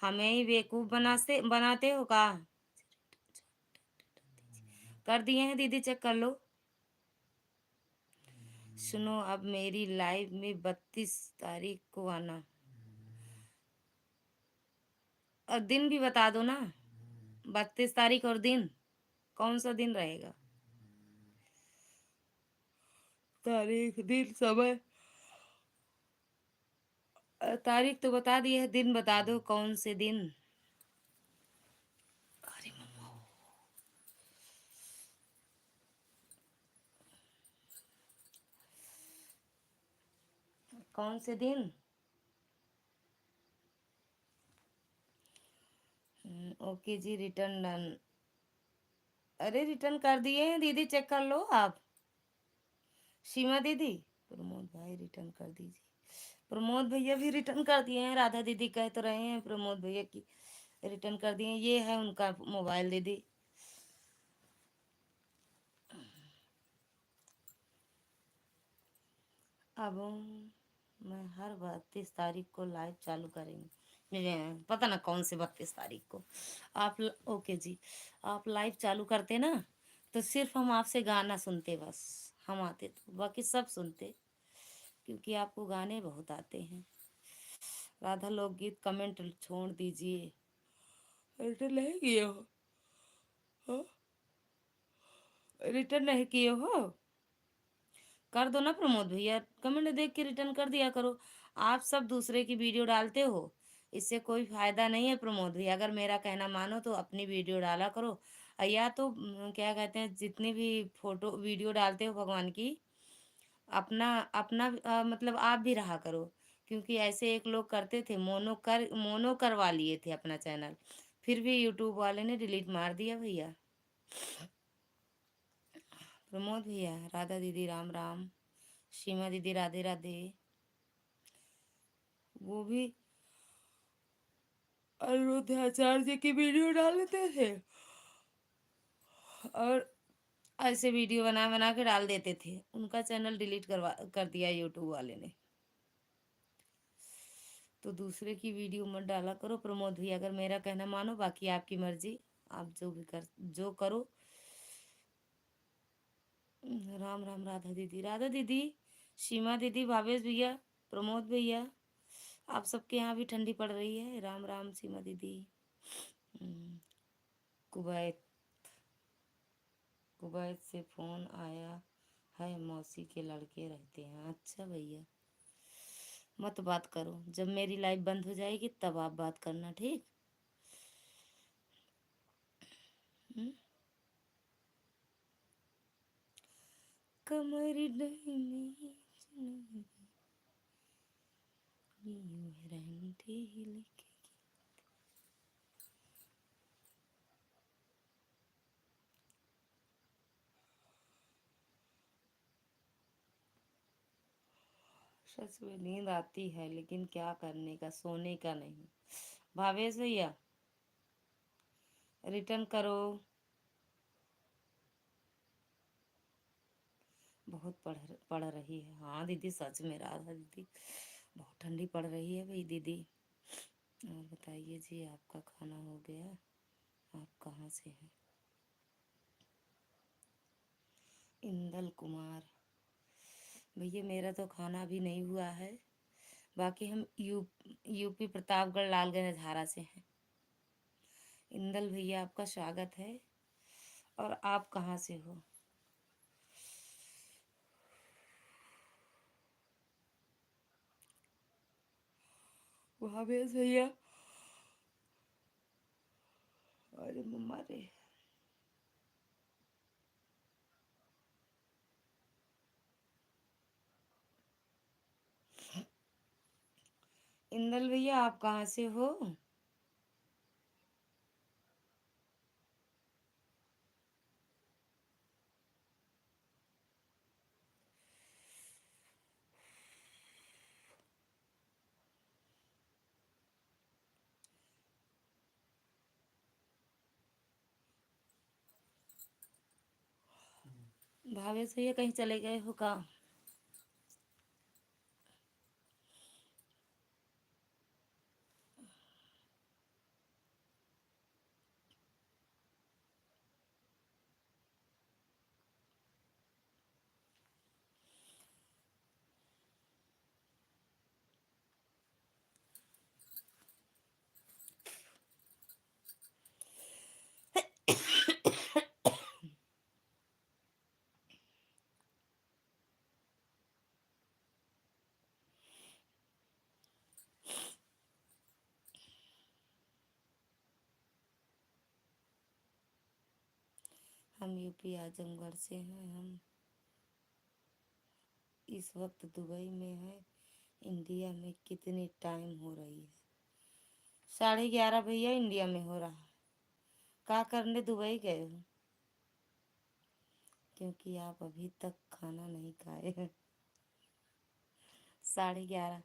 हमें ही बेवकूफ बनाते हो का? कर दिए हैं दीदी, चेक कर लो। सुनो, अब मेरी लाइव में 32 तारीख को आना। और दिन भी बता दो ना, 32 तारीख और दिन कौन सा दिन रहेगा? तारीख दिन समय तारीख तो बता दी है, दिन बता दो कौन से दिन। अरे मम्मा कौन से दिन? ओके जी, रिटर्न डन। अरे रिटर्न कर दिए हैं दीदी, चेक कर लो आप। सीमा दीदी, प्रमोद भाई रिटर्न कर दीजिए। प्रमोद भैया भी रिटर्न कर दिए हैं, राधा दीदी कह तो रहे हैं प्रमोद भैया की रिटर्न कर दिए। ये है उनका मोबाइल दीदी। अब मैं हर 32 तारीख को लाइव चालू करेंगे। मुझे पता ना कौन से 32 तारीख को आप ओके जी, आप लाइव चालू करते ना तो सिर्फ हम आपसे गाना सुनते, बस हम आते तो बाकी सब सुनते, क्योंकि आपको गाने बहुत आते हैं। राधा लोकगीत कमेंट छोड़ दीजिए। रिटर्न नहीं किए हो? हाँ? रिटर्न नहीं किए हो? कर दो ना प्रमोद भैया, कमेंट देख के रिटर्न कर दिया करो। आप सब दूसरे की वीडियो डालते हो, इससे कोई फायदा नहीं है प्रमोद भैया। अगर मेरा कहना मानो तो अपनी वीडियो डाला करो। या तो क्या कहते हैं, जितनी भी फोटो वीडियो डालते हो भगवान की, अपना अपना मतलब आप भी रहा करो। क्योंकि ऐसे एक लोग करते थे, मोनो करवा लिए थे अपना चैनल, फिर भी यूट्यूब वाले ने डिलीट मार दिया भैया। प्रमोद भैया, राधा दीदी राम राम, सीमा दीदी राधे राधे। वो भी अयोध्याचार्य जी की वीडियो डालते थे और ऐसे वीडियो बना बना के डाल देते थे। उनका चैनल डिलीट कर दिया यूट्यूब वाले ने। तो दूसरे की वीडियो मत डाला करो प्रमोद भैया, अगर मेरा कहना मानो। बाकी आपकी मर्जी, आप जो करो। राम राम राधा दीदी, सीमा दीदी, भावेश भैया, प्रमोद भैया, आप सबके यहाँ भी ठंडी पड़ रही है? राम राम सीमा दीदी। हम्म, कुवैत कुवैत से फोन आया है, मौसी के लड़के रहते हैं। अच्छा भैया, मत बात करो, जब मेरी लाइफ बंद हो जाएगी तब आप बात करना, ठीक? हम्म? कमर नहीं लिखेगी। सच में नींद आती है, लेकिन क्या करने का, सोने का नहीं। भावेश भैया, रिटर्न करो। बहुत पढ़ रही है। हाँ दीदी, सच में राधा दीदी, बहुत ठंडी पड़ रही है भाई दीदी। और बताइए जी, आपका खाना हो गया? आप कहाँ से हैं? इंदल कुमार भैया, मेरा तो खाना भी नहीं हुआ है। बाकी हम यूपी प्रतापगढ़ लालगंज हजारा से हैं। इंदल भैया, आपका स्वागत है। और आप कहाँ से हो? भावेश भैया, अरे मम्मा रे। इंदल भैया, आप कहाँ से हो? भावेश भैया, कहीं चले गए हो का? हम यूपी आजमगढ़ से हैं। हम इस वक्त दुबई में हैं। इंडिया में कितनी टाइम हो रही है? 11:30 भैया, इंडिया में हो रहा है। क्या करने दुबई गए हो? क्योंकि आप अभी तक खाना नहीं खाए हैं। 11:30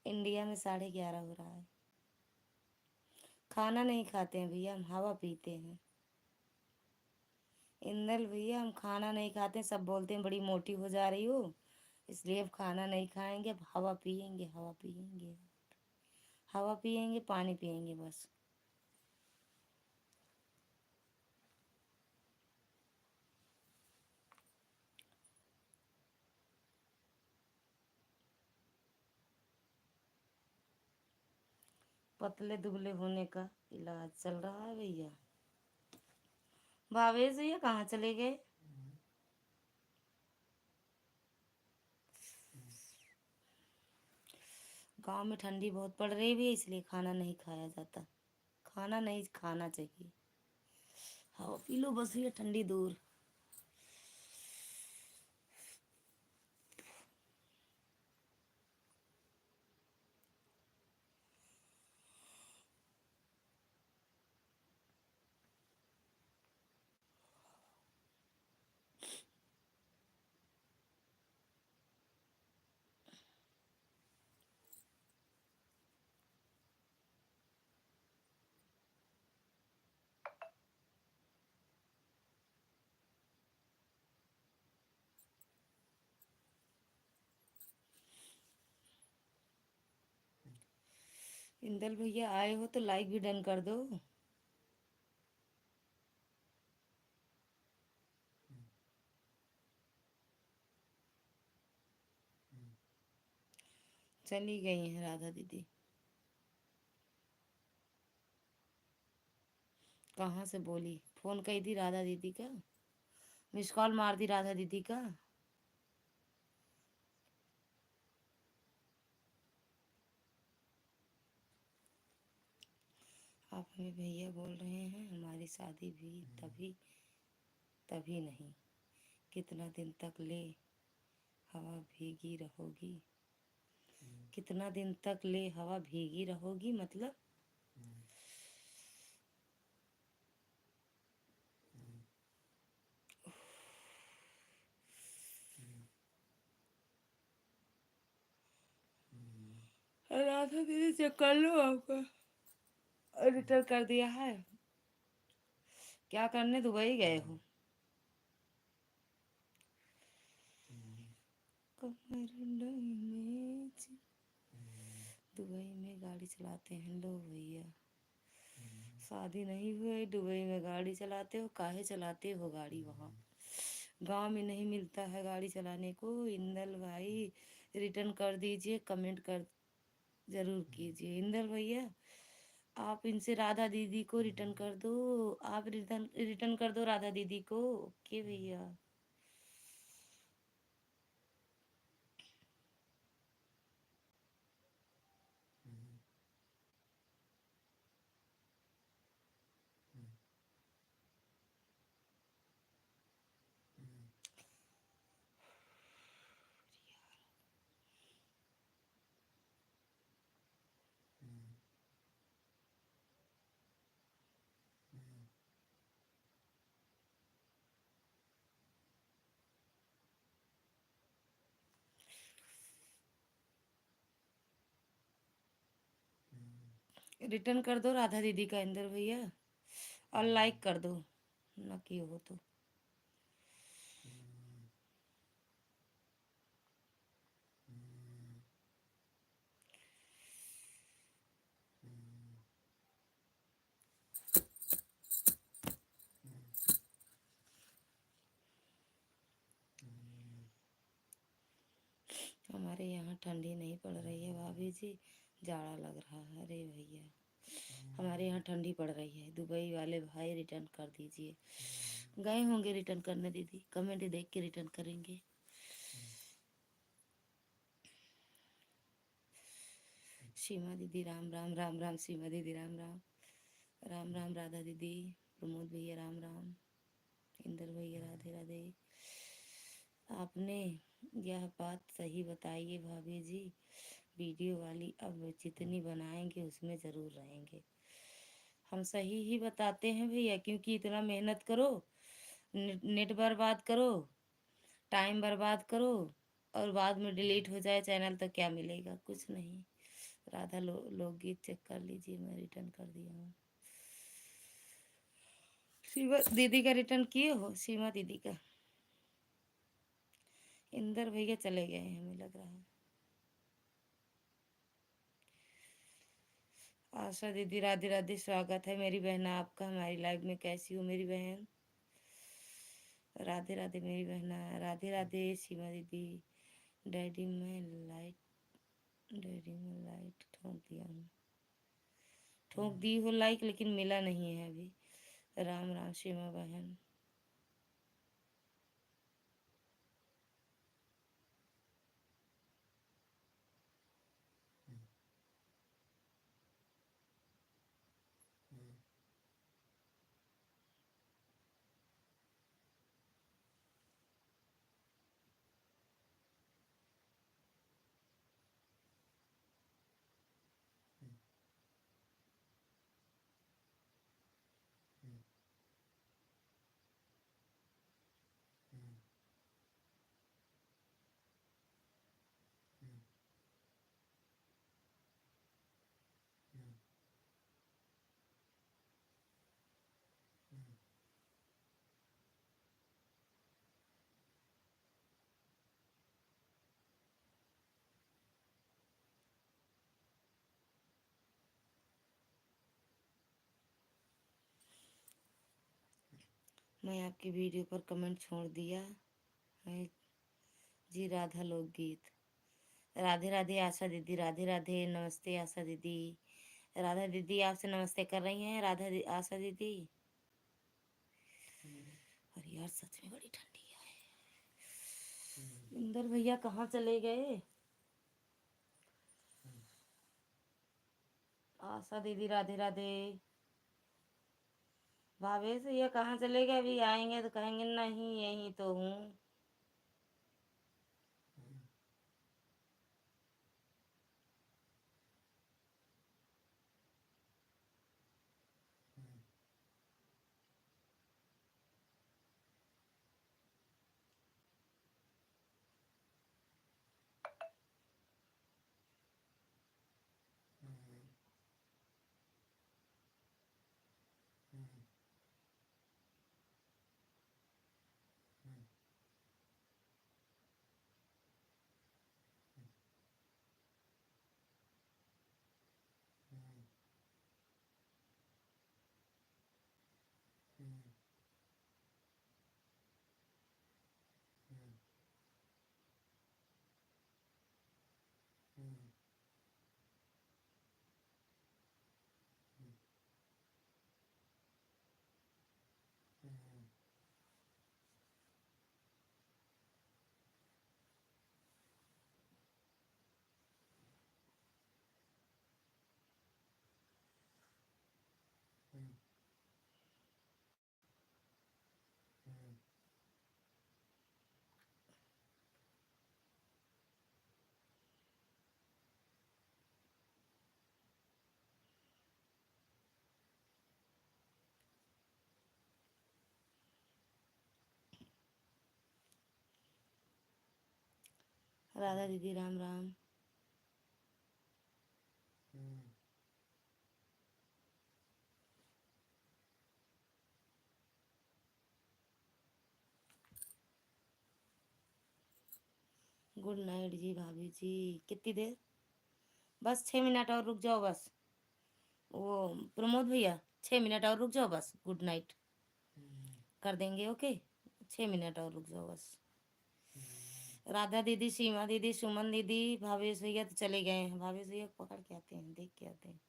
इंडिया में 11:30 हो रहा है। खाना नहीं खाते हैं भैया, हम हवा पीते हैं। इंदल भैया हम खाना नहीं खाते हैं, सब बोलते हैं बड़ी मोटी हो जा रही हो, इसलिए अब खाना नहीं खाएंगे, अब हवा पियेंगे, हवा पियेंगे, हवा पियेंगे, पानी पियेंगे बस। पतले दुबले होने का इलाज चल रहा है भैया। भावेश भैया कहाँ चले गए? गांव में ठंडी बहुत पड़ रही भी है, इसलिए खाना नहीं खाया जाता, खाना नहीं खाना चाहिए, हवा पी लो बस भैया, ठंडी दूर। इंदल भैया आए हो तो लाइक भी डन कर दो। चली गई हैं राधा दीदी। कहाँ से बोली? फोन कही थी राधा दीदी का, मिस कॉल मार दी राधा दीदी का। आप हमें भैया बोल रहे हैं, हमारी शादी भी तभी तभी नहीं, कितना दिन तक ले हवा भीगी रहोगी, कितना दिन तक ले हवा भीगी रहोगी मतलब? राधा दीदी चेक कर लो, आपका रिटर्न कर दिया है। क्या करने दुबई गए हो? दुबई में गाड़ी चलाते हैं लो भैया, शादी नहीं हुई दुबई में गाड़ी चलाते हो, काहे चलाते हो गाड़ी वहाँ? गांव में नहीं मिलता है गाड़ी चलाने को। इंदल भाई रिटर्न कर दीजिए, कमेंट कर जरूर कीजिए। इंदल भैया आप इनसे राधा दीदी को रिटर्न कर दो, आप रिटर्न रिटर्न कर दो राधा दीदी को। ओके भैया। रिटर्न कर दो राधा दीदी का इंदर भैया, और लाइक कर दो ना कि हो तो। हमारे यहाँ ठंडी नहीं पड़ रही है भाभी जी, जाड़ा लग रहा है। अरे भैया हमारे यहाँ ठंडी पड़ रही है। दुबई वाले भाई रिटर्न कर दीजिए। गए होंगे रिटर्न करने दीदी, कमेंट देख के रिटर्न करेंगे। सीमा दीदी राम राम, राम राम सीमा दीदी राम राम, राम राम राधा दीदी, प्रमोद भैया राम राम, इंदर भैया राधे राधे। आपने यह बात सही बताई है भाभी जी, वीडियो वाली अब जितनी बनाएंगे उसमें ज़रूर रहेंगे। हम सही ही बताते हैं भैया, क्योंकि इतना मेहनत करो, नेट बर्बाद करो, टाइम बर्बाद करो, और बाद में डिलीट हो जाए चैनल तो क्या मिलेगा? कुछ नहीं। राधा लोकगीत चेक कर लीजिए, मैं रिटर्न कर दिया हूँ। सीमा दीदी का रिटर्न किए हो? सीमा दीदी का। इंदर भैया चले गए हैं हमें लग रहा है। आशा दीदी राधे राधे, स्वागत है मेरी बहन आपका हमारी लाइव में। कैसी हो मेरी बहन? राधे राधे मेरी बहना, राधे राधे सीमा दीदी। डैडी में लाइट ठोक दिया हूँ, ठोक दी हो लाइक, लेकिन मिला नहीं है अभी। राम राम सीमा बहन। मैं आपकी वीडियो पर कमेंट छोड़ दिया है जी। राधा लोकगीत। राधे राधे आशा दीदी, राधे राधे, नमस्ते आशा दीदी। राधा दीदी आपसे नमस्ते कर रही हैं आशा दीदी। अरे यार सच में बड़ी ठंडी है। इंदर भैया कहाँ चले गए? आशा दीदी राधे राधे। भावेश भैया कहाँ चले गए? अभी आएंगे तो कहेंगे नहीं यहीं तो हूँ। राधा दीदी राम राम। गुड नाइट जी भाभी जी। कितनी देर? बस 6 मिनट और रुक जाओ बस। वो प्रमोद भैया 6 मिनट और रुक जाओ बस। गुड नाइट कर देंगे, ओके। 6 मिनट और रुक जाओ बस। राधा दीदी, सीमा दीदी, सुमन दीदी, भावेश भैया तो चले गए हैं। भावेश भैया को पकड़ के आते हैं, देख के आते हैं।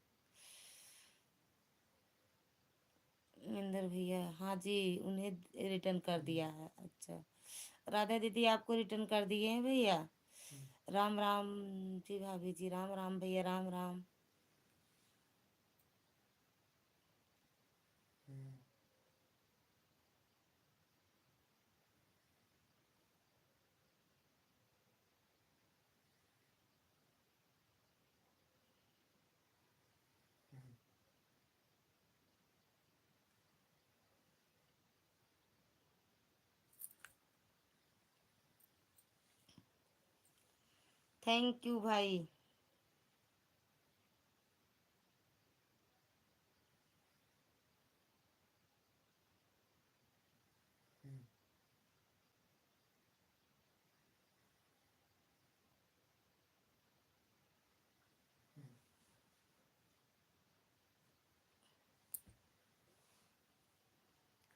इंदर भैया हाँ जी, उन्हें रिटर्न कर दिया है। अच्छा, राधा दीदी आपको रिटर्न कर दिए हैं भैया। राम राम जी भाभी जी, राम राम भैया, राम राम। थैंक यू भाई।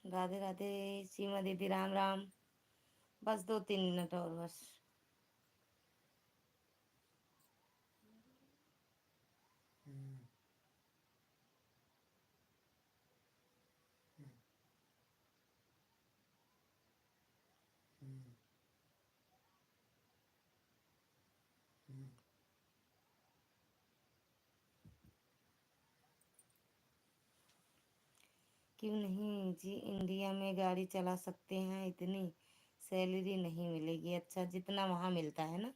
राधे राधे। सीमा दीदी राम राम। बस 2-3 मिनट और बस। क्यों नहीं जी, इंडिया में गाड़ी चला सकते हैं, इतनी सैलरी नहीं मिलेगी। अच्छा, जितना वहाँ मिलता है ना,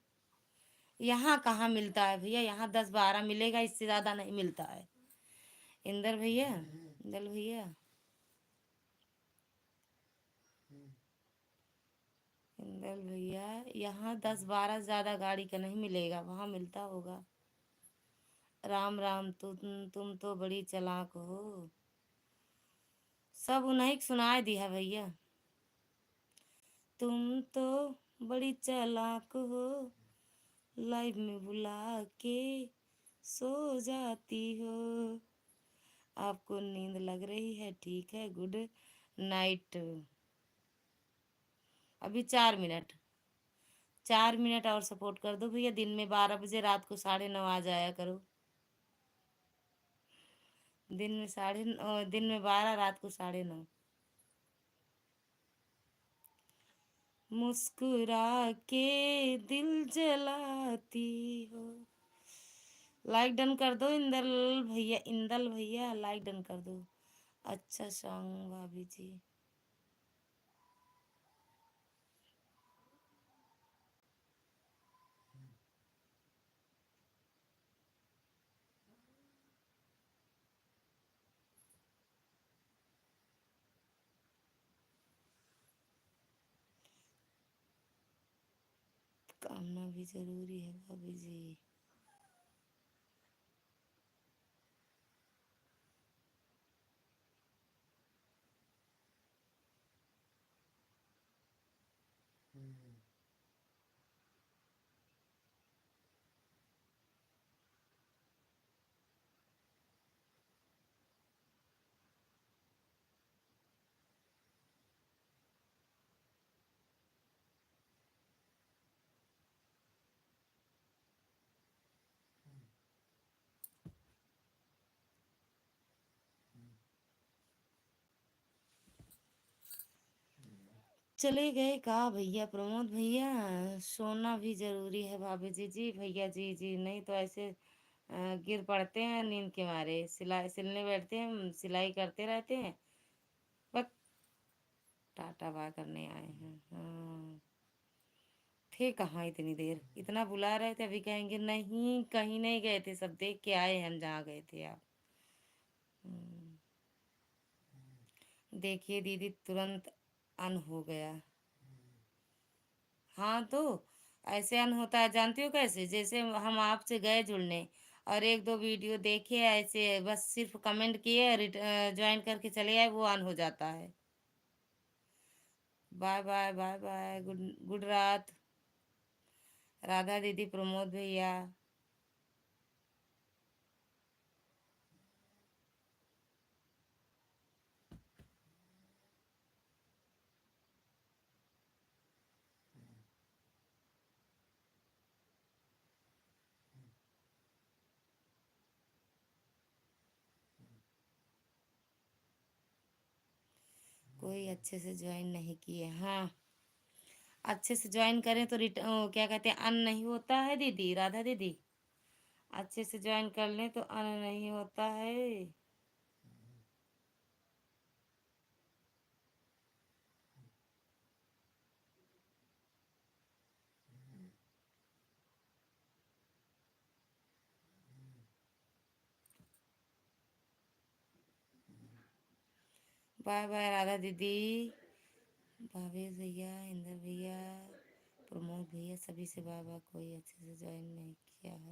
यहाँ कहाँ मिलता है भैया, यहाँ 10-12 मिलेगा, इससे ज़्यादा नहीं मिलता है। इंदर भैया, इंदर भैया, इंदर भैया, यहाँ 10-12 ज़्यादा गाड़ी का नहीं मिलेगा, वहाँ मिलता होगा। राम राम। तुम तो बड़ी चालाक हो। सब उन्हीं को सुनाई दिया भैया। तुम तो बड़ी चालाक हो, लाइव में बुला के सो जाती हो। आपको नींद लग रही है, ठीक है, गुड नाइट। अभी 4 मिनट, 4 मिनट और सपोर्ट कर दो भैया। दिन में 12 बजे, रात को 9:30 आ जाया करो। दिन में 12, रात को 9:30। मुस्कुरा के दिल जलाती हो। लाइक डन कर दो इंदल भैया, इंदल भैया लाइक डन कर दो। अच्छा सॉन्ग भाभी जी। कामना भी जरूरी है भाभी जी। चले गए का भैया प्रमोद भैया? सोना भी जरूरी है भाभी जी। जी भैया, जी जी, नहीं तो ऐसे गिर पड़ते हैं नींद के मारे। सिलाई सिलने बैठते हैं, सिलाई करते रहते हैं, बस टाटा बाय करने आए हैं। हाँ, थे कहाँ इतनी देर, इतना बुला रहे थे, अभी कहेंगे नहीं कहीं नहीं गए थे, सब देख के आए हम जहाँ गए थे आप। हम्म, देखिए दीदी, तुरंत अन हो गया। हाँ तो ऐसे अन होता है, जानती हो कैसे? जैसे हम आपसे गए जुड़ने और 1-2 वीडियो देखे, ऐसे बस सिर्फ कमेंट किए, ज्वाइन करके चले आए, वो ऑन हो जाता है। Bye bye, bye bye, good good रात। राधा दीदी, प्रमोद भैया। कोई अच्छे से ज्वाइन नहीं किए। हाँ, अच्छे से ज्वाइन करें तो क्या कहते हैं, अन नहीं होता है दीदी, राधा दीदी। अच्छे से ज्वाइन कर लें तो अन नहीं होता है। बाय बाय राधा दीदी, भावेश भैया, इंदर भैया, प्रमोद भैया, सभी से बाय बाय। कोई अच्छे से ज्वाइन नहीं किया है।